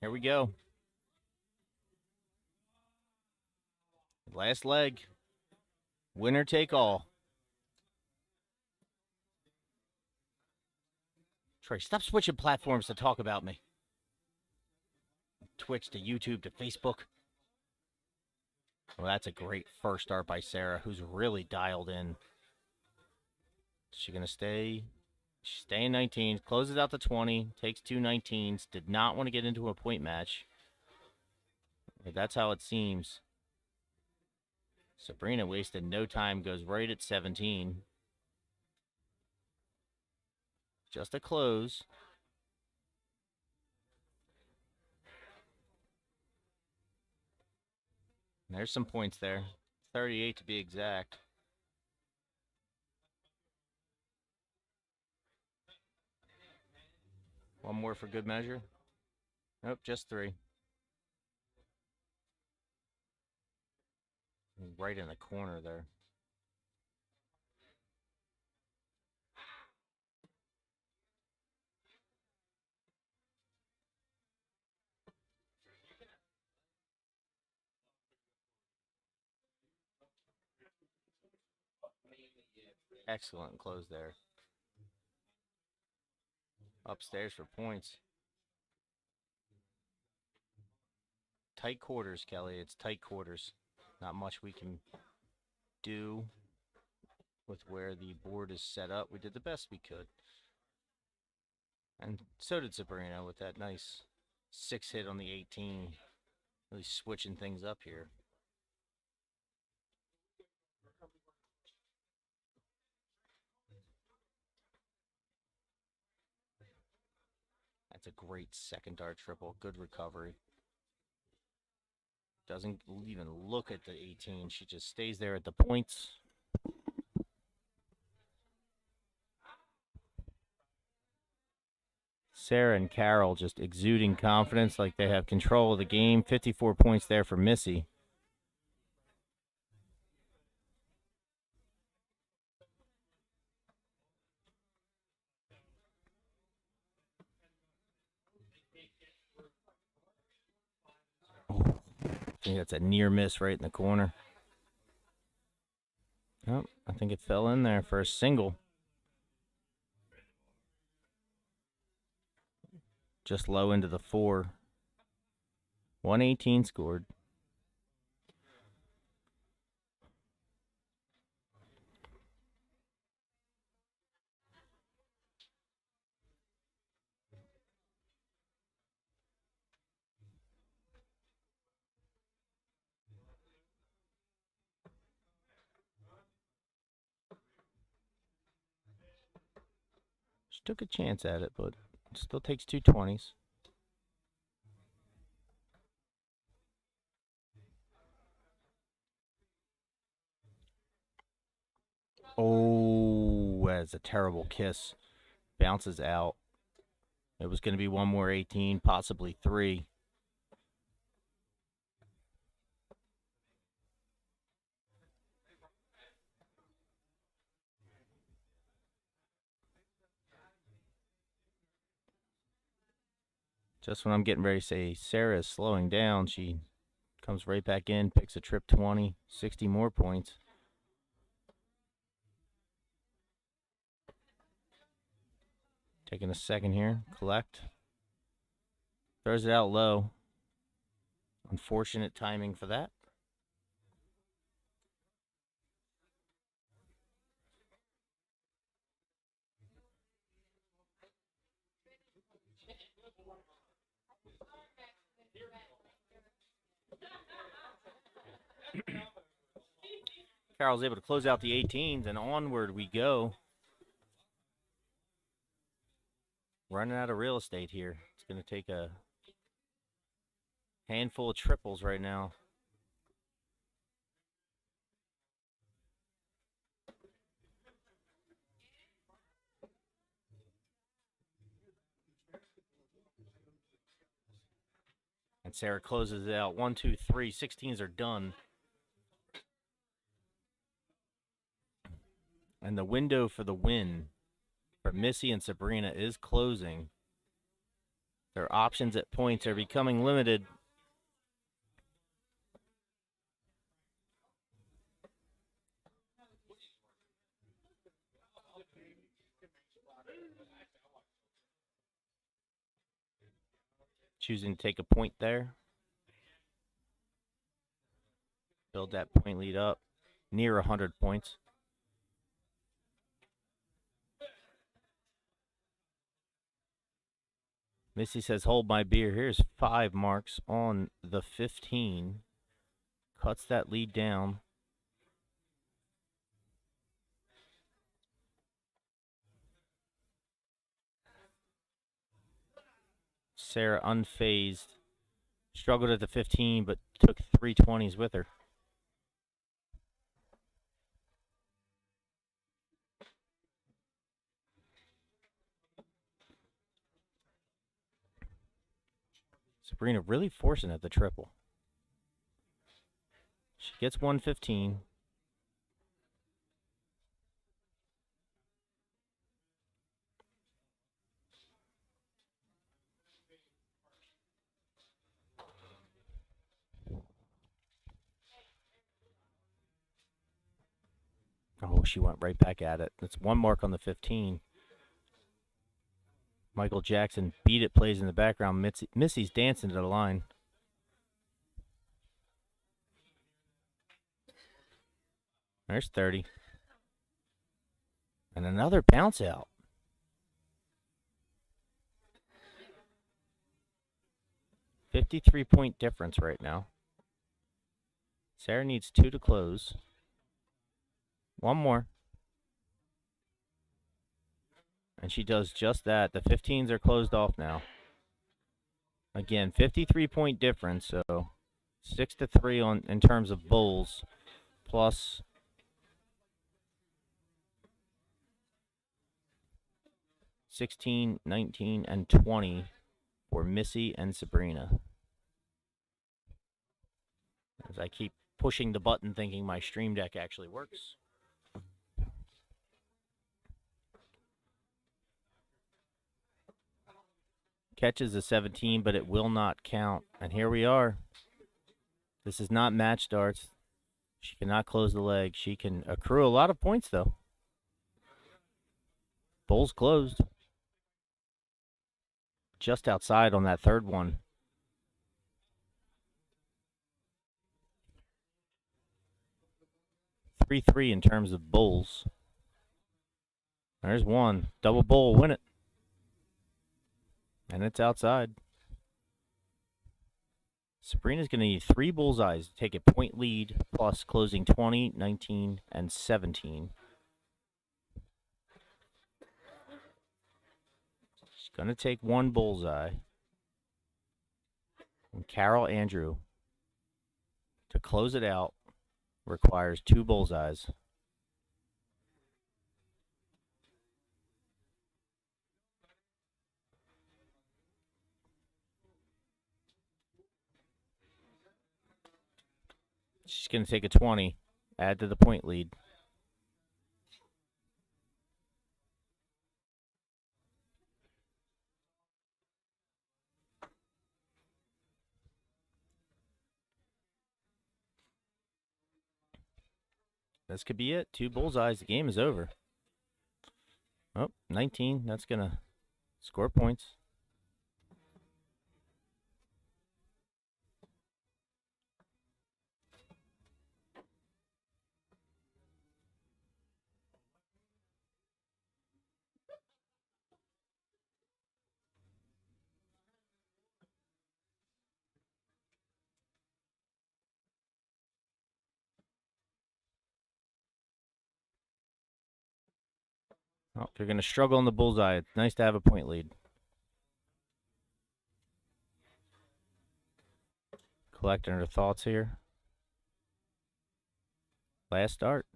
Here we go. Last leg. Winner take all. Trey, stop switching platforms to talk about me. Twitch to YouTube to Facebook. Well, that's a great first start by Sarah, who's really dialed in. Is she going to stay? She's staying 19. Closes out the 20. Takes 2 19s. Did not want to get into a point match. But that's how it seems. Sabrina wasted no time. Goes right at 17. Just a close. There's some points there. 38 to be exact. One more for good measure. Nope, just 3. Right in the corner there. Excellent close there. Upstairs for points. Tight quarters, Kelly. It's tight quarters. Not much we can do with where the board is set up. We did the best we could. And so did Sabrina with that nice 6 hit on the 18. Really switching things up here. That's a great second dart triple. Good recovery. Doesn't even look at the 18. She just stays there at the points. Sarah and Carol just exuding confidence like they have control of the game. 54 points there for Missy. I think that's a near miss right in the corner. Oh, I think it fell in there for a single. Just low into the 4. 118 scored. took a chance at it, but it still takes 220s. Oh, that's a terrible kiss. Bounces out. It was going to be one more 18, possibly 3. Just when I'm getting ready to say Sarah is slowing down, she comes right back in, picks a trip 20, 60 more points. Taking a second here, collect. Throws it out low. Unfortunate timing for that. Carol's able to close out the 18s, and onward we go. Running out of real estate here. It's going to take a handful of triples right now. And Sarah closes it out. 1, 2, 3. 16s are done. And the window for the win for Missy and Sabrina is closing. Their options at points are becoming limited. Choosing to take a point there. Build that point lead up. Near 100 points. Missy says, hold my beer. Here's 5 marks on the 15. Cuts that lead down. Sarah unfazed. Struggled at the 15, but took 3 20s with her. Sabrina really forcing at the triple. She gets 115. Oh, she went right back at it. That's 1 mark on the 15. Michael Jackson beat it plays in the background. Missy's dancing to the line. There's 30. And another bounce out. $53-point difference right now. Sarah needs 2 to close. 1 more. And she does just that. The 15s are closed off now. Again, 53-point difference, so 6-3 in terms of bowls, plus 16, 19, and 20 for Missy and Sabrina. As I keep pushing the button thinking my Stream Deck actually works. Catches a 17, but it will not count. And here we are. This is not match starts. She cannot close the leg. She can accrue a lot of points, though. Bowl's closed. Just outside on that third one. 3-3 in terms of bowls. There's 1. Double bowl, win it. And it's outside. Sabrina's going to need 3 bullseyes to take a point lead, plus closing 20, 19, and 17. She's going to take one bullseye. And Carol Andrew, to close it out, requires 2 bullseyes. She's going to take a 20, add to the point lead. This could be it. 2 bullseyes. The game is over. Oh, 19. That's going to score points. Oh, they're going to struggle on the bullseye. It's nice to have a point lead. Collecting her thoughts here. Last start.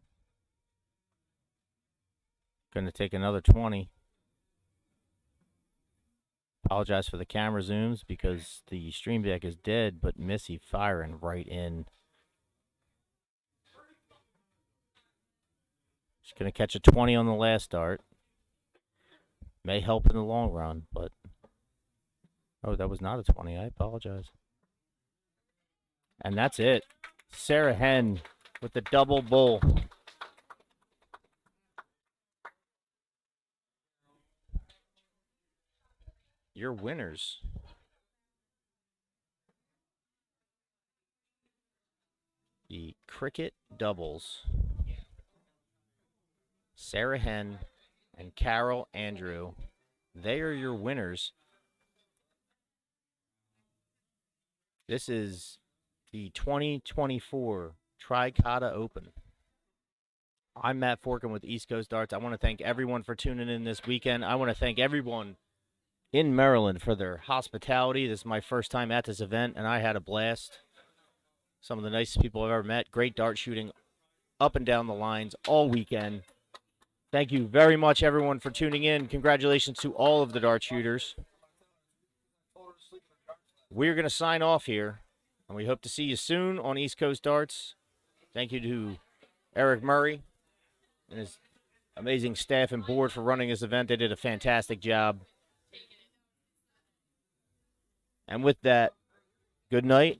Going to take another 20. Apologize for the camera zooms because the stream deck is dead, but Missy firing right in. She's going to catch a 20 on the last start. May help in the long run, but... Oh, that was not a 20. I apologize. And that's it. Sarah Henn with the double bull. Your winners. The cricket doubles. Sarah Henn and Carol Andrew. They are your winners. This is the 2024 Tricoda Open. I'm Matt Forkin with East Coast Darts. I want to thank everyone for tuning in this weekend. I want to thank everyone in Maryland for their hospitality. This is my first time at this event, and I had a blast. Some of the nicest people I've ever met. Great dart shooting up and down the lines all weekend. Thank you very much, everyone, for tuning in. Congratulations to all of the dart shooters. We're going to sign off here, and we hope to see you soon on East Coast Darts. Thank you to Eric Murray and his amazing staff and board for running this event. They did a fantastic job. And with that, good night